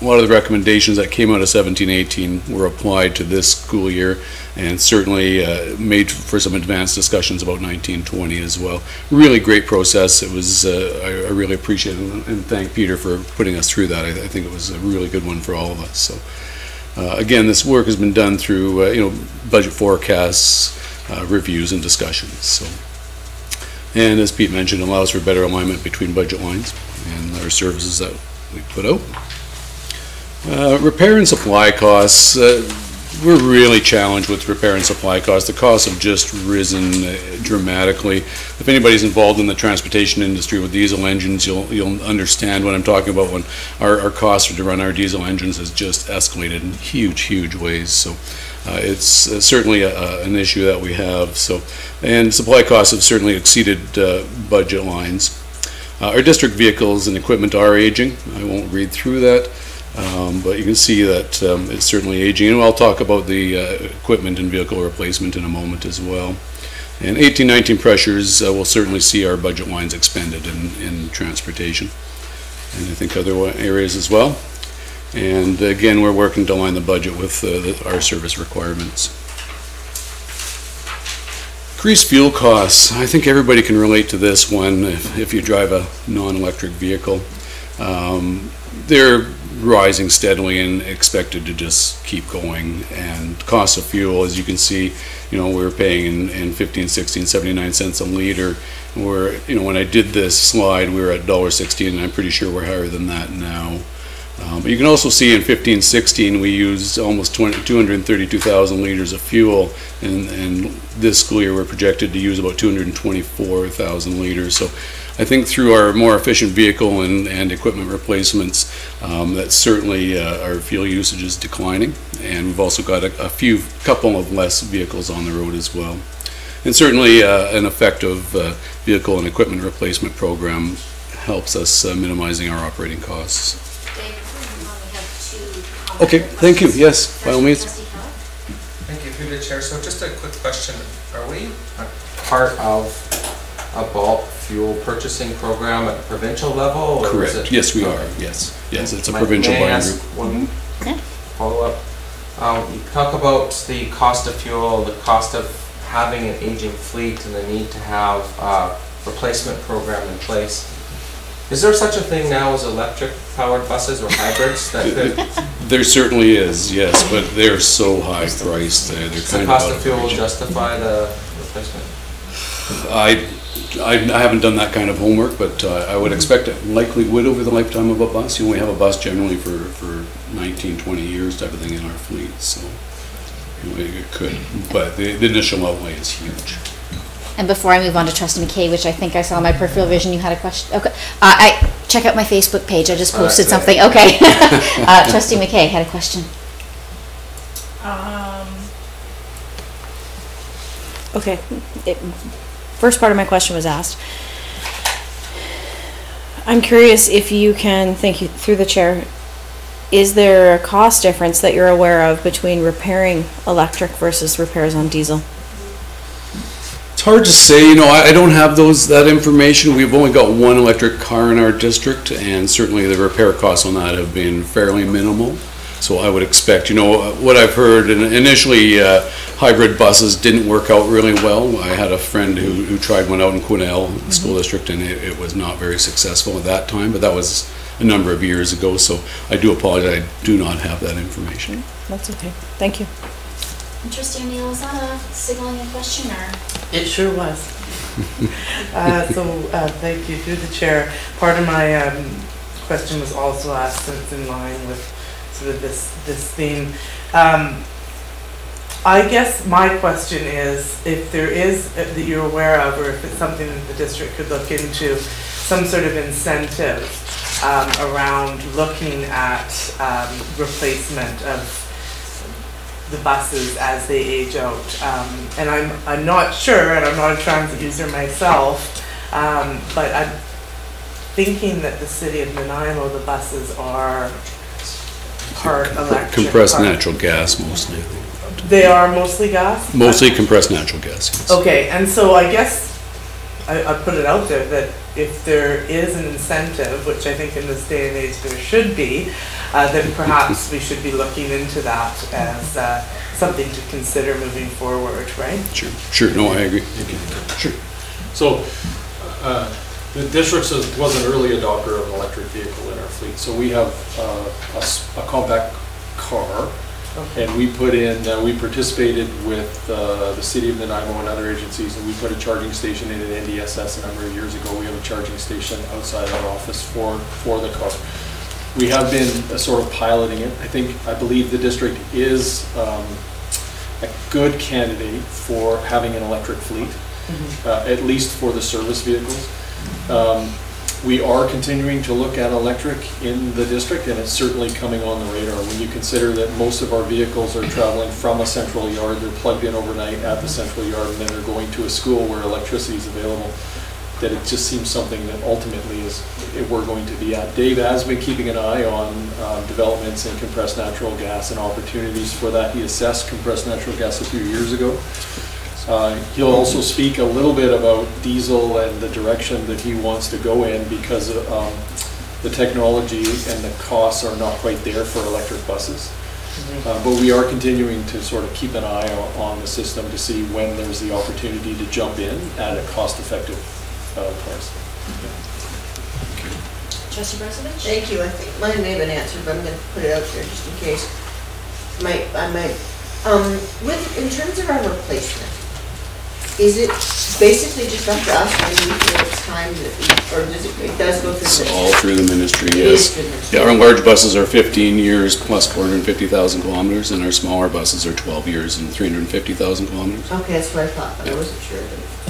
Speaker 2: lot of the recommendations that came out of 17-18 were applied to this school year, and certainly made for some advanced discussions about 19-20 as well. Really great process. It was, I really appreciate it, and thank Peter for putting us through that. I think it was a really good one for all of us. So. Again, this work has been done through, budget forecasts, reviews and discussions. So, and as Pete mentioned, allows for better alignment between budget lines and our services that we put out. Repair and supply costs, we're really challenged with repair and supply costs. The costs have just risen dramatically. If anybody's involved in the transportation industry with diesel engines, you'll understand what I'm talking about when our costs to run our diesel engines has just escalated in huge ways. So it's certainly an issue that we have. So, and supply costs have certainly exceeded budget lines. Our district vehicles and equipment are aging. I won't read through that. But you can see that it's certainly aging, and I'll talk about the equipment and vehicle replacement in a moment as well. And 18-19 pressures will certainly see our budget lines expended in transportation, and I think other areas as well. And again, we're working to align the budget with our service requirements. Increased fuel costs. I think everybody can relate to this one if you drive a non-electric vehicle. They're rising steadily and expected to just keep going. And cost of fuel, as you can see, we're paying in 15, 16, 79 cents a liter. We're, when I did this slide, we were at $1.16, and I'm pretty sure we're higher than that now. But you can also see in 15-16 we used almost 232,000 liters of fuel, and this school year we're projected to use about 224,000 liters. So I think through our more efficient vehicle and equipment replacements, that certainly our fuel usage is declining, and we've also got a couple of less vehicles on the road as well. And certainly an effective vehicle and equipment replacement program helps us minimizing our operating costs. Okay, thank you. Yes, by all means.
Speaker 3: Thank you, through the chair. So just a quick question. Are we part of a bulk fuel purchasing program at the provincial level? Or
Speaker 2: Correct.
Speaker 3: Is it,
Speaker 2: yes, we are. Yes. Yes, it's a provincial buying group.
Speaker 3: One follow-up. You talk about the cost of fuel, the cost of having an aging fleet, and the need to have a replacement program in place. Is there such a thing now as electric-powered buses or hybrids that could?
Speaker 2: There certainly is, yes, but they're so high priced. They're
Speaker 3: Does
Speaker 2: kind
Speaker 3: the cost
Speaker 2: of
Speaker 3: of fuel justify the replacement?
Speaker 2: I haven't done that kind of homework, but I would expect it likely would over the lifetime of a bus. We have a bus generally for 19, 20 years type of thing in our fleet, so it could. But the initial outlay is huge.
Speaker 9: And before I move on to Trustee McKay, which I think I saw in my peripheral vision, you had a question. Okay, I check out my Facebook page. I just posted something. Okay, Trustee McKay had a question.
Speaker 6: Okay, first part of my question was asked. I'm curious if you can, thank you, through the chair, is there a cost difference that you're aware of between repairing electric versus repairs on diesel?
Speaker 2: It's hard to say, I don't have that information. We've only got one electric car in our district, and certainly the repair costs on that have been fairly minimal. So I would expect, what I've heard, and initially hybrid buses didn't work out really well. I had a friend who tried one out in Quesnel School District, and it was not very successful at that time, but that was a number of years ago, so I do apologize, I do not have that information.
Speaker 6: That's okay, thank you.
Speaker 9: Trustee O'Neill, is that a signaling a question, or?
Speaker 11: It sure was. Thank you, through the chair. Part of my question was also asked, and it's in line with sort of this theme. I guess my question is, if there is that you're aware of, or if it's something that the district could look into, some sort of incentive around looking at replacement of the buses as they age out. And I'm not sure, and I'm not a transit user myself, but I'm thinking that the city of Nanaimo, the buses are part electric.
Speaker 2: Compressed natural gas mostly.
Speaker 11: They are mostly gas?
Speaker 2: Mostly compressed natural gas, yes.
Speaker 11: Okay, and so I guess I put it out there that if there is an incentive, which I think in this day and age there should be, then perhaps we should be looking into that as something to consider moving forward, right?
Speaker 2: Sure, no, I agree. Sure.
Speaker 20: So the district was an early adopter of an electric vehicle in our fleet. So we have a compact car And we put in, we participated with the City of Nanaimo and other agencies, and we put a charging station in at NDSS a number of years ago. We have a charging station outside our office for the car. We have been sort of piloting it. I believe the district is a good candidate for having an electric fleet, at least for the service vehicles. We are continuing to look at electric in the district, and it's certainly coming on the radar. When you consider that most of our vehicles are traveling from a central yard, they're plugged in overnight at the central yard, and then they're going to a school where electricity is available, that it just seems something that ultimately we're going to be at. Dave has been keeping an eye on developments in compressed natural gas and opportunities for that. He assessed compressed natural gas a few years ago. He'll also speak a little bit about diesel and the direction that he wants to go in, because the technology and the costs are not quite there for electric buses. But we are continuing to sort of keep an eye on the system to see when there's the opportunity to jump in at a cost-effective price.
Speaker 10: Trustee President? Thank you. I think mine may have been answered, but I'm going to put it out there just in case. In terms of our replacement, is it basically just up to us when we feel it's time or does it does go through the
Speaker 2: It's all through the ministry,
Speaker 10: It
Speaker 2: yes.
Speaker 10: is through the ministry.
Speaker 2: Yeah, our large buses are 15 years plus 450,000 kilometers, and our smaller buses are 12 years and 350,000 kilometers.
Speaker 10: Okay, that's what I thought, but I wasn't sure.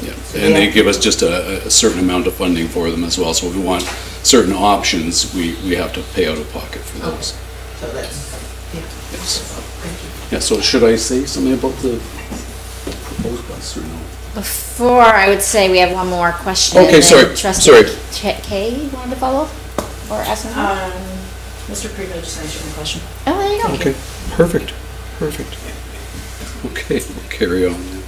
Speaker 2: Yeah,
Speaker 10: So
Speaker 2: and
Speaker 10: they
Speaker 2: they
Speaker 10: have-
Speaker 2: give us just a certain amount of funding for them as well. So if we want certain options, we have to pay out of pocket for those.
Speaker 10: So that's, yeah.
Speaker 2: Yes.
Speaker 10: Thank you.
Speaker 2: Yeah, so should I say something about the proposed bus or no?
Speaker 9: Before, I would say we have one more question.
Speaker 2: Okay,
Speaker 9: and then
Speaker 2: sorry,
Speaker 9: Trustee
Speaker 2: sorry.
Speaker 9: Kay wanted to follow up or ask something?
Speaker 12: Mr. Primo just answered my question.
Speaker 9: Oh, there you go.
Speaker 2: Okay, perfect, perfect. Okay, we'll carry on then.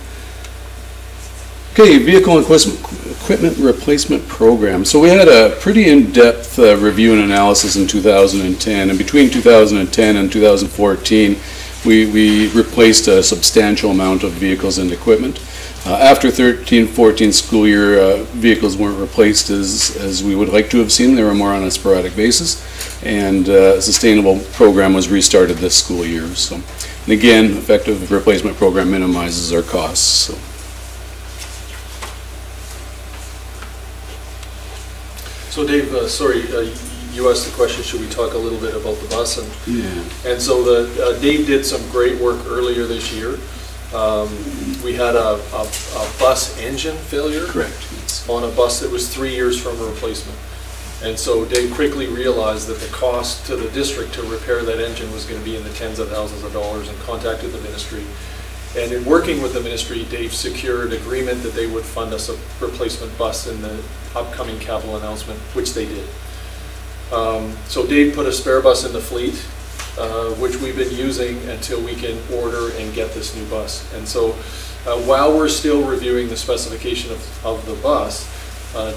Speaker 2: Okay, vehicle equipment replacement program. So we had a pretty in-depth review and analysis in 2010, and between 2010 and 2014, we replaced a substantial amount of vehicles and equipment. After 13-14 school year, vehicles weren't replaced as we would like to have seen. They were more on a sporadic basis, and a sustainable program was restarted this school year. So, and again, effective replacement program minimizes our costs. So.
Speaker 20: So Dave, sorry, you asked the question, should we talk a little bit about the bus? And so Dave did some great work earlier this year. We had a bus engine failure.
Speaker 2: Correct.
Speaker 20: On a bus that was 3 years from a replacement. And so Dave quickly realized that the cost to the district to repair that engine was going to be in the tens of thousands of dollars, and contacted the ministry. And in working with the ministry, Dave secured agreement that they would fund us a replacement bus in the upcoming capital announcement, which they did. So Dave put a spare bus in the fleet, which we've been using until we can order and get this new bus. And so while we're still reviewing the specification of the bus,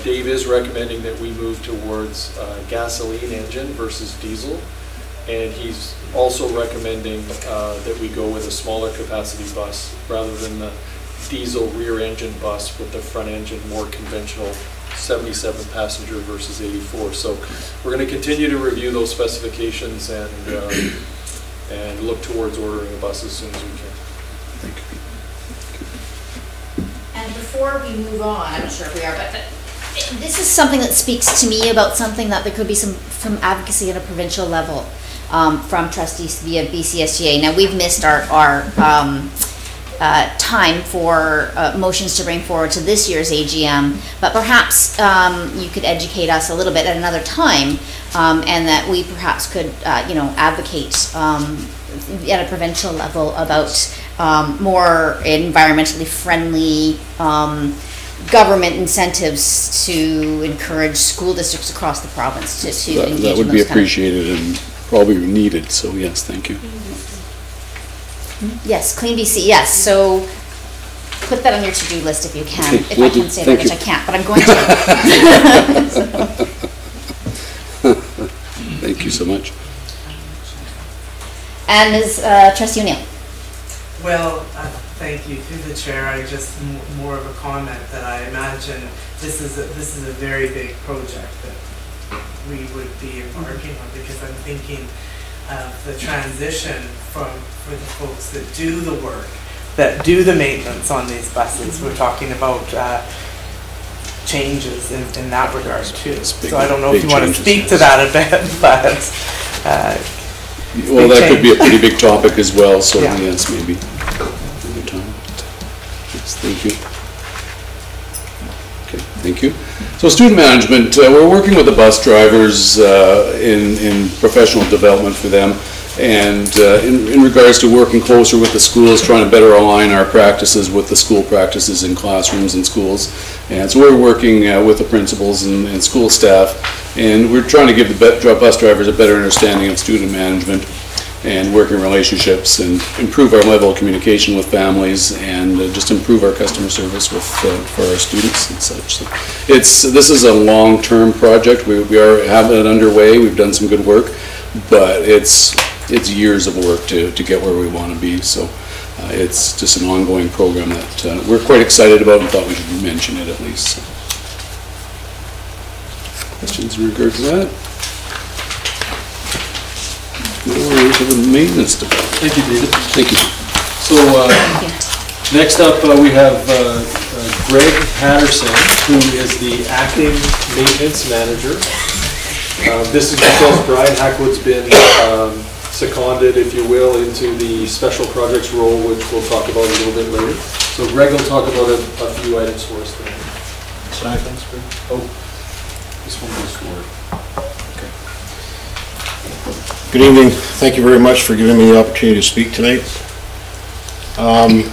Speaker 20: Dave is recommending that we move towards gasoline engine versus diesel. And he's also recommending that we go with a smaller capacity bus rather than the diesel rear engine bus with the front engine more conventional 77 passenger versus 84. So we're going to continue to review those specifications and look towards ordering a bus as soon as we can.
Speaker 2: Thank you.
Speaker 9: And before we move on, I'm not sure if we are, but this is something that speaks to me about something that there could be some advocacy at a provincial level from trustees via BCSGA. Now, we've missed our time for motions to bring forward to this year's AGM, but perhaps you could educate us a little bit at another time, and that we perhaps could, advocate at a provincial level about more environmentally friendly government incentives to encourage school districts across the province to engage
Speaker 2: That would
Speaker 9: in
Speaker 2: be
Speaker 9: those kind of-
Speaker 2: appreciated and probably needed. So yes, thank you.
Speaker 9: Yes, Clean BC, yes. So put that on your to-do list if you can.
Speaker 2: Okay,
Speaker 9: If
Speaker 2: will
Speaker 9: I
Speaker 2: do.
Speaker 9: can say that,
Speaker 2: Thank
Speaker 9: which
Speaker 2: you.
Speaker 9: I can't, but I'm going to.
Speaker 2: Thank you so much.
Speaker 9: And Ms. Trustee O'Neill.
Speaker 11: Well, thank you. Through the chair, I just more of a comment that I imagine this is a very big project that we would be embarking on, because I'm thinking of the transition for the folks that do the work, that do the maintenance on these buses. We're talking about changes in that regard too. So I don't know if you want to speak to that a bit, but
Speaker 2: well, that could be a pretty big topic as well. So yes, maybe another time. Yes, thank you. Okay, thank you. So student management, we're working with the bus drivers in professional development for them, and in regards to working closer with the schools, trying to better align our practices with the school practices in classrooms and schools. And so we're working with the principals and school staff, and we're trying to give the bus drivers a better understanding of student management and working relationships, and improve our level of communication with families, and just improve our customer service with for our students and such. So this is a long-term project. We have it underway. We've done some good work, but it's years of work to get where we want to be. So it's just an ongoing program that we're quite excited about, and thought we should mention it at least. So. Questions in regard to that? Now we're into the maintenance department.
Speaker 20: Thank you, David.
Speaker 2: Thank you.
Speaker 20: So next up we have Greg Patterson, who is the acting maintenance manager. This is because Brian Hackwood's been seconded, if you will, into the special projects role, which we'll talk about a little bit later. So Greg will talk about a few items for us today.
Speaker 14: Sorry, thanks, Greg.
Speaker 20: Oh, this one goes forward.
Speaker 14: Good evening. Thank you very much for giving me the opportunity to speak tonight.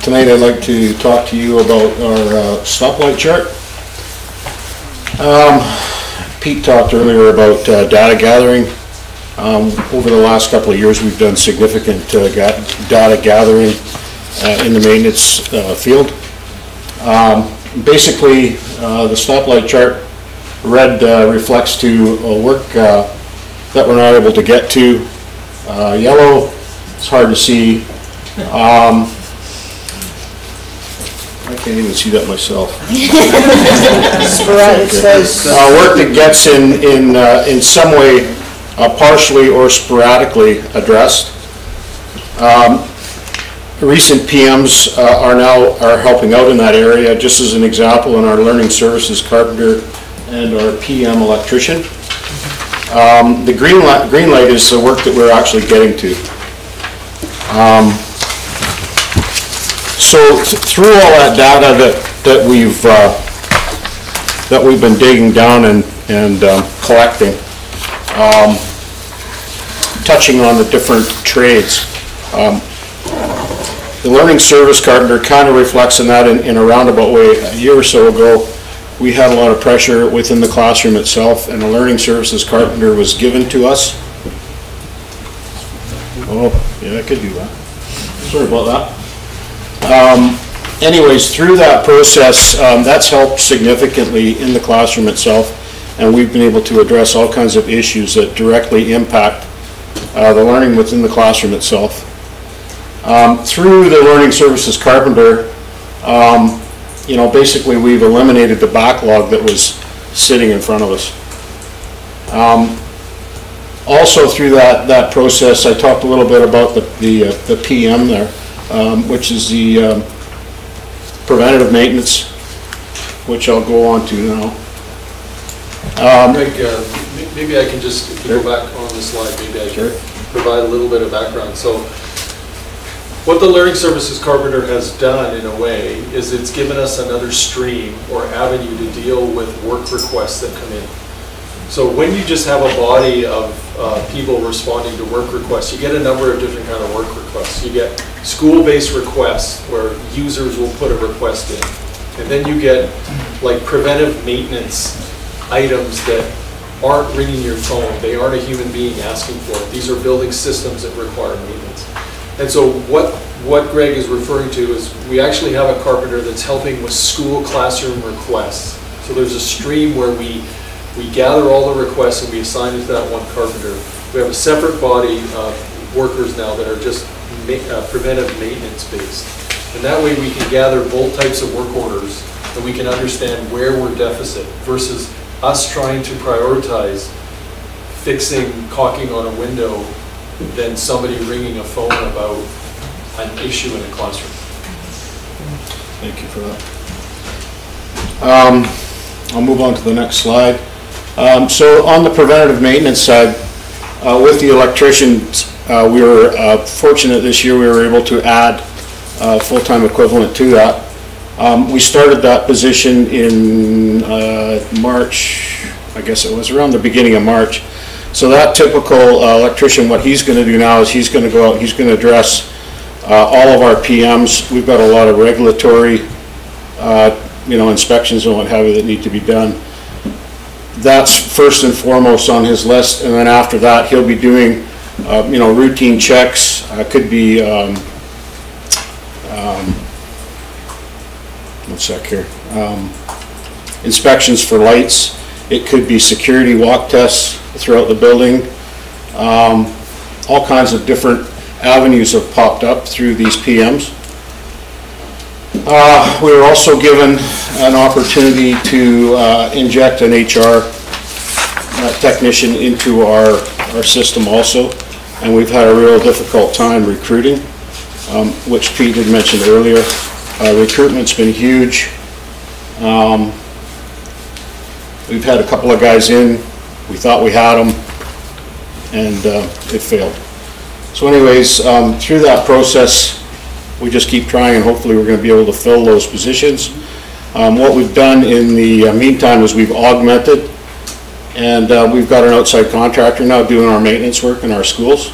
Speaker 14: Tonight I'd like to talk to you about our stoplight chart. Pete talked earlier about data gathering. Over the last couple of years we've done significant data gathering in the maintenance field. Basically the stoplight chart, red reflects to work that we're not able to get to. Yellow, it's hard to see. I can't even see that myself.
Speaker 18: Sporadic, it says.
Speaker 14: Work that gets in some way partially or sporadically addressed. Recent PMs are helping out in that area. Just as an example, in our learning services carpenter and our PM electrician. The green light is the work that we're actually getting to. So through all that data that we've been digging down and collecting, touching on the different trades, the learning service carpenter kind of reflects on that in a roundabout way. A year or so ago, we had a lot of pressure within the classroom itself, and the learning services carpenter was given to us. Oh, yeah, I could do that. Sorry about that. Anyways, through that process, that's helped significantly in the classroom itself, and we've been able to address all kinds of issues that directly impact the learning within the classroom itself. Through the learning services carpenter, you know, basically we've eliminated the backlog that was sitting in front of us. Also through that process, I talked a little bit about the PM there, which is the preventative maintenance, which I'll go on to now.
Speaker 20: Greg, maybe I can just, if you go back on the slide, maybe I can provide a little bit of background. So what the learning services carpenter has done in a way is it's given us another stream or avenue to deal with work requests that come in. So when you just have a body of people responding to work requests, you get a number of different kind of work requests. You get school-based requests where users will put a request in. And then you get like preventive maintenance items that aren't ringing your phone. They aren't a human being asking for it. These are building systems that require maintenance. And so what Greg is referring to is we actually have a carpenter that's helping with school classroom requests. So there's a stream where we gather all the requests and we assign it to that one carpenter. We have a separate body of workers now that are just preventive maintenance based. And that way we can gather both types of work orders and we can understand where we're deficit versus us trying to prioritize fixing caulking on a window than somebody ringing a phone about an issue in a classroom.
Speaker 14: Thank you for that. I'll move on to the next slide. So on the preventative maintenance side, with the electricians, we were fortunate this year we were able to add a full-time equivalent to that. We started that position in March, I guess it was around the beginning of March. So that typical electrician, what he's going to do now is he's going to go out, he's going to address all of our PMs. We've got a lot of regulatory inspections and what have you that need to be done. That's first and foremost on his list, and then after that he'll be doing routine checks. Could be one sec here. Inspections for lights. It could be security walk tests throughout the building. All kinds of different avenues have popped up through these PMs. We were also given an opportunity to inject an HR technician into our system also, and we've had a real difficult time recruiting, which Pete had mentioned earlier. Recruitment's been huge. We've had a couple of guys in, we thought we had them, and it failed. So anyways, through that process, we just keep trying, and hopefully we're going to be able to fill those positions. What we've done in the meantime is we've augmented, and we've got an outside contractor now doing our maintenance work in our schools.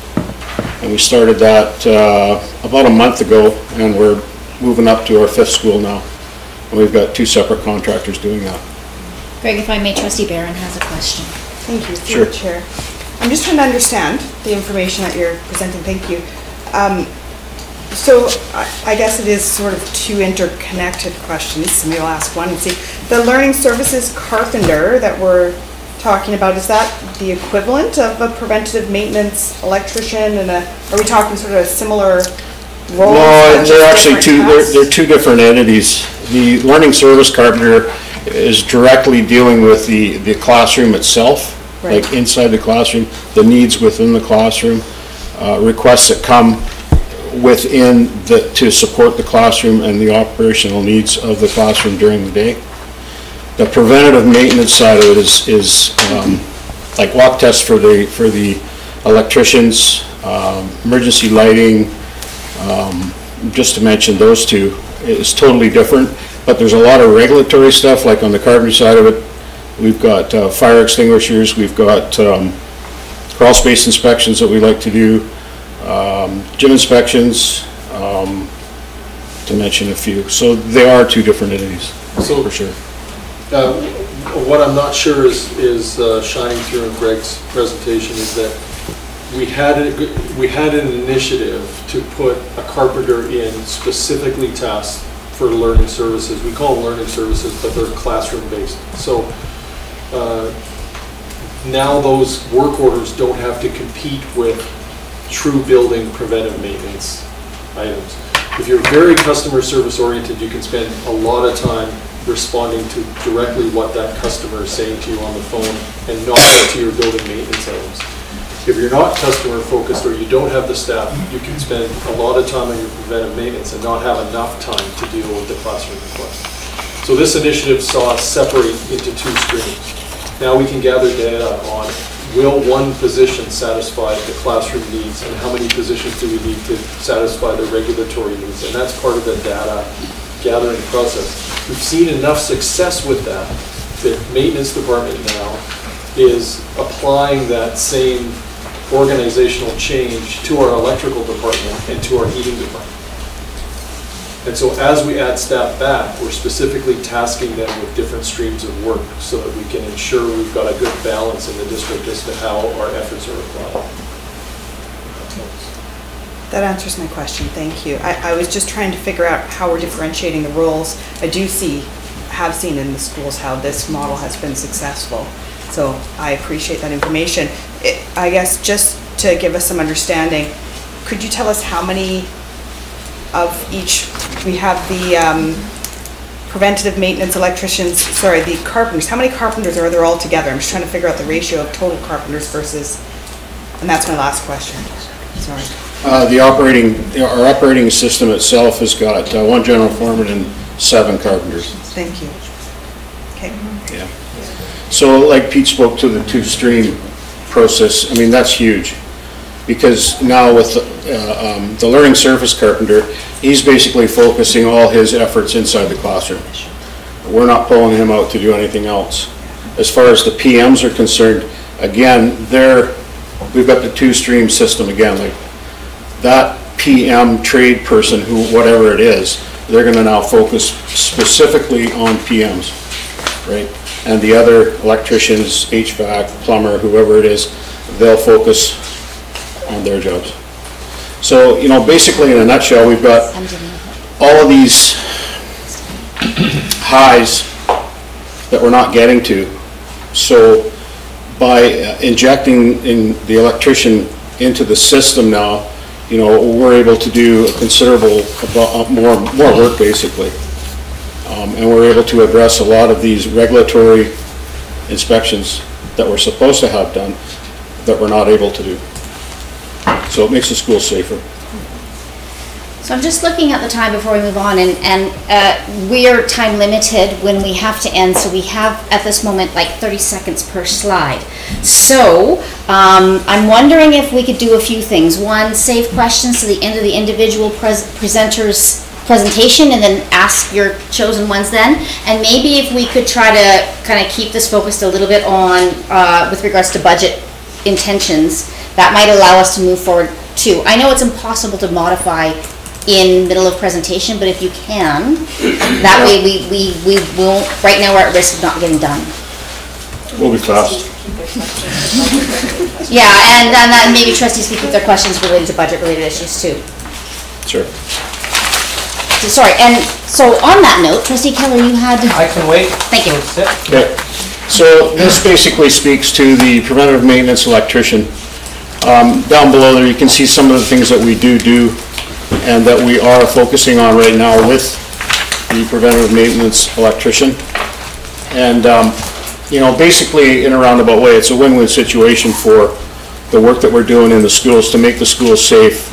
Speaker 14: And we started that about a month ago, and we're moving up to our 5th school now. And we've got 2 separate contractors doing that.
Speaker 9: Greg, if I may, Trustee Barron has a question.
Speaker 5: Thank you,
Speaker 14: Sure.
Speaker 5: Chair. I'm just trying to understand the information that you're presenting. Thank you. So I guess it is sort of 2 interconnected questions. So maybe I'll ask one and see. The learning services carpenter that we're talking about, is that the equivalent of a preventative maintenance electrician? And are we talking sort of a similar role?
Speaker 14: No, they're actually they're 2 different entities. The learning service carpenter is directly dealing with the classroom itself, right. Like inside the classroom, the needs within the classroom, requests that come within to support the classroom and the operational needs of the classroom during the day. The preventative maintenance side of it is like walk tests for the electricians, emergency lighting, just to mention those 2. It's totally different, but there's a lot of regulatory stuff, like on the carpentry side of it. We've got fire extinguishers, we've got crawl space inspections that we like to do, gym inspections, to mention a few. So they are 2 different entities,
Speaker 20: so,
Speaker 14: for sure.
Speaker 20: What I'm not sure is shining through in Greg's presentation is that we had an initiative to put a carpenter in specifically tasked for learning services. We call them learning services, but they're classroom based. So now those work orders don't have to compete with true building preventive maintenance items. If you're very customer service oriented, you can spend a lot of time responding to directly what that customer is saying to you on the phone and not to your building maintenance items. If you're not customer focused or you don't have the staff, you can spend a lot of time on your preventive maintenance and not have enough time to deal with the classroom request. So this initiative saw us separate into 2 streams. Now we can gather data on will one position satisfy the classroom needs and how many positions do we need to satisfy the regulatory needs, and that's part of the data gathering process. We've seen enough success with that that maintenance department now is applying that same organizational change to our electrical department and to our heating department. And so as we add staff back, we're specifically tasking them with different streams of work so that we can ensure we've got a good balance in the district as to how our efforts are applied.
Speaker 5: That answers my question, thank you. I was just trying to figure out how we're differentiating the roles. I have seen in the schools how this model has been successful. So I appreciate that information. I guess just to give us some understanding, could you tell us how many of each, we have the preventative maintenance electricians, sorry, the carpenters, how many carpenters are there all together? I'm just trying to figure out the ratio of total carpenters versus, and that's my last question.
Speaker 10: Sorry.
Speaker 14: Our operating system itself has got 1 general foreman and 7 carpenters.
Speaker 10: Thank you. Okay.
Speaker 14: Yeah. So like Pete spoke to the 2-stream process, I mean, that's huge. Because now with the learning surface carpenter, he's basically focusing all his efforts inside the classroom. We're not pulling him out to do anything else. As far as the PMs are concerned, again, we've got the 2-stream system again. Like that PM trade person, who whatever it is, they're going to now focus specifically on PMs, right? And the other electricians, HVAC, plumber, whoever it is, they'll focus on their jobs. So, you know, basically in a nutshell, we've got all of these highs that we're not getting to. So by injecting in the electrician into the system now, you know, we're able to do a considerable more work basically. And we're able to address a lot of these regulatory inspections that we're supposed to have done that we're not able to do. So it makes the school safer.
Speaker 9: So I'm just looking at the time before we move on, and we are time limited when we have to end, so we have at this moment like 30 seconds per slide. So I'm wondering if we could do a few things. One, save questions to the end of the individual presenter's presentation and then ask your chosen ones then. And maybe if we could try to kind of keep this focused a little bit on with regards to budget intentions, that might allow us to move forward too. I know it's impossible to modify in middle of presentation, but if you can, that way we won't, right now we're at risk of not getting done.
Speaker 14: We'll be fast.
Speaker 9: Yeah, and then maybe trustees can keep their questions related to budget related issues too.
Speaker 14: Sure.
Speaker 9: Sorry, and so on that note, Trustee Keller, you had...
Speaker 3: I can wait.
Speaker 9: Thank you.
Speaker 14: Okay. So this basically speaks to the preventative maintenance electrician. Down below there you can see some of the things that we do and that we are focusing on right now with the preventative maintenance electrician. And you know, basically in a roundabout way, it's a win-win situation for the work that we're doing in the schools to make the schools safe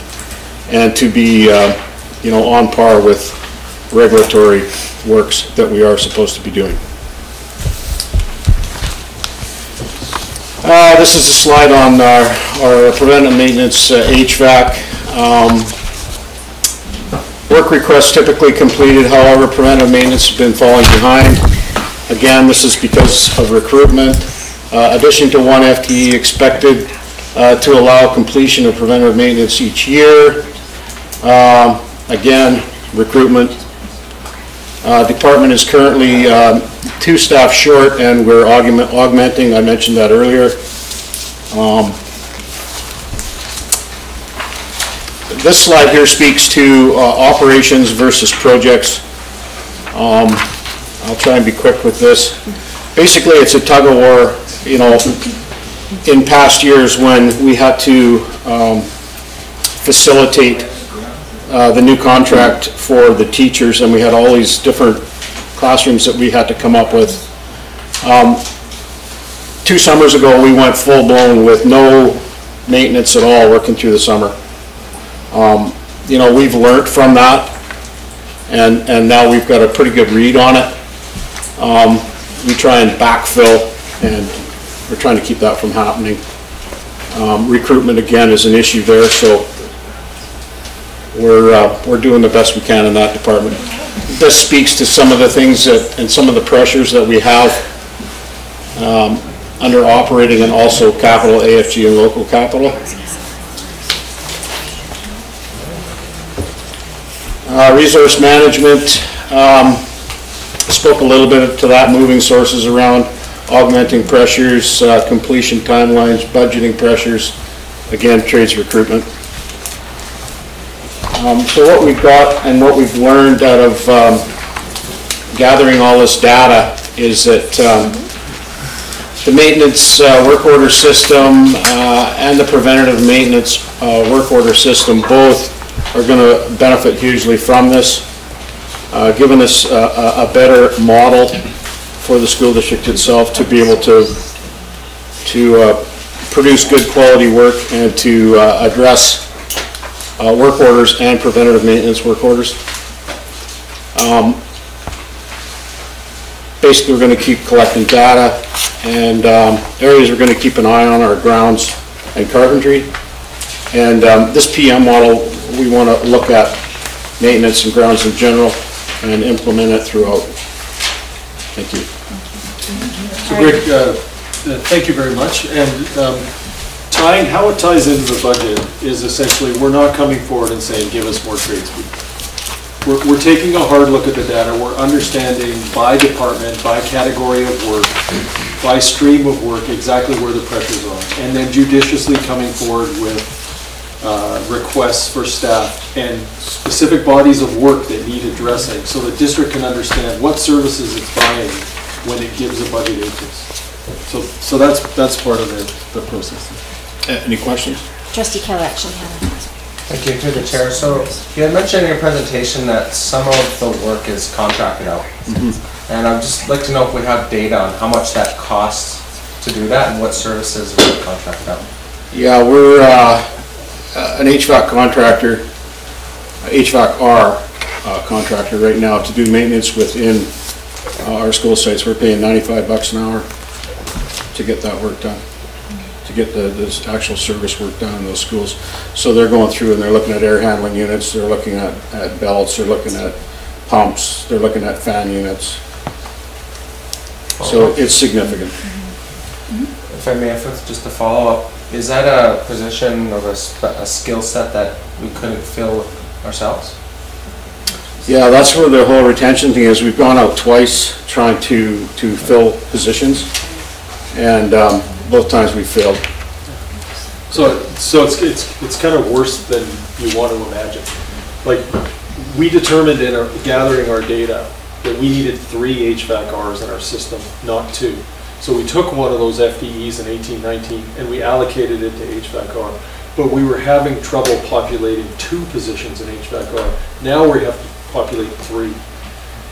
Speaker 14: and to be you know, on par with regulatory works that we are supposed to be doing. This is a slide on our preventive maintenance HVAC. Work requests typically completed, however, preventive maintenance has been falling behind. Again, this is because of recruitment. Addition to 1 FTE expected to allow completion of preventive maintenance each year. Again, recruitment. Department is currently 2 staff short, and we're augmenting. I mentioned that earlier. This slide here speaks to operations versus projects. I'll try and be quick with this. Basically, it's a tug of war. You know, in past years when we had to facilitate the new contract for the teachers, and we had all these different classrooms that we had to come up with. 2 summers ago, we went full-blown with no maintenance at all working through the summer. You know, we've learned from that, and now we've got a pretty good read on it. We try and backfill, and we're trying to keep that from happening. Recruitment, again, is an issue there, so we're doing the best we can in that department. This speaks to some of the things that, and some of the pressures that we have under operating and also capital, AFG and local capital. Resource management, spoke a little bit to that, moving sources around, augmenting pressures, completion timelines, budgeting pressures, again, trades recruitment. So what we've got and what we've learned out of gathering all this data is that the maintenance work order system and the preventative maintenance work order system both are going to benefit hugely from this, giving us a better model for the school district itself to be able to produce good quality work and to address work orders and preventative maintenance work orders. Basically, we're going to keep collecting data, and areas we're going to keep an eye on are grounds and carpentry. And this PM model, we want to look at maintenance and grounds in general and implement it throughout. Thank you.
Speaker 20: So Greg, thank you very much. And how it ties into the budget is essentially we're not coming forward and saying give us more tradespeople. We're taking a hard look at the data. We're understanding by department, by category of work, by stream of work, exactly where the pressures are, and then judiciously coming forward with requests for staff and specific bodies of work that need addressing so the district can understand what services it's buying when it gives a budget increase. So that's part of the process.
Speaker 14: Any questions?
Speaker 6: Trustee Keller actually had a question.
Speaker 21: Thank you, through the chair. So you had mentioned in your presentation that some of the work is contracted out. And I'd just like to know if we have data on how much that costs to do that and what services are contracted out.
Speaker 14: Yeah, we're an HVAC contractor, HVAC-R contractor right now to do maintenance within our school sites. We're paying $95 an hour to get that work done, to get this actual service work done in those schools. So they're going through and they're looking at air handling units, they're looking at belts, they're looking at pumps, they're looking at fan units. So it's significant.
Speaker 21: If I may, just to follow up, is that a position of a skill set that we couldn't fill ourselves?
Speaker 14: Yeah, that's where the whole retention thing is. We've gone out twice trying to fill positions, and both times we failed.
Speaker 20: So it's kind of worse than you want to imagine. Like, we determined in gathering our data that we needed 3 HVAC-Rs in our system, not 2. So we took one of those FDEs in 1819 and we allocated it to HVAC-R. But we were having trouble populating 2 positions in HVAC-R. Now we have to populate 3.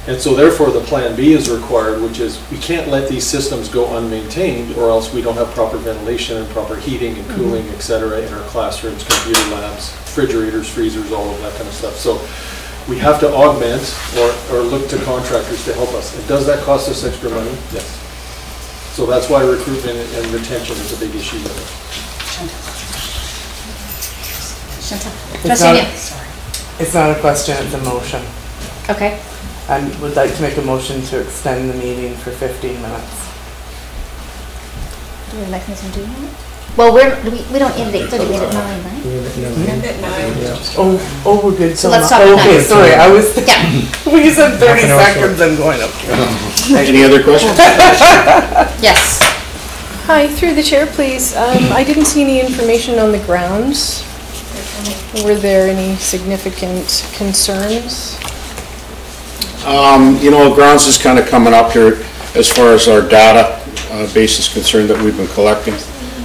Speaker 20: And so therefore the plan B is required, which is we can't let these systems go unmaintained or else we don't have proper ventilation and proper heating and cooling, et cetera, in our classrooms, computer labs, refrigerators, freezers, all of that kind of stuff. So we have to augment or look to contractors to help us. And does that cost us extra money? Yes. So that's why recruitment and retention is a big issue with
Speaker 11: it. It's not a question, it's a motion.
Speaker 1: Okay.
Speaker 11: I would like to make a motion to extend the meeting for 15 minutes.
Speaker 1: Do we have a mechanism doing that? Well, we don't end at 8:30, we end at 9, right?
Speaker 10: End at 9.
Speaker 11: Oh, we're good.
Speaker 1: So let's stop at 9.
Speaker 11: Okay, sorry, I was,
Speaker 1: yeah.
Speaker 11: When you said 30 seconds, I'm going, okay.
Speaker 14: Any other questions?
Speaker 1: Yes.
Speaker 8: Hi, through the chair, please. I didn't see any information on the grounds. Were there any significant concerns?
Speaker 14: You know, grounds is kind of coming up here as far as our data base is concerned that we've been collecting.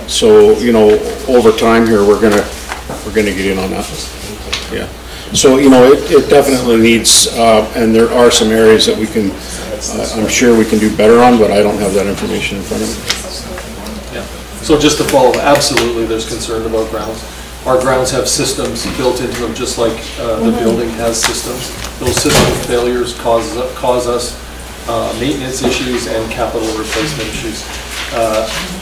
Speaker 14: So, you know, over time here, we're gonna get in on that. Yeah. So, you know, it definitely needs, and there are some areas that we can, I'm sure we can do better on, but I don't have that information in front of me.
Speaker 20: Yeah. So just to follow, absolutely, there's concern about grounds. Our grounds have systems built into them, just like the building has systems. Those system failures cause us maintenance issues and capital replacement issues,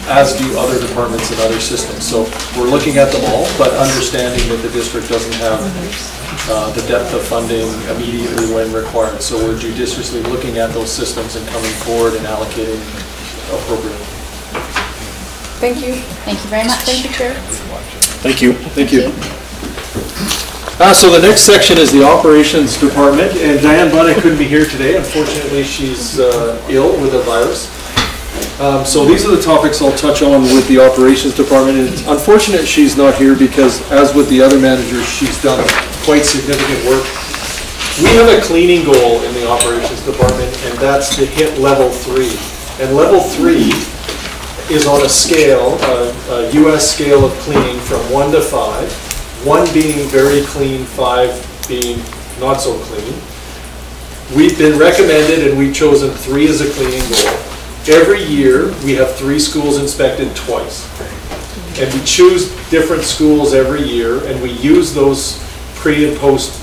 Speaker 20: as do other departments and other systems. So we're looking at them all, but understanding that the district doesn't have the depth of funding immediately when required. So we're judiciously looking at those systems and coming forward and allocating appropriately.
Speaker 8: Thank you.
Speaker 1: Thank you very much.
Speaker 8: Thank you, Chair.
Speaker 14: Thank you.
Speaker 20: Thank you. So the next section is the operations department, and Diane Bunny couldn't be here today. Unfortunately, she's ill with a virus. So these are the topics I'll touch on with the operations department. And it's unfortunate she's not here because, as with the other managers, she's done quite significant work. We have a cleaning goal in the operations department, and that's to hit level 3. And level 3 is on a scale, a US scale of cleaning from 1 to 5. 1 being very clean, 5 being not so clean. We've been recommended and we've chosen 3 as a cleaning goal. Every year we have 3 schools inspected twice. And we choose different schools every year and we use those pre and post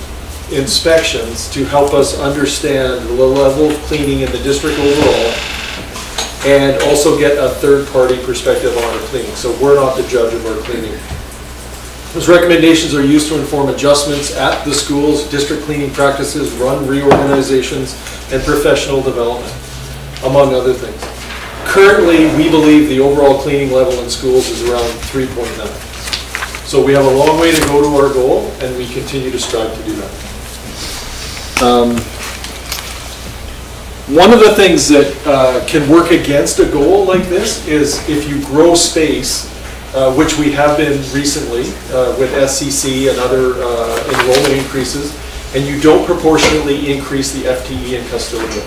Speaker 20: inspections to help us understand the level of cleaning in the district overall, and also get a third-party perspective on our cleaning. So we're not the judge of our cleaning. Those recommendations are used to inform adjustments at the schools, district cleaning practices, run reorganizations, and professional development, among other things. Currently, we believe the overall cleaning level in schools is around 3.9. So we have a long way to go to our goal, and we continue to strive to do that. One of the things that can work against a goal like this is if you grow space, which we have been recently with SCC and other enrollment increases, and you don't proportionally increase the FTE and custodial.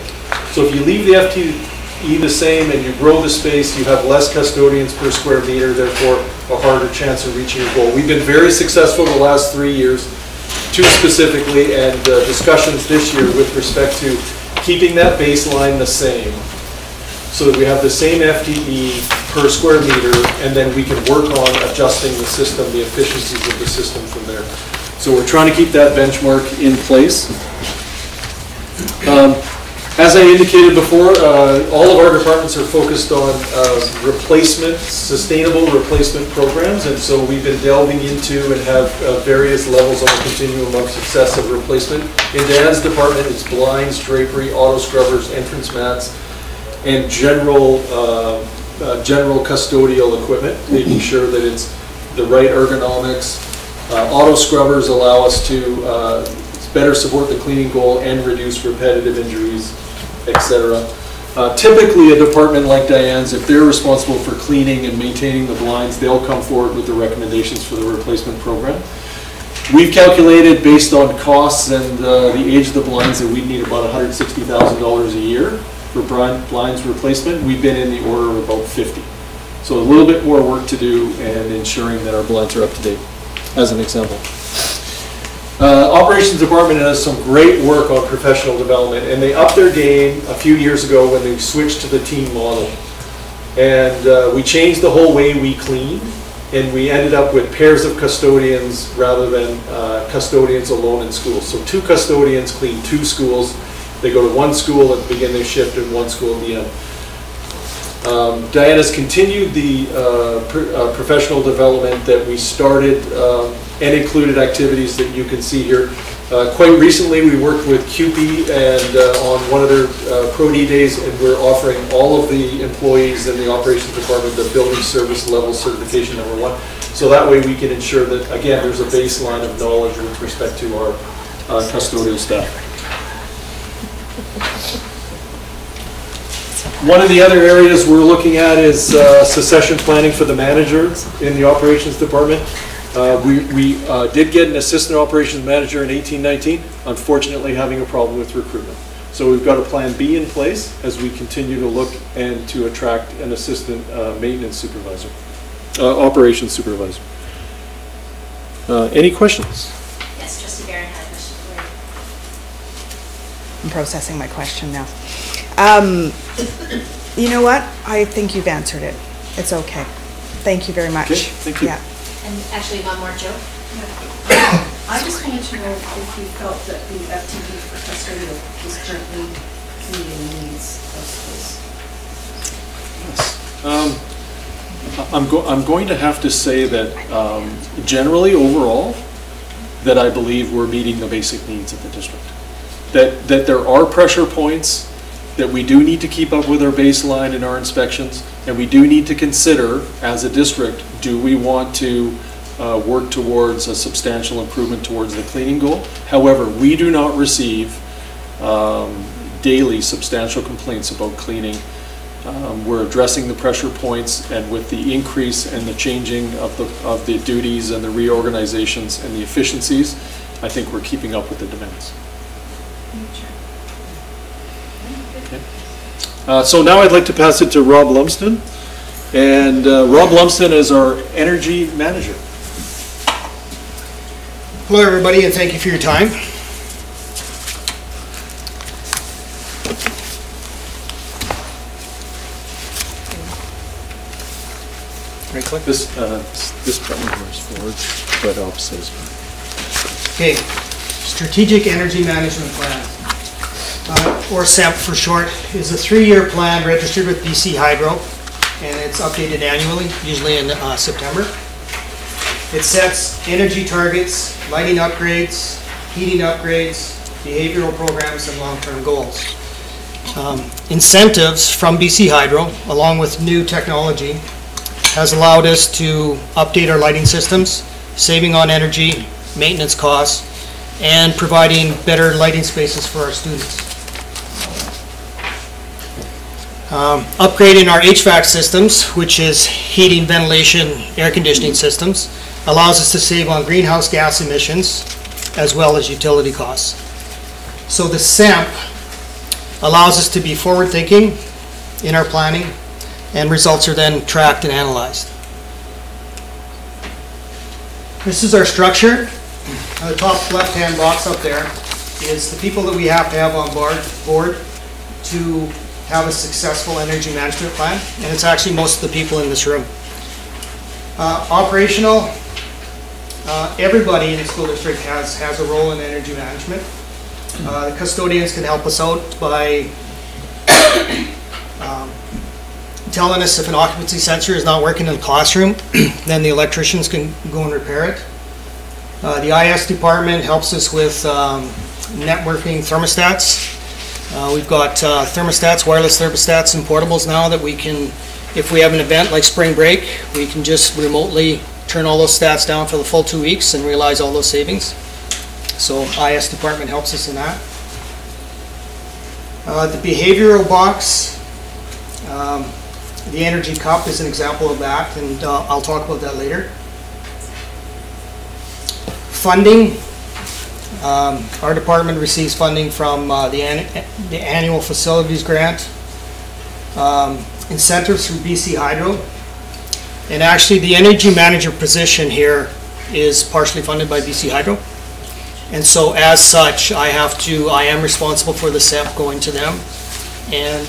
Speaker 20: So if you leave the FTE the same and you grow the space, you have less custodians per square meter, therefore a harder chance of reaching your goal. We've been very successful the last 3 years, 2 specifically, and discussions this year with respect to keeping that baseline the same so that we have the same FTE per square meter, and then we can work on adjusting the system, the efficiencies of the system from there. So we're trying to keep that benchmark in place. As I indicated before, all of our departments are focused on replacement, sustainable replacement programs, and so we've been delving into and have various levels on the continuum of success of replacement. In Dan's department, it's blinds, drapery, auto scrubbers, entrance mats, and general custodial equipment, making sure that it's the right ergonomics. Auto scrubbers allow us to better support the cleaning goal and reduce repetitive injuries, etc. Typically, a department like Diane's, if they're responsible for cleaning and maintaining the blinds, they'll come forward with the recommendations for the replacement program. We've calculated, based on costs and the age of the blinds, that we need about $160,000 a year for blinds replacement. We've been in the order of about 50. So a little bit more work to do and ensuring that our blinds are up to date, as an example. Operations department does some great work on professional development, and they upped their game a few years ago when they switched to the team model. And we changed the whole way we clean, and we ended up with pairs of custodians rather than custodians alone in schools. So 2 custodians clean 2 schools. They go to 1 school at the beginning of their shift and 1 school at the end. Diana's continued the professional development that we started and included activities that you can see here. Quite recently, we worked with CUPE and on one of their Pro D days, and we're offering all of the employees in the operations department the building service level certification #1. So that way we can ensure that, again, there's a baseline of knowledge with respect to our custodial staff. One of the other areas we're looking at is succession planning for the manager in the operations department. We did get an assistant operations manager in 1819, unfortunately having a problem with recruitment. So we've got a plan B in place as we continue to look and to attract an assistant maintenance supervisor, operations supervisor. Any questions?
Speaker 9: Yes, Trustee Barron had a question for you.
Speaker 5: I'm processing my question now. You know what? I think you've answered it. It's okay. Thank you very much.
Speaker 20: Okay, thank you.
Speaker 5: Yeah.
Speaker 9: And actually, one more, Joe.
Speaker 10: I just wanted to know if you felt that the FTE for custodial is currently meeting the needs of schools.
Speaker 20: I'm going to have to say that generally, overall, that I believe we're meeting the basic needs of the district. That there are pressure points, that we do need to keep up with our baseline in our inspections, and we do need to consider, as a district, do we want to work towards a substantial improvement towards the cleaning goal? However, we do not receive daily substantial complaints about cleaning. We're addressing the pressure points, and with the increase and the changing of the duties and the reorganizations and the efficiencies, I think we're keeping up with the demands. So now I'd like to pass it to Rob Lumsden, and Rob Lumsden is our energy manager.
Speaker 4: Hello everybody, and thank you for your time.
Speaker 20: Right click. This button goes forward, but opposite.
Speaker 4: Okay, Strategic Energy Management Plan, or SEMP for short, is a 3-year plan registered with BC Hydro, and it's updated annually, usually in September. It sets energy targets, lighting upgrades, heating upgrades, behavioral programs, and long-term goals. Incentives from BC Hydro, along with new technology, has allowed us to update our lighting systems, saving on energy, maintenance costs, and providing better lighting spaces for our students. Upgrading our HVAC systems, which is heating, ventilation, air conditioning systems, allows us to save on greenhouse gas emissions as well as utility costs. So the SEMP allows us to be forward-thinking in our planning, and results are then tracked and analyzed. This is our structure. On the top left-hand box up there is the people that we have to have on board to have a successful energy management plan, and it's actually most of the people in this room. Operational, everybody in the school district has a role in energy management. The custodians can help us out by telling us if an occupancy sensor is not working in the classroom, then the electricians can go and repair it. The IS department helps us with networking thermostats. We've got thermostats, wireless thermostats, and portables now that we can, if we have an event like spring break, we can just remotely turn all those stats down for the full 2 weeks and realize all those savings. So IS department helps us in that. The behavioral box, the energy cup is an example of that, and I'll talk about that later. Funding. Our department receives funding from the annual facilities grant, incentives from BC Hydro, and actually the energy manager position here is partially funded by BC Hydro, and so as such I am responsible for the SEP going to them, and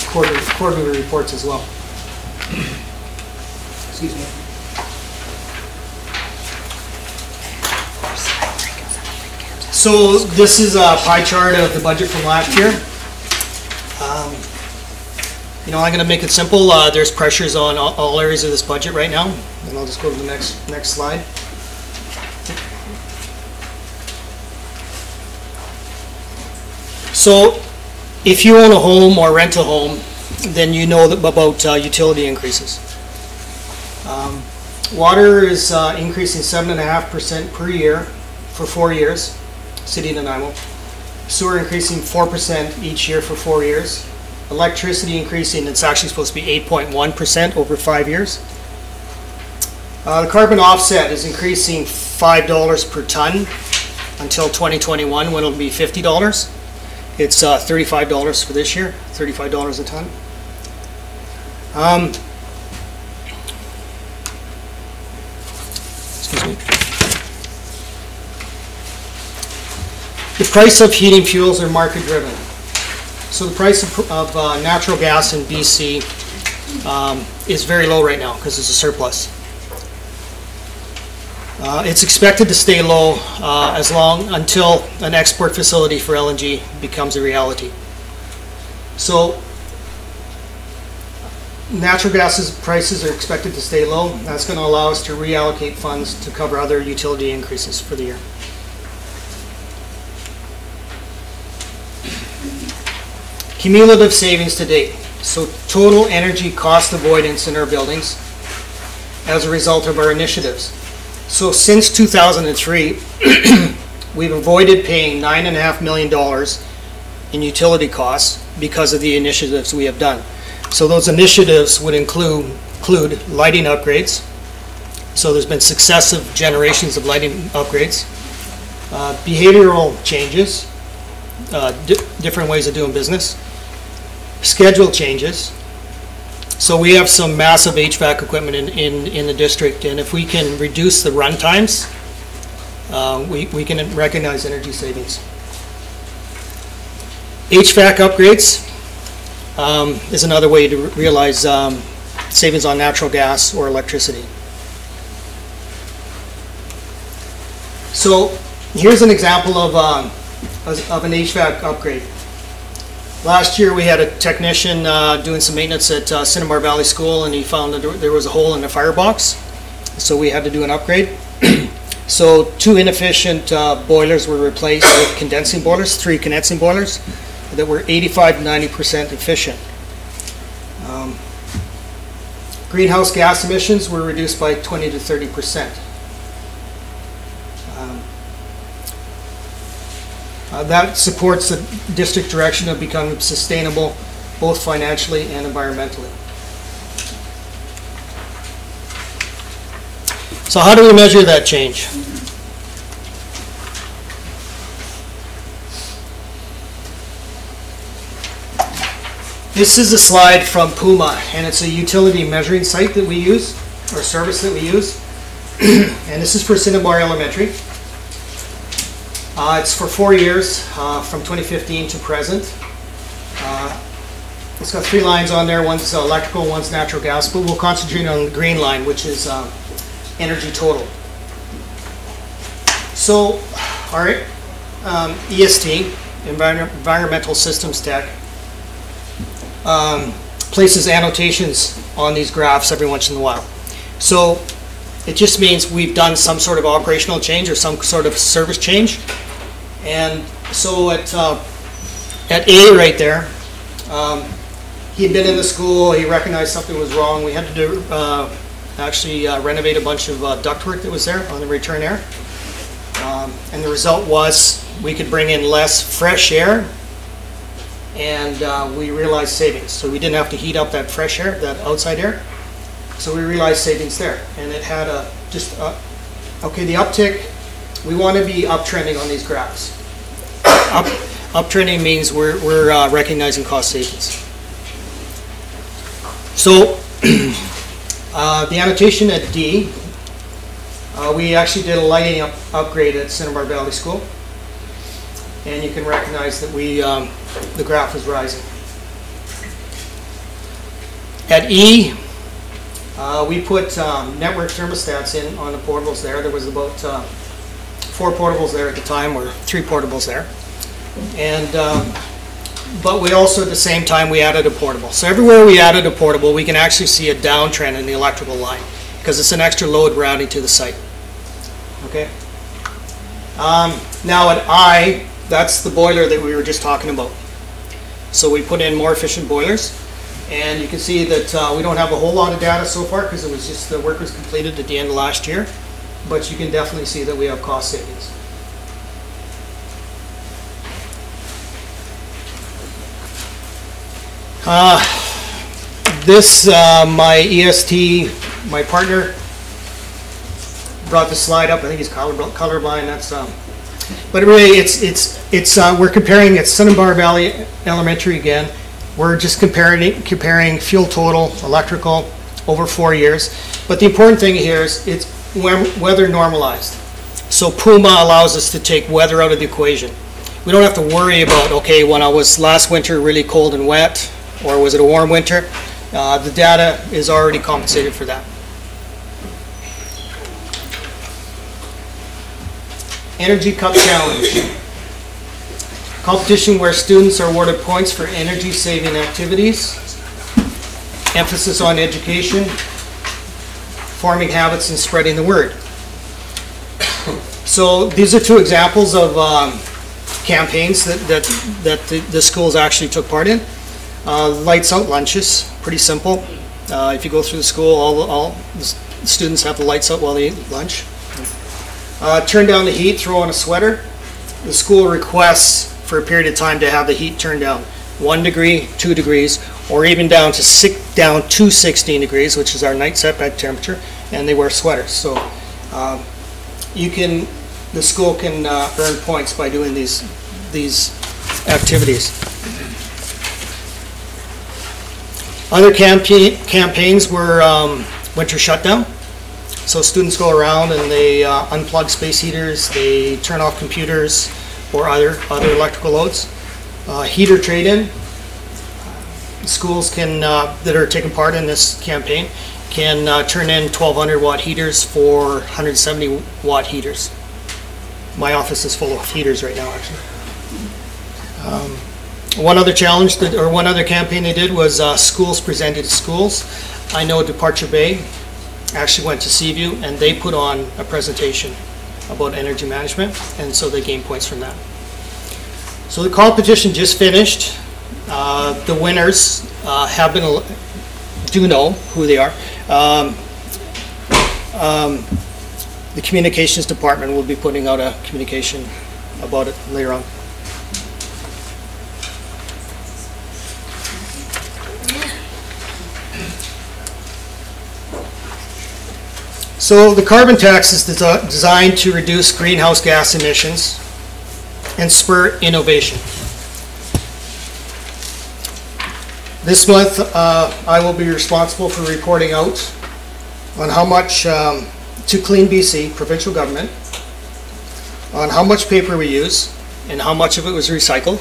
Speaker 4: quarterly reports as well. Excuse me. So this is a pie chart of the budget from last year. You know, I'm going to make it simple. There's pressures on all areas of this budget right now, and I'll just go to the next slide. So, if you own a home or rent a home, then you know about utility increases. Water is increasing 7.5% per year for 4 years. City of Nanaimo. Sewer increasing 4% each year for 4 years. Electricity increasing, it's actually supposed to be 8.1% over 5 years. The carbon offset is increasing $5 per ton until 2021 when it'll be $50. It's $35 for this year, $35 a ton. Excuse me. The price of heating fuels are market driven. So the price of natural gas in BC is very low right now because it's a surplus. It's expected to stay low until an export facility for LNG becomes a reality. So natural gas prices are expected to stay low. That's going to allow us to reallocate funds to cover other utility increases for the year. Cumulative savings to date. So total energy cost avoidance in our buildings as a result of our initiatives. So since 2003, we've avoided paying $9.5 million in utility costs because of the initiatives we have done. So those initiatives would include lighting upgrades. So there's been successive generations of lighting upgrades, behavioral changes, different ways of doing business, schedule changes. So we have some massive HVAC equipment in the district, and if we can reduce the run times, we can recognize energy savings. HVAC upgrades is another way to realize savings on natural gas or electricity. So here's an example of an HVAC upgrade. Last year we had a technician doing some maintenance at Cinnabar Valley School, and he found that there was a hole in the firebox, so we had to do an upgrade. So 2 inefficient boilers were replaced with condensing boilers, 3 condensing boilers that were 85 to 90% efficient. Greenhouse gas emissions were reduced by 20 to 30%. That supports the district direction of becoming sustainable, both financially and environmentally. So how do we measure that change? This is a slide from Puma, and it's a utility measuring site that we use, or service that we use. And this is for Cinnabar Elementary. It's for 4 years, from 2015 to present. It's got 3 lines on there. One's electrical, one's natural gas, but we'll concentrate on the green line, which is energy total. So our EST, Environmental Systems Tech, places annotations on these graphs every once in a while. So it just means we've done some sort of operational change or some sort of service change. And so at A right there, he had been in the school, he recognized something was wrong. We had to do, actually renovate a bunch of ductwork that was there on the return air. And the result was we could bring in less fresh air, and we realized savings. So we didn't have to heat up that fresh air, that outside air. So we realized savings there. And it had okay, the uptick, we want to be uptrending on these graphs. Uptrending means we're recognizing cost savings. So the annotation at D, we actually did a lighting upgrade at Cinnabar Valley School, and you can recognize that the graph is rising. At E, we put network thermostats in on the portables there. There was about 4 portables there at the time, or 3 portables there. And but we also, at the same time, we added a portable. So everywhere we added a portable, we can actually see a downtrend in the electrical line, because it's an extra load we're adding to the site. Okay. Now at I, that's the boiler that we were just talking about. So we put in more efficient boilers, and you can see that we don't have a whole lot of data so far, because it was just the work was completed at the end of last year. But you can definitely see that we have cost savings. My EST, my partner, brought the slide up. I think he's colorblind. That's but really, we're comparing at Cinnabar Valley Elementary again. We're just comparing fuel total, electrical, over 4 years. But the important thing here is it's weather normalized. So Puma allows us to take weather out of the equation. We don't have to worry about, okay, when I was last winter really cold and wet, or was it a warm winter? The data is already compensated for that. Energy Cup Challenge. Competition where students are awarded points for energy saving activities. Emphasis on education, forming habits, and spreading the word. So these are 2 examples of campaigns that the schools actually took part in. Lights out lunches, pretty simple. If you go through the school, all the students have the lights out while they eat lunch. Turn down the heat, throw on a sweater. The school requests for a period of time to have the heat turned down 1 degree, 2 degrees, or even down to 16 degrees, which is our night setback temperature, and they wear sweaters. So the school can earn points by doing these activities. Other campaigns were winter shutdown. So students go around and they unplug space heaters, they turn off computers or other electrical loads. Heater trade-in. Schools that are taking part in this campaign can turn in 1200 watt heaters for 170 watt heaters. My office is full of heaters right now, actually. One other challenge, or one other campaign they did was schools presented to schools. I know Departure Bay actually went to Seaview, and they put on a presentation about energy management, and so they gained points from that. So the competition just finished. The winners do know who they are. The communications department will be putting out a communication about it later on. So the carbon tax is designed to reduce greenhouse gas emissions and spur innovation. This month, I will be responsible for reporting out on how much, to Clean BC, provincial government, on how much paper we use and how much of it was recycled.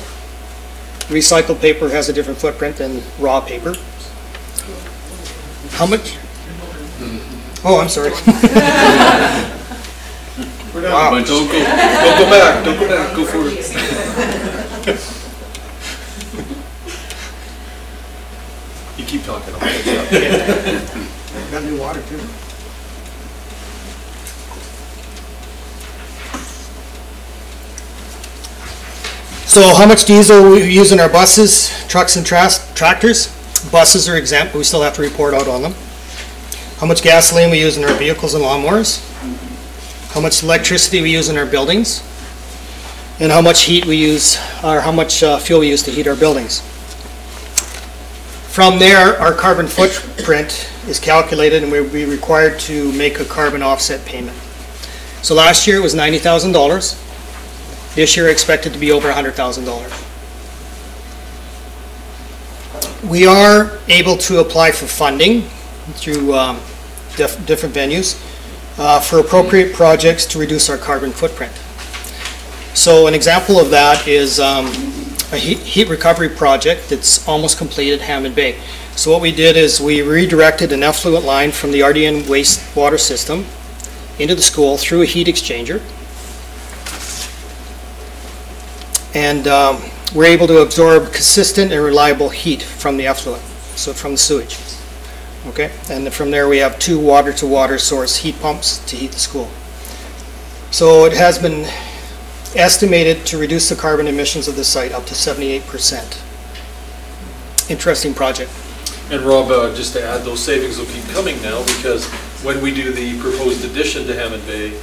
Speaker 4: Recycled paper has a different footprint than raw paper. How much? Oh, I'm sorry.
Speaker 20: We're done. Wow. Don't go back. Don't go back. Go forward. You keep talking. I'll catch up.
Speaker 4: Got new water too. So how much diesel we use in our buses, trucks, and tractors? Buses are exempt, but we still have to report out on them. How much gasoline we use in our vehicles and lawnmowers, how much electricity we use in our buildings, and how much heat we use, or how much fuel we use to heat our buildings. From there, our carbon footprint is calculated, and we'll be required to make a carbon offset payment. So last year it was $90,000. This year expected to be over $100,000. We are able to apply for funding through different venues for appropriate projects to reduce our carbon footprint. So an example of that is a heat recovery project that's almost completed, Hammond Bay. So what we did is we redirected an effluent line from the RDN wastewater system into the school through a heat exchanger. And we're able to absorb consistent and reliable heat from the effluent, so from the sewage. Okay, and from there we have 2 water-to-water source heat pumps to heat the school. So it has been estimated to reduce the carbon emissions of the site up to 78%. Interesting project.
Speaker 20: And Rob, just to add, those savings will keep coming now because when we do the proposed addition to Hammond Bay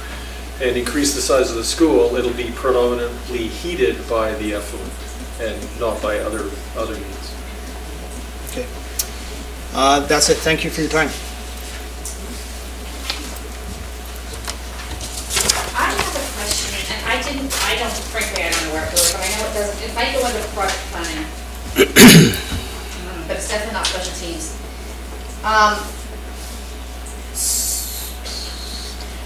Speaker 20: and increase the size of the school, it'll be predominantly heated by the effluent and not by other means.
Speaker 4: Okay. That's it. Thank you for your time.
Speaker 9: I have a question, and frankly, I don't know where it goes, but I know it doesn't, it might go under project planning. But it's definitely not special teams.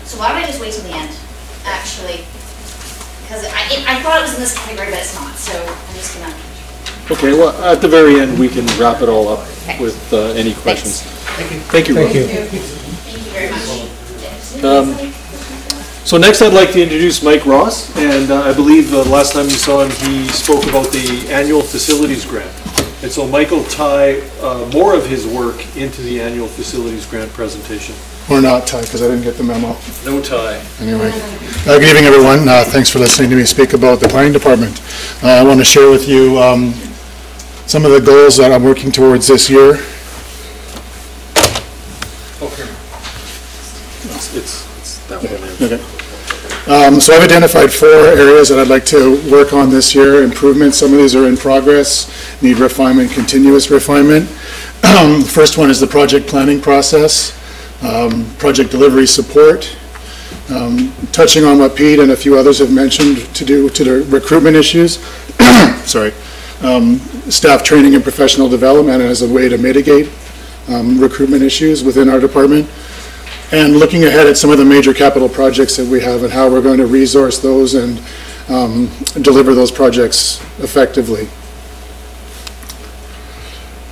Speaker 9: So why don't I just wait till the end, actually? Because I thought it was in this category, but it's not, so I'm just gonna.
Speaker 20: Okay, well, at the very end, we can wrap it all up with any questions.
Speaker 4: Thank you.
Speaker 20: Thank you, Rob.
Speaker 9: Thank you very much.
Speaker 20: So next I'd like to introduce Mike Ross, and I believe last time you saw him, he spoke about the annual facilities grant. And so Mike will tie more of his work into the annual facilities grant presentation.
Speaker 13: Or not tie, because I didn't get the memo.
Speaker 20: No tie.
Speaker 13: Anyway, good evening, everyone. Thanks for listening to me speak about the planning department. I want to share with you some of the goals that I'm working towards this year.
Speaker 20: Okay. It's that one.
Speaker 13: Okay. So I've identified 4 areas that I'd like to work on this year, improvements. Some of these are in progress, need refinement, continuous refinement. The first one is the project planning process, project delivery support, touching on what Pete and a few others have mentioned to do to the recruitment issues. Sorry. Staff training and professional development as a way to mitigate recruitment issues within our department. And looking ahead at some of the major capital projects that we have and how we're going to resource those and deliver those projects effectively.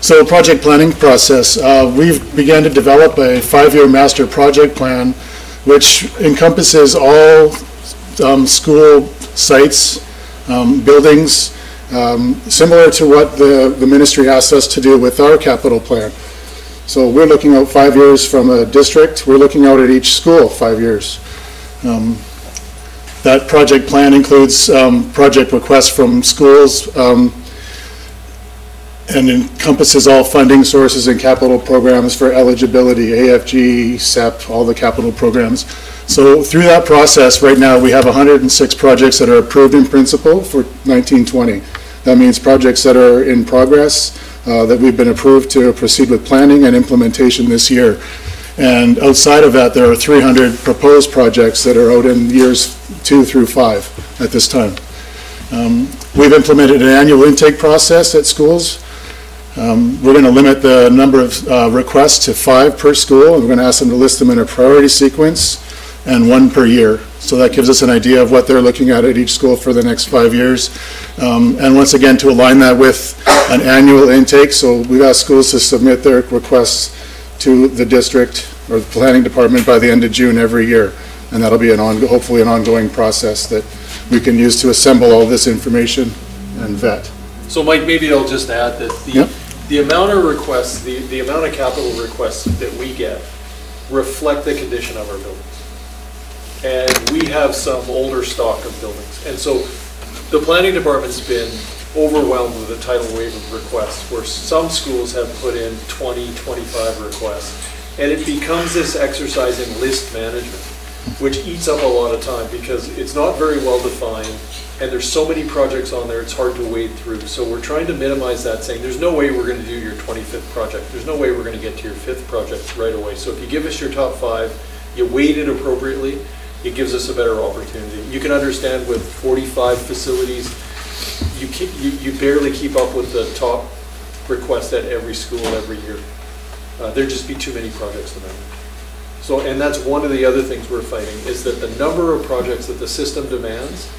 Speaker 13: So project planning process, we've begun to develop a 5-year master project plan which encompasses all school sites, buildings, similar to what the ministry asked us to do with our capital plan. So we're looking out 5 years from a district. We're looking out at each school 5 years. That project plan includes project requests from schools and encompasses all funding sources and capital programs for eligibility, AFG, SEP, all the capital programs. So through that process, right now we have 106 projects that are approved in principle for 1920. That means projects that are in progress, that we've been approved to proceed with planning and implementation this year. And outside of that, there are 300 proposed projects that are out in years 2 through 5 at this time. We've implemented an annual intake process at schools. We're going to limit the number of requests to 5 per school, and we're going to ask them to list them in a priority sequence and 1 per year. So that gives us an idea of what they're looking at each school for the next 5 years. And once again, to align that with an annual intake, so we've asked schools to submit their requests to the district or the planning department by the end of June every year. And that'll be hopefully an ongoing process that we can use to assemble all this information and vet.
Speaker 20: So Mike, maybe I'll just add that the amount of requests, the amount of capital requests that we get reflect the condition of our buildings. And we have some older stock of buildings. And so the planning department's been overwhelmed with the tidal wave of requests, where some schools have put in 20, 25 requests. And it becomes this exercise in list management, which eats up a lot of time because it's not very well defined. And there's so many projects on there, it's hard to wade through. So we're trying to minimize that, saying there's no way we're going to do your 25th project. There's no way we're going to get to your 5th project right away. So if you give us your top 5, you weight it appropriately, it gives us a better opportunity. You can understand with 45 facilities, you barely keep up with the top request at every school every year. There'd just be too many projects to manage. So, and that's one of the other things we're fighting, is that the number of projects that the system demands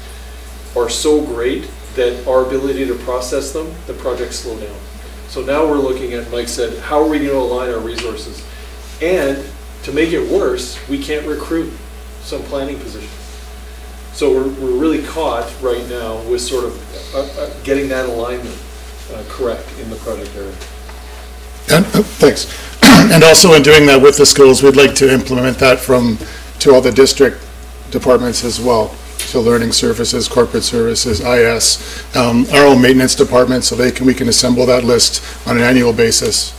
Speaker 20: are so great that our ability to process them, the projects slow down. So now we're looking at, Mike said, how are we going to align our resources? And to make it worse, we can't recruit some planning positions. So we're really caught right now with sort of getting that alignment correct in the project area.
Speaker 13: Thanks. And also in doing that with the schools, we'd like to implement that to all the district departments as well. So learning services, corporate services, IS, our own maintenance department, so we can assemble that list on an annual basis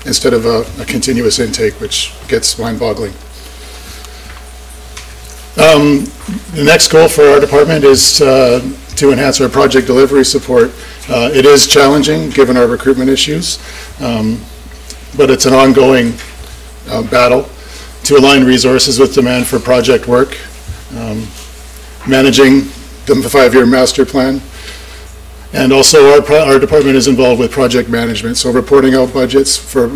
Speaker 13: instead of a continuous intake, which gets mind-boggling. The next goal for our department is to enhance our project delivery support. It is challenging given our recruitment issues, but it's an ongoing battle to align resources with demand for project work, managing the 5-year master plan, and also our department is involved with project management, so reporting out budgets for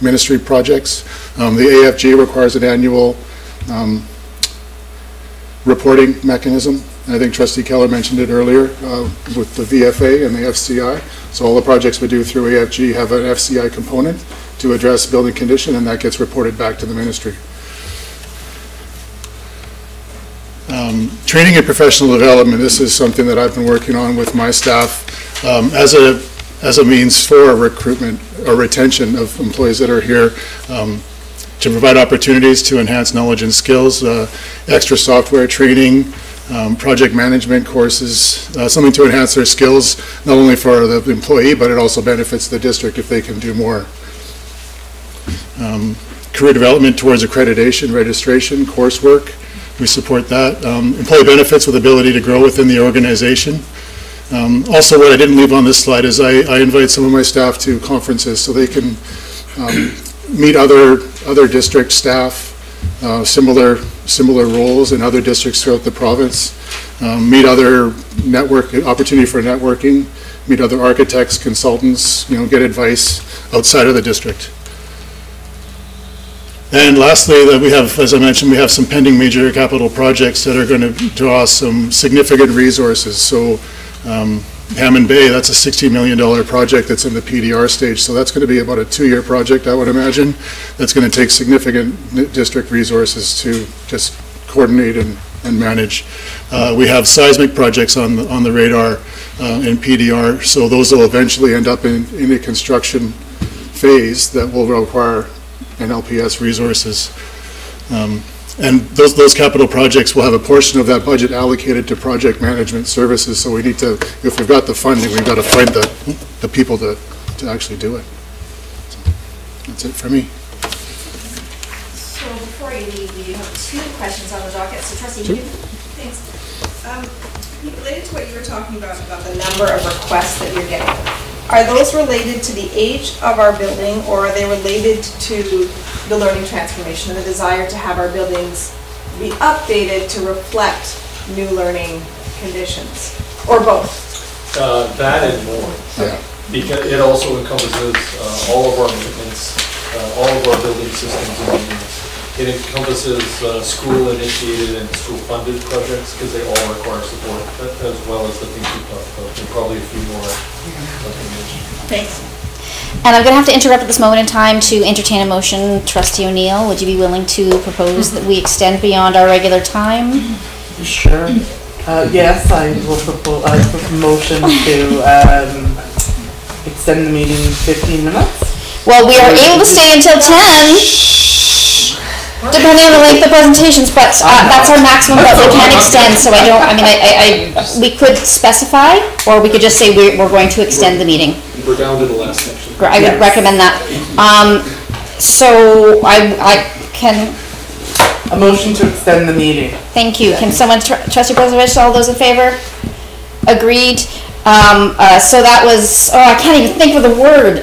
Speaker 13: ministry projects. The AFG requires an annual reporting mechanism. I think Trustee Keller mentioned it earlier with the VFA and the FCI. So all the projects we do through AFG have an FCI component to address building condition, and that gets reported back to the ministry. Training and professional development, this is something that I've been working on with my staff as a means for recruitment or retention of employees that are here, to provide opportunities to enhance knowledge and skills, extra software training, project management courses, something to enhance their skills, not only for the employee, but it also benefits the district if they can do more. Career development towards accreditation, registration, coursework, we support that. Employee benefits with ability to grow within the organization. Also, what I didn't leave on this slide is I invite some of my staff to conferences so they can meet other district staff, similar roles in other districts throughout the province, meet other opportunity for networking, meet other architects, consultants, get advice outside of the district. And lastly, that we have, as I mentioned, we have some pending major capital projects that are going to draw some significant resources. So Hammond Bay, that's a $60 million project that's in the PDR stage. So that's going to be about a 2-year project, I would imagine. That's going to take significant district resources to just coordinate and and manage. We have seismic projects on the radar in PDR, so those will eventually end up in a construction phase that will require NLPS resources. And those capital projects will have a portion of that budget allocated to project management services, so we need to, if we've got the funding, we've got to find the people to actually do it. So that's it for me.
Speaker 15: So before you leave, we have 2 questions on the docket, so Trustee Newton.
Speaker 5: Thanks. Related to what you were talking about the number of requests that you're getting, are those related to the age of our building, or are they related to the learning transformation and the desire to have our buildings be updated to reflect new learning conditions, or both?
Speaker 20: That and more.
Speaker 13: Yeah.
Speaker 20: Because it also encompasses all of our maintenance, all of our building systems and maintenance. It encompasses school-initiated and school-funded projects, because they all require support, as well as the things we talked about, and probably a few more.
Speaker 9: Thanks. And I'm going to have to interrupt at this moment in time to entertain a motion. Trustee O'Neill, would you be willing to propose that we extend beyond our regular time?
Speaker 11: Sure. Yes, I will propose a motion to extend the meeting 15 minutes.
Speaker 1: Well, we are able to stay until 10. Depending on the length of presentations, but that's our maximum that we can extend, so we could specify, or we could just say we're going to extend the meeting.
Speaker 20: We're down to the last section.
Speaker 1: I would recommend that. So I can...
Speaker 11: A motion to extend the meeting.
Speaker 1: Thank you. Can someone, Trustee Brozovich, all those in favor? Agreed. So that was, I can't even think of the word,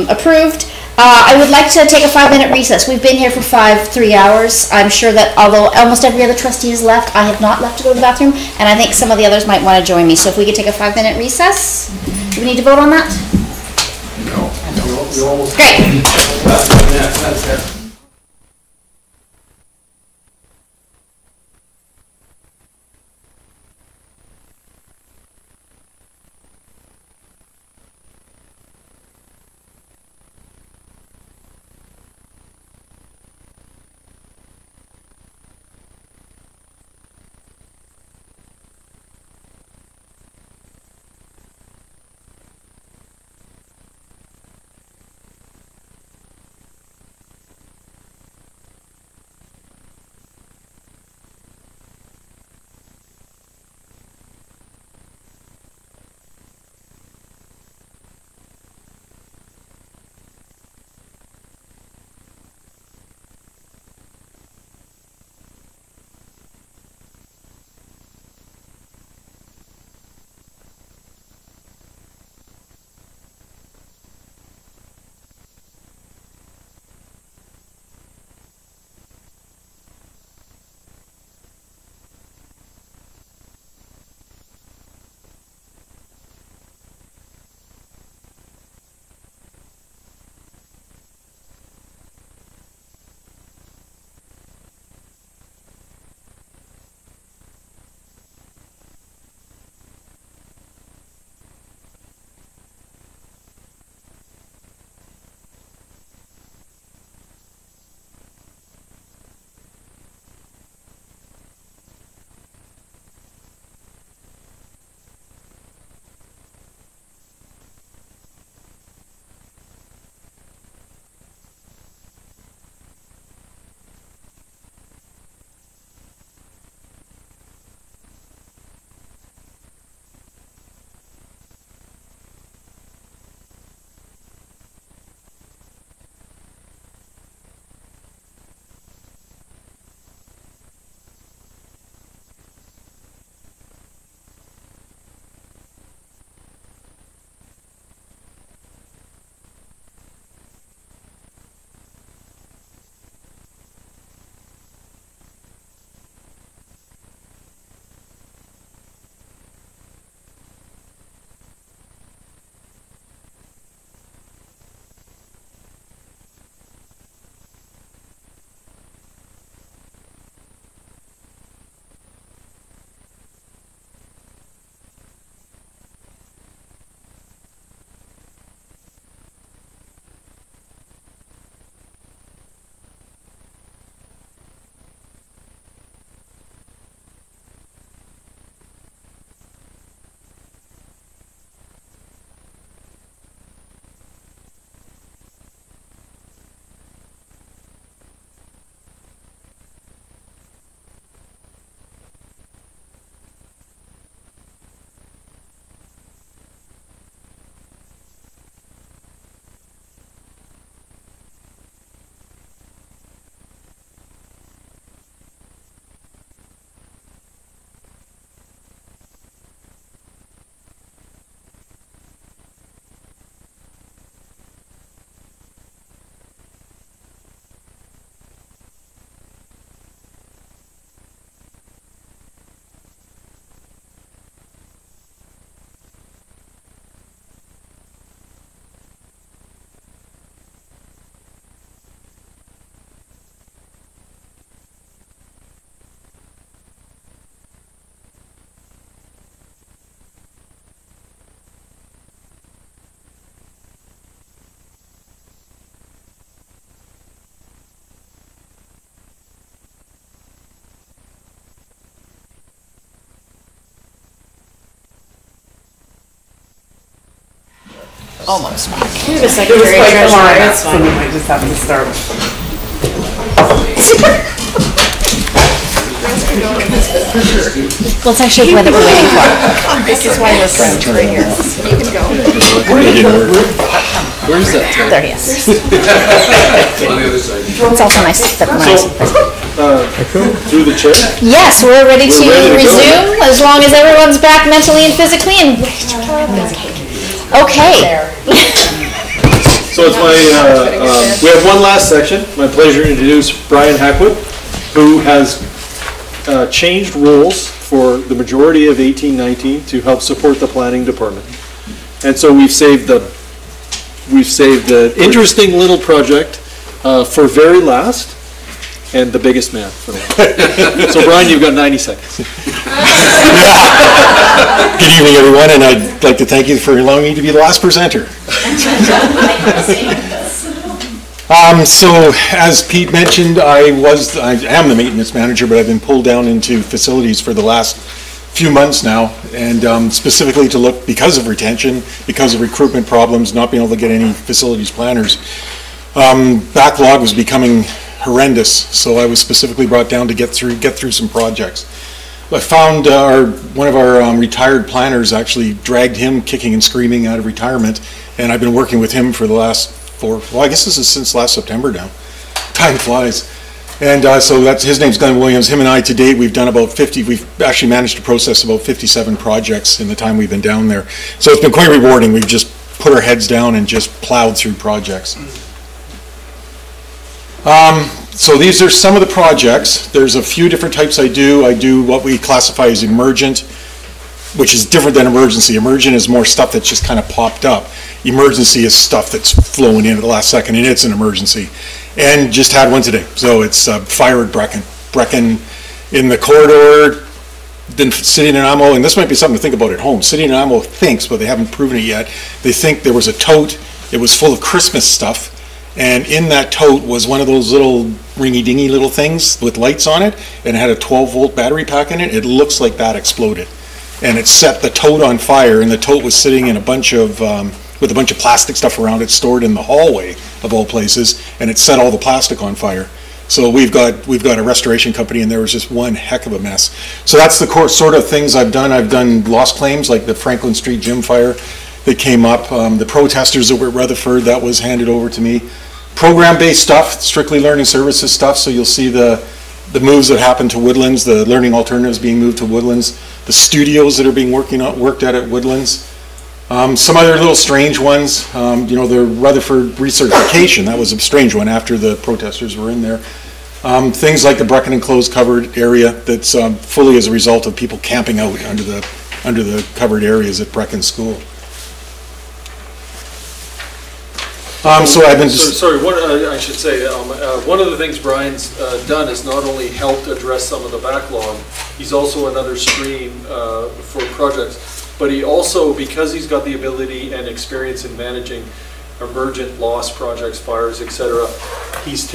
Speaker 1: approved. I would like to take a 5-minute recess. We've been here for 3 hours. I'm sure that although almost every other trustee is left, I have not left to go to the bathroom, and I think some of the others might want to join me. So if we could take a 5-minute recess, do we need to vote on that?
Speaker 20: No.
Speaker 1: Great.
Speaker 6: Almost.
Speaker 11: You're the secretary treasurer, it's fine. So we might just have to start.
Speaker 1: Well, it's actually what we're waiting for.
Speaker 6: This is why we're friends right here. You can go.
Speaker 2: Where's that?
Speaker 1: There he is.
Speaker 2: On the other side.
Speaker 1: It's also nice that
Speaker 20: Through the chair?
Speaker 1: Yes, we're ready to resume as long as everyone's back mentally and physically and okay.
Speaker 20: So it's my, we have one last section. My pleasure to introduce Brian Hackwood, who has changed roles for the majority of 1819 to help support the planning department. And so we've saved the interesting little project for very last, and the biggest man for last. So Brian, you've got 90 seconds.
Speaker 17: Good evening, everyone, and I'd like to thank you for allowing me to be the last presenter. So, as Pete mentioned, I am the maintenance manager, but I've been pulled down into facilities for the last few months now, and specifically to look, because of retention, because of recruitment problems, not being able to get any facilities planners, backlog was becoming horrendous, so I was specifically brought down to get through some projects. I found one of our retired planners actually dragged him kicking and screaming out of retirement, and I've been working with him for the last I guess this is since last September now. Time flies. And so his name's Glenn Williams. Him and I to date, we've done about 50, we've actually managed to process about 57 projects in the time we've been down there. So it's been quite rewarding. We've just put our heads down and just plowed through projects. So these are some of the projects. There's a few different types I do. I do what we classify as emergent, which is different than emergency. Emergent is more stuff that's just kind of popped up. Emergency is stuff that's flowing in at the last second, and it's an emergency. And just had one today. So it's fire at Brecken. Brecken in the corridor, then City of Nanaimo, and this might be something to think about at home. City of Nanaimo thinks, but they haven't proven it yet, they think there was a tote, it was full of Christmas stuff, and in that tote was one of those little ringy-dingy little things with lights on it, and it had a 12-volt battery pack in it. It looks like that exploded. And it set the tote on fire, and the tote was sitting in a bunch of with a bunch of plastic stuff around it stored in the hallway of all places, and it set all the plastic on fire. So we've got a restoration company, and there was just one heck of a mess. So that's the sort of things I've done. I've done lost claims like the Franklin Street gym fire that came up, the protesters over at Rutherford, that was handed over to me. Program-based stuff, strictly learning services stuff, so you'll see the moves that happen to Woodlands, the learning alternatives being moved to Woodlands, the studios that are being worked at Woodlands. Some other little strange ones, you know, the Rutherford recertification, that was a strange one after the protesters were in there. Things like the Brecken enclosed covered area that's fully as a result of people camping out under the covered areas at Brecken School. So I've been just...
Speaker 20: Sorry, I should say, one of the things Brian's done is not only helped address some of the backlog, he's also another stream for projects, but he also, because he's got the ability and experience in managing emergent loss projects, fires, etc., he's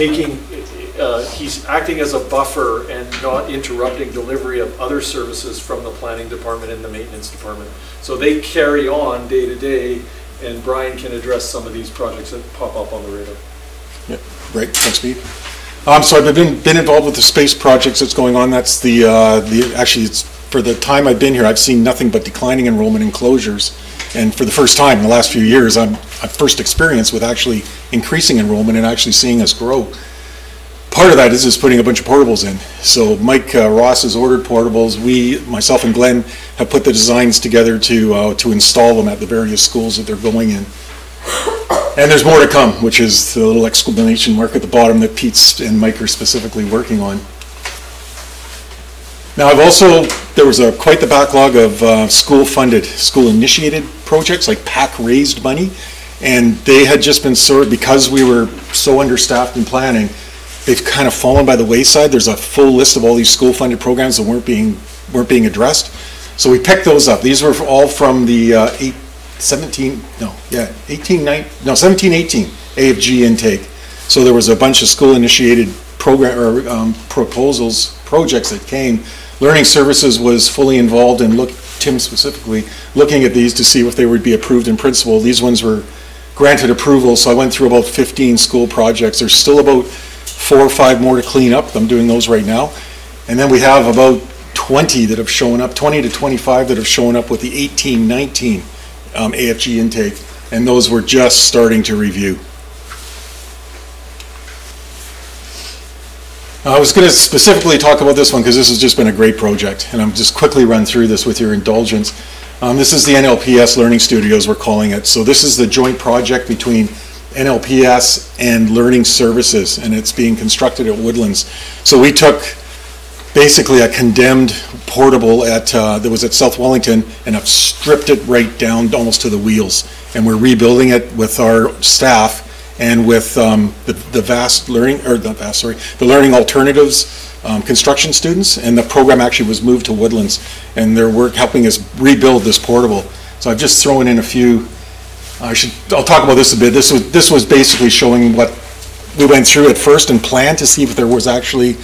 Speaker 20: acting as a buffer and not interrupting delivery of other services from the planning department and the maintenance department. So they carry on day to day, and Brian can address some of these projects that pop up on the radar.
Speaker 17: Yeah, great, thanks, Pete. So I've been involved with the space projects that's going on. That's actually, it's for the time I've been here, I've seen nothing but declining enrollment in closures. And for the first time in the last few years, I've first experienced with actually increasing enrollment and actually seeing us grow. Part of that is just putting a bunch of portables in. So Mike Ross has ordered portables. Myself and Glenn, have put the designs together to install them at the various schools that they're going in. And there's more to come, which is the little exclamation mark at the bottom that Pete and Mike are specifically working on. Now there was quite the backlog of school-funded, school-initiated projects like PAC-raised money, and they had just been because we were so understaffed in planning, they've kind of fallen by the wayside. There's a full list of all these school-funded programs that weren't being addressed. So we picked those up. These were all from the 17-18 AFG intake. So there was a bunch of school-initiated projects that came. Learning Services was fully involved in Tim specifically, looking at these to see if they would be approved in principle. These ones were granted approval, so I went through about 15 school projects. There's still about 4 or 5 more to clean up. I'm doing those right now. And then we have about 20 that have shown up, 20 to 25 that have shown up with the 18-19 AFG intake, and those we're just starting to review. I was going to specifically talk about this one because this has just been a great project, and I'm just quickly run through this with your indulgence. This is the NLPS Learning Studios, we're calling it. So this is the joint project between NLPS and Learning Services, and it's being constructed at Woodlands. So we took basically a condemned portable that was at South Wellington and have stripped it right down almost to the wheels, and we're rebuilding it with our staff and with the Learning Alternatives construction students, and the program actually was moved to Woodlands, and they're helping us rebuild this portable. So I've just thrown in a few. I'll talk about this a bit. This was basically showing what we went through at first and planned to see if there was actually,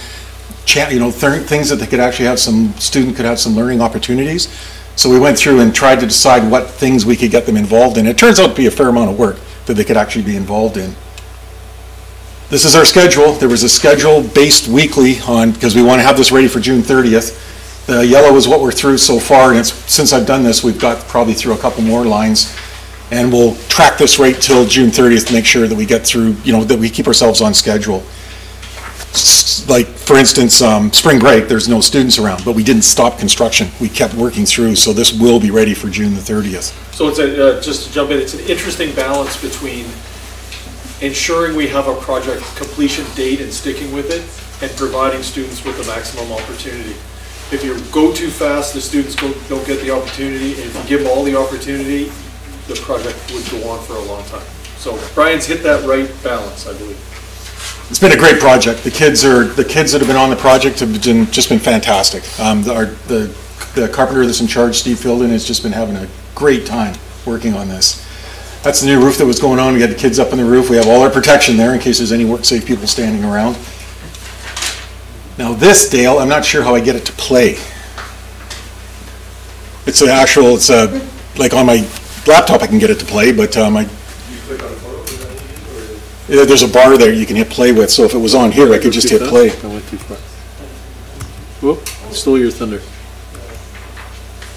Speaker 17: things that they could actually have student could have some learning opportunities. So we went through and tried to decide what things we could get them involved in. It turns out to be a fair amount of work that they could actually be involved in. This is our schedule. There was a schedule based weekly because we want to have this ready for June 30th. The yellow is what we're through so far, and since I've done this, we've got probably through a couple more lines, and we'll track this right till June 30th to make sure that we get through, that we keep ourselves on schedule. Like, for instance, spring break, there's no students around, but we didn't stop construction. We kept working through, so this will be ready for June the 30th.
Speaker 20: So it's just to jump in, it's an interesting balance between ensuring we have a project completion date and sticking with it, and providing students with the maximum opportunity. If you go too fast, the students don't get the opportunity, and if you give them all the opportunity, the project would go on for a long time. So Brian's hit that right balance, I believe.
Speaker 17: It's been a great project. The kids that have been on the project have just been fantastic. The carpenter that's in charge, Steve Fielden, has just been having a great time working on this. That's the new roof that was going on. We had the kids up on the roof. We have all our protection there in case there's any work-safe people standing around. Now this, Dale, I'm not sure how I get it to play. It's like on my laptop I can get it to play, but there's a bar there you can hit play with, so if it was on here I could just hit play.
Speaker 20: I went too far. Whoop, stole your thunder.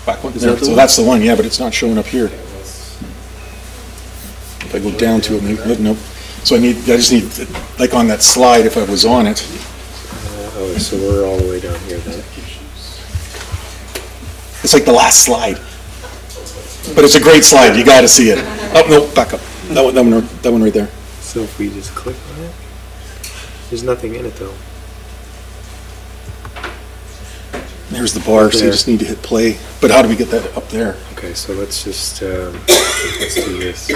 Speaker 17: Back one? So that's the one, yeah, but it's not showing up here. If I go down to it, nope. So I just need, like on that slide, if I was on it.
Speaker 20: So we're all the way down here then.
Speaker 17: It's like the last slide. But it's a great slide, you gotta see it. Oh, no, back up. That one right there.
Speaker 16: So if we just click on it, there's nothing in it though.
Speaker 17: There's the bar, so you just need to hit play. But how do we get that up there?
Speaker 16: Okay, so let's just, let's do this.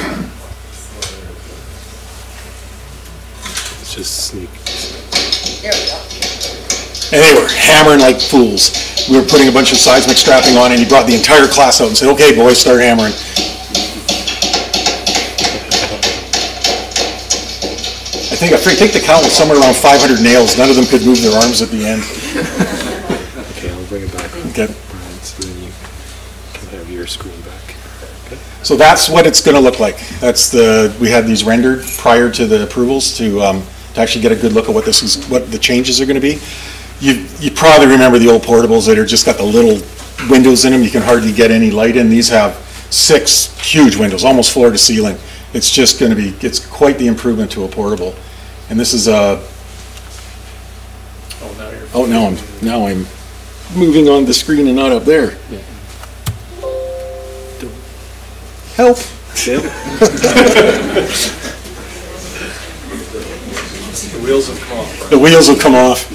Speaker 16: Let's just sneak.
Speaker 15: There we go.
Speaker 17: And they were hammering like fools. We were putting a bunch of seismic strapping on, and he brought the entire class out and said, "Okay, boys, start hammering." I think the count was somewhere around 500 nails. None of them could move their arms at the end.
Speaker 16: Okay, I'll bring it back.
Speaker 17: Okay.
Speaker 16: Right, so then you can have your screen back. Okay.
Speaker 17: So that's what it's going to look like. We had these rendered prior to the approvals to actually get a good look at what the changes are going to be. You probably remember the old portables that are just got the little windows in them. You can hardly get any light in. These have 6 huge windows, almost floor to ceiling. It's just going to be, it's quite the improvement to a portable. And this is now I'm moving on the screen and not up there.
Speaker 20: Yeah.
Speaker 17: Help.
Speaker 20: The wheels have come off.
Speaker 17: The wheels will come off.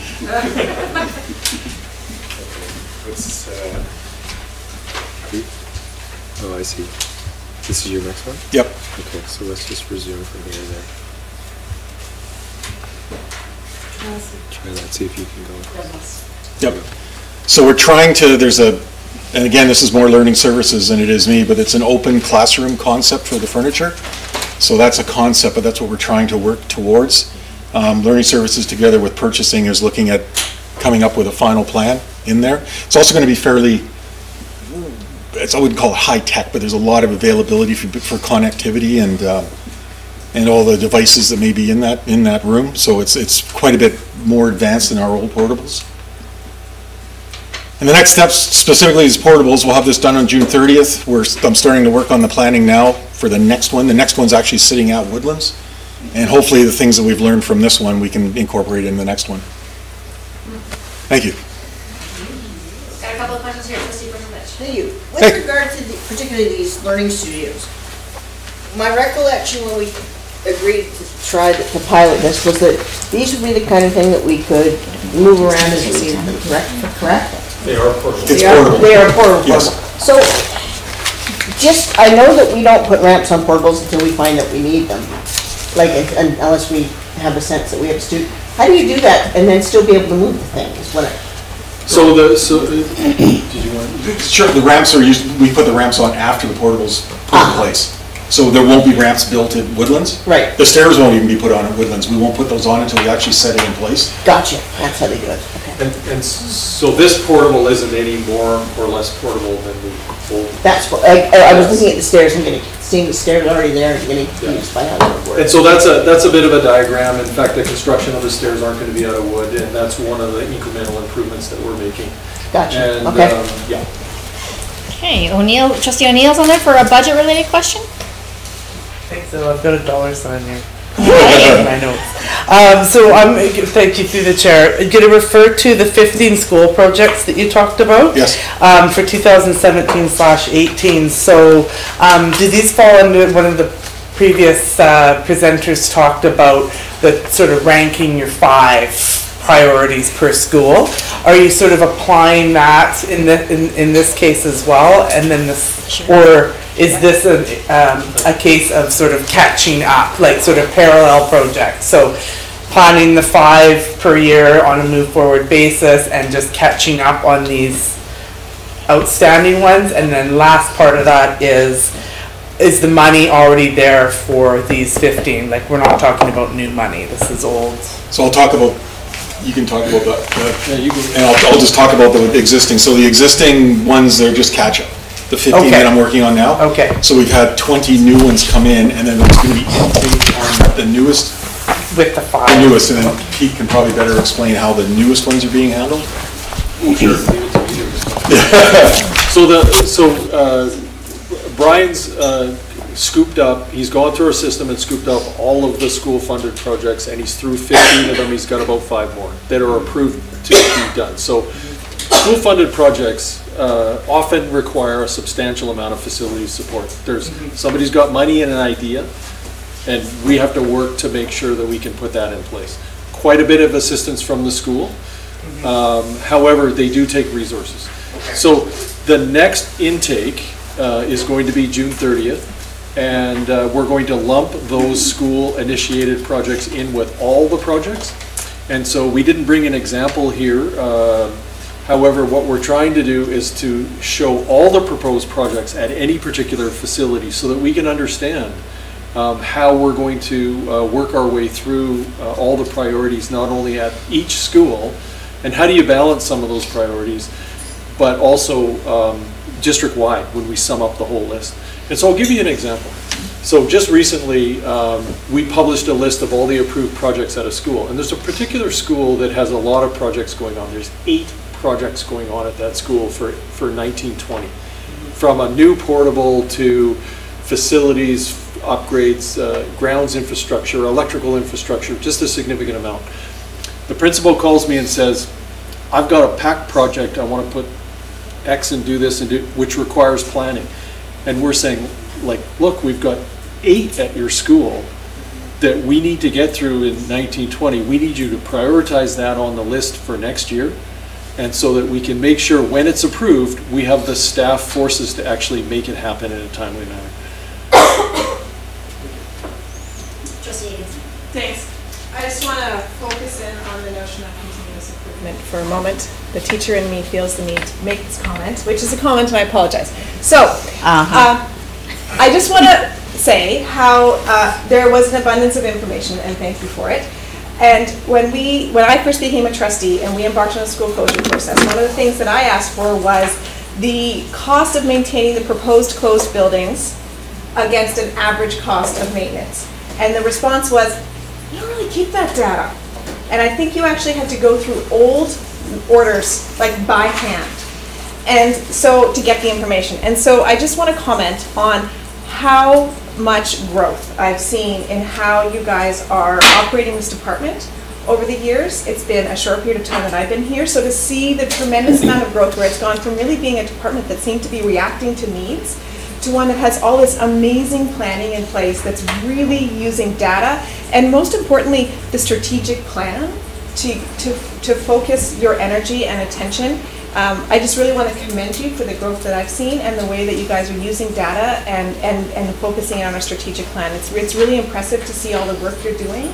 Speaker 16: Oh, I see. This is your next one?
Speaker 17: Yep.
Speaker 16: Okay, so let's just resume from here then. Try that, see if you can go.
Speaker 17: Yep. So we're trying to, and again, this is more learning services than it is me, but it's an open classroom concept for the furniture. So that's a concept, but that's what we're trying to work towards. Learning services together with purchasing is looking at coming up with a final plan in there. It's also going to be fairly I wouldn't call it high tech, but there's a lot of availability for connectivity and all the devices that may be in that room. So it's quite a bit more advanced than our old portables. And the next steps specifically is portables. We'll have this done on June 30th. I'm starting to work on the planning now for the next one. The next one's actually sitting at Woodlands. And hopefully the things that we've learned from this one, we can incorporate in the next one. Thank you.
Speaker 15: Got a couple of questions here. Trustee Brnovich.
Speaker 10: Thank you. With regard to particularly these learning studios, my recollection when we agreed to try to pilot this was that these would be the kind of thing that we could move around as we needed them, correct?
Speaker 17: They are portable.
Speaker 10: They are portable. Yes. So, I know that we don't put ramps on portables until we find that we need them, like unless we have a sense that we have to. How do you do that and then still be able to move the thing? Is what
Speaker 17: did you want? Sure. The ramps are used. We put the ramps on after the portables put in place. So there won't be ramps built at Woodlands.
Speaker 10: Right.
Speaker 17: The stairs won't even be put on at Woodlands. We won't put those on until we actually set it in place.
Speaker 10: Gotcha. That's how they do it. Okay.
Speaker 20: And so this portable isn't any more or less portable than the old.
Speaker 10: That's what I was looking at the stairs and seeing the stairs already there and getting confused by how they work.
Speaker 20: And so that's a bit of a diagram. In fact, the construction of the stairs aren't going to be out of wood, and that's one of the incremental improvements that we're making.
Speaker 10: Gotcha.
Speaker 20: And,
Speaker 10: okay.
Speaker 20: Yeah.
Speaker 1: Okay, Trustee O'Neill's on there for a budget-related question.
Speaker 11: I think so. I've got a dollar sign here. My notes. So thank you through the chair. I'm going to refer to the 15 school projects that you talked about.
Speaker 17: Yes.
Speaker 11: For 2017/18. So do these fall under one of the previous presenters talked about the sort of ranking your 5 priorities per school? Are you sort of applying that in this case as well? And then or is this a case of sort of catching up, like sort of parallel projects? So planning the 5 per year on a move forward basis and just catching up on these outstanding ones. And then last part of that is the money already there for these 15? Like, we're not talking about new money. This is old.
Speaker 17: So I'll talk about. You can talk about that, and I'll just talk about the existing. So the existing ones, they're just catch-up. The 15 that I'm working on now.
Speaker 11: Okay.
Speaker 17: So we've had 20 new ones come in, and then there's going to be intake on the newest.
Speaker 11: With the 5.
Speaker 17: The newest, and then Pete can probably better explain how the newest ones are being handled.
Speaker 20: Sure. So Brian's scooped up, he's gone through our system and scooped up all of the school-funded projects, and he's through 15 of them. He's got about 5 more that are approved to be done. So school-funded projects often require a substantial amount of facility support. Somebody's got money and an idea, and we have to work to make sure that we can put that in place. Quite a bit of assistance from the school. However, they do take resources. So the next intake is going to be June 30th. And we're going to lump those school-initiated projects in with all the projects. And so we didn't bring an example here. However, what we're trying to do is to show all the proposed projects at any particular facility so that we can understand how we're going to work our way through all the priorities, not only at each school, and how do you balance some of those priorities, but also district-wide when we sum up the whole list. And so I'll give you an example. So just recently, we published a list of all the approved projects at a school. And there's a particular school that has a lot of projects going on. There's 8 projects going on at that school for 1920. From a new portable to facilities, upgrades, grounds infrastructure, electrical infrastructure, just a significant amount. The principal calls me and says, I've got a PAC project, I want to put X and do this, and which requires planning. And we're saying, like, look, we've got 8 at your school that we need to get through in 1920. We need you to prioritize that on the list for next year, and so that we can make sure when it's approved, we have the staff forces to actually make it happen in a timely manner.
Speaker 19: Thanks. I just want to focus in on the notion of continuous improvement for a moment. The teacher in me feels the need to make this comment, which is a comment, and I apologize. So, I just want to say how there was an abundance of information, and thank you for it. And when I first became a trustee and we embarked on a school closure process, one of the things that I asked for was the cost of maintaining the proposed closed buildings against an average cost of maintenance. And the response was, you don't really keep that data. And I think you actually had to go through old orders, like by hand, and so to get the information. And so I just want to comment on how much growth I've seen in how you guys are operating this department over the years. It's been a short period of time that I've been here, so to see the tremendous amount of growth where it's gone from really being a department that seemed to be reacting to needs to one that has all this amazing planning in place that's really using data, and most importantly, the strategic plan to focus your energy and attention. I just really want to commend you for the growth that I've seen and the way that you guys are using data and focusing on a strategic plan. It's really impressive to see all the work you're doing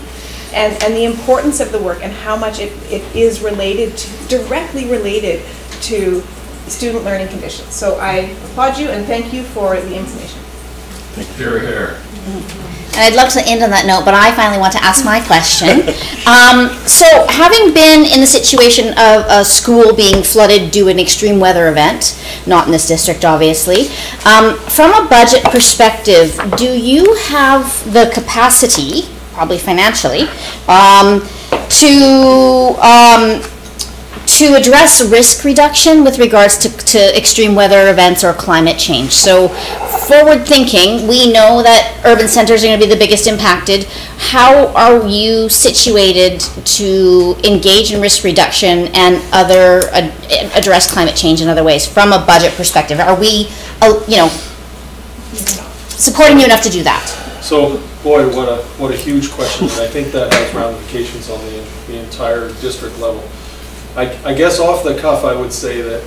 Speaker 19: and the importance of the work and how much it is related to, directly related to student learning conditions. So I applaud you and thank you for the information.
Speaker 20: Thank you. Here.
Speaker 9: And I'd love to end on that note, but I finally want to ask my question. So having been in the situation of a school being flooded due to an extreme weather event, not in this district obviously, from a budget perspective, do you have the capacity, probably financially, to address risk reduction with regards to extreme weather events or climate change? So forward thinking, we know that urban centers are going to be the biggest impacted. How are you situated to engage in risk reduction and address climate change in other ways from a budget perspective? Are we, supporting you enough to do that?
Speaker 20: So, boy, what a huge question, and I think that has ramifications on the entire district level. I guess off the cuff, I would say that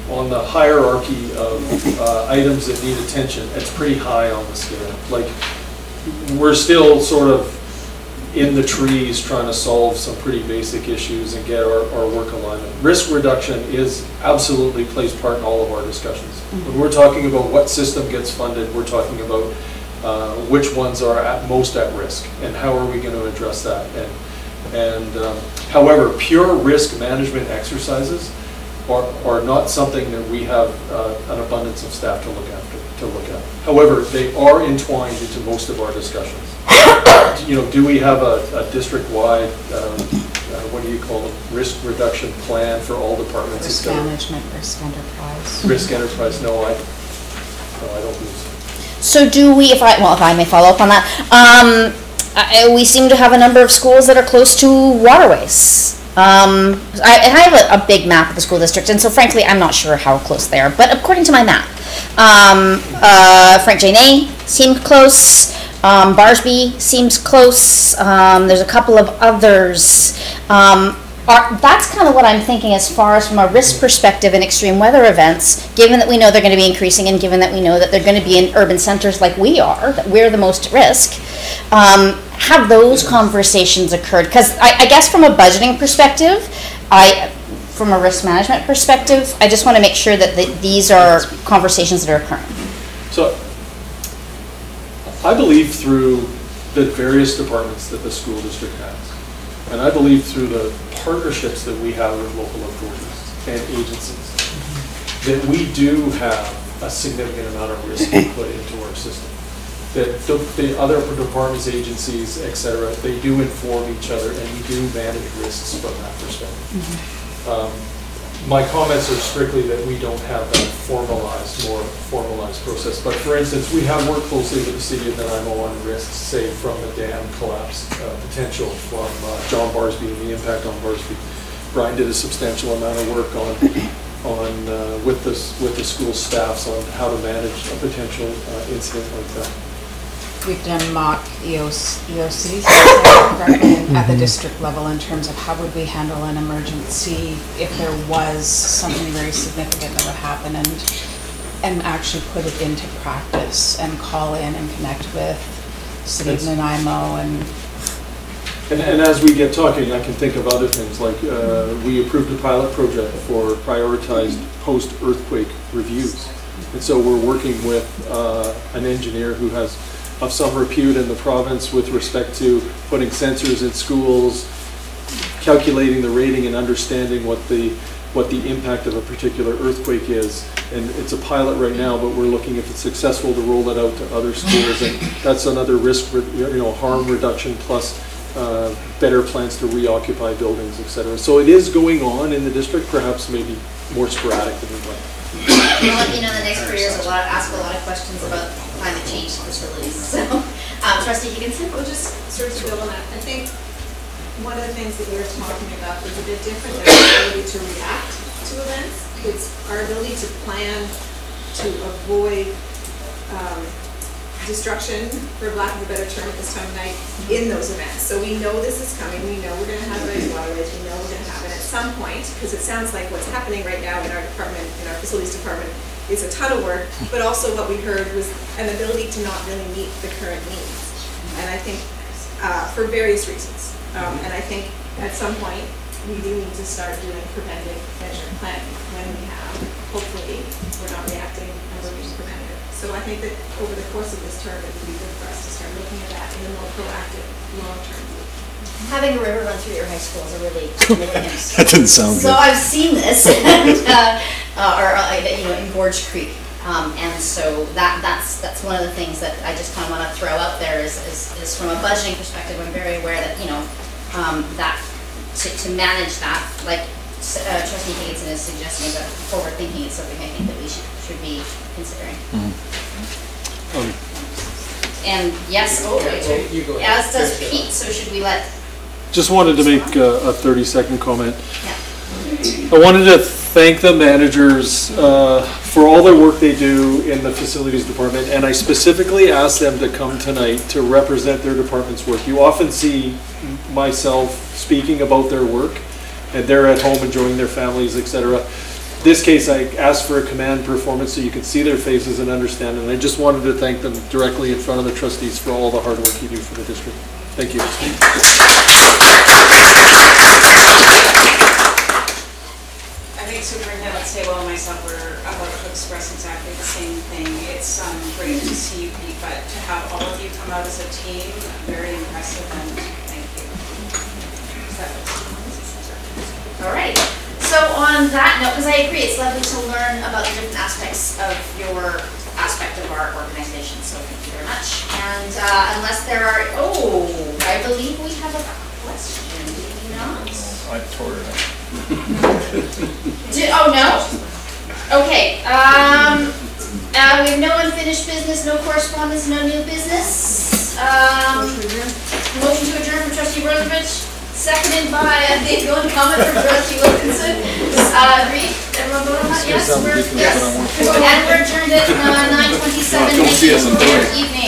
Speaker 20: on the hierarchy of items that need attention, it's pretty high on the scale. Like, we're still sort of in the trees trying to solve some pretty basic issues and get our work alignment. Risk reduction absolutely plays part in all of our discussions. Mm-hmm. When we're talking about what system gets funded, we're talking about which ones are most at risk and how are we going to address that. However, pure risk management exercises are not something that we have an abundance of staff to look at. However, they are entwined into most of our discussions. Do we have a district-wide, what do you call them, risk reduction plan for all departments?
Speaker 7: Risk management, risk enterprise.
Speaker 20: Risk enterprise, no, I don't believe so.
Speaker 9: So do we, if I may follow up on that, we seem to have a number of schools that are close to waterways. I have a big map of the school district, and so frankly, I'm not sure how close they are, but according to my map, Frank J. Nay seemed close, Barsby seems close, there's a couple of others. That's kind of what I'm thinking as far as from a risk perspective in extreme weather events, given that we know they're going to be increasing and given that we know that they're going to be in urban centers like we are, that we're the most at risk. Have those conversations occurred? Because I guess from a budgeting perspective, from a risk management perspective, I just want to make sure that these are conversations that are occurring.
Speaker 20: So I believe through the various departments that the school district has, and I believe through the partnerships that we have with local authorities and agencies, that we do have a significant amount of risk input into our system. That the other departments, agencies, et cetera, they do inform each other and we do manage risks from that perspective. Mm-hmm. My comments are strictly that we don't have that more formalized process. But for instance, we have worked closely with the city of Nanaimo on risks, say from the dam collapse potential from John Barsby and the impact on Barsby. Brian did a substantial amount of work with the school staffs on how to manage a potential incident like that.
Speaker 7: We've done mock EOCs at the district level in terms of how would we handle an emergency if there was something very significant that would happen, and actually put it into practice and call in and connect with City of Nanaimo
Speaker 20: and as we get talking, I can think of other things like we approved a pilot project for prioritized post-earthquake reviews, and so we're working with an engineer who has of some repute in the province with respect to putting sensors in schools, calculating the rating and understanding what what the impact of a particular earthquake is. And it's a pilot right now, but we're looking, if it's successful, to roll it out to other schools. And that's another risk, harm reduction plus better plans to reoccupy buildings, etc. So it is going on in the district, perhaps maybe more sporadic than we'd like.
Speaker 9: Well, in the next 4 years, ask a lot of questions about climate change facilities. So, Trustee Higginson?
Speaker 19: Well, just sort of build on that. I think one of the things that we were talking about is a bit different than our ability to react to events. It's our ability to plan to avoid destruction, for lack of a better term at this time of night, in those events. So we know this is coming, we know we're going to have raised waterways, we know we're going to have it at some point, because it sounds like what's happening right now in our department, in our facilities department, is a ton of work, but also what we heard was an ability to not really meet the current needs. And I think for various reasons. And I think at some point, we do need to start doing preventive measure planning when we have, hopefully, we're not reacting and we're being preventative. So I think that over the course of this term, it would be good for us to start looking at that in a more proactive, long-term view.
Speaker 9: Having a river run through your high school is a really nice.
Speaker 17: That didn't sound good.
Speaker 9: So I've seen this, and, in Gorge Creek. And so that's one of the things that I just kind of want to throw out there is from a budgeting perspective, I'm very aware that, that to manage that, like Trustee Higginson is suggesting, but forward thinking is something I think that we should be considering. And yes, as does Pete, so should we let...
Speaker 20: Just wanted to make a 30-second comment. Yeah. I wanted to thank the managers for all their work they do in the facilities department, and I specifically asked them to come tonight to represent their department's work. You often see myself speaking about their work, and they're at home enjoying their families, etc. This case, I asked for a command performance so you could see their faces and understand, and I just wanted to thank them directly in front of the trustees for all the hard work you do for the district. Thank you.
Speaker 7: I think Superintendent Sable and myself were about to express exactly the same thing. It's great to see you, Pete, but to have all of you come out as a team, very impressive, and thank you.
Speaker 9: All right. So on that note, because I agree, it's lovely to learn about the different aspects of your aspect of our organization. So thank you very much. And unless there are, I believe we have a question. Do we not?
Speaker 17: I tore it up.
Speaker 9: Oh no. Okay. We have no unfinished business, no correspondence, no new business. Motion to adjourn from Trustee Roosevelt. Seconded by the only comment from Trustee Wilkinson. Agreed? Everyone vote on that? Yes? And we're adjourned at 9:27. Thank you. Good evening.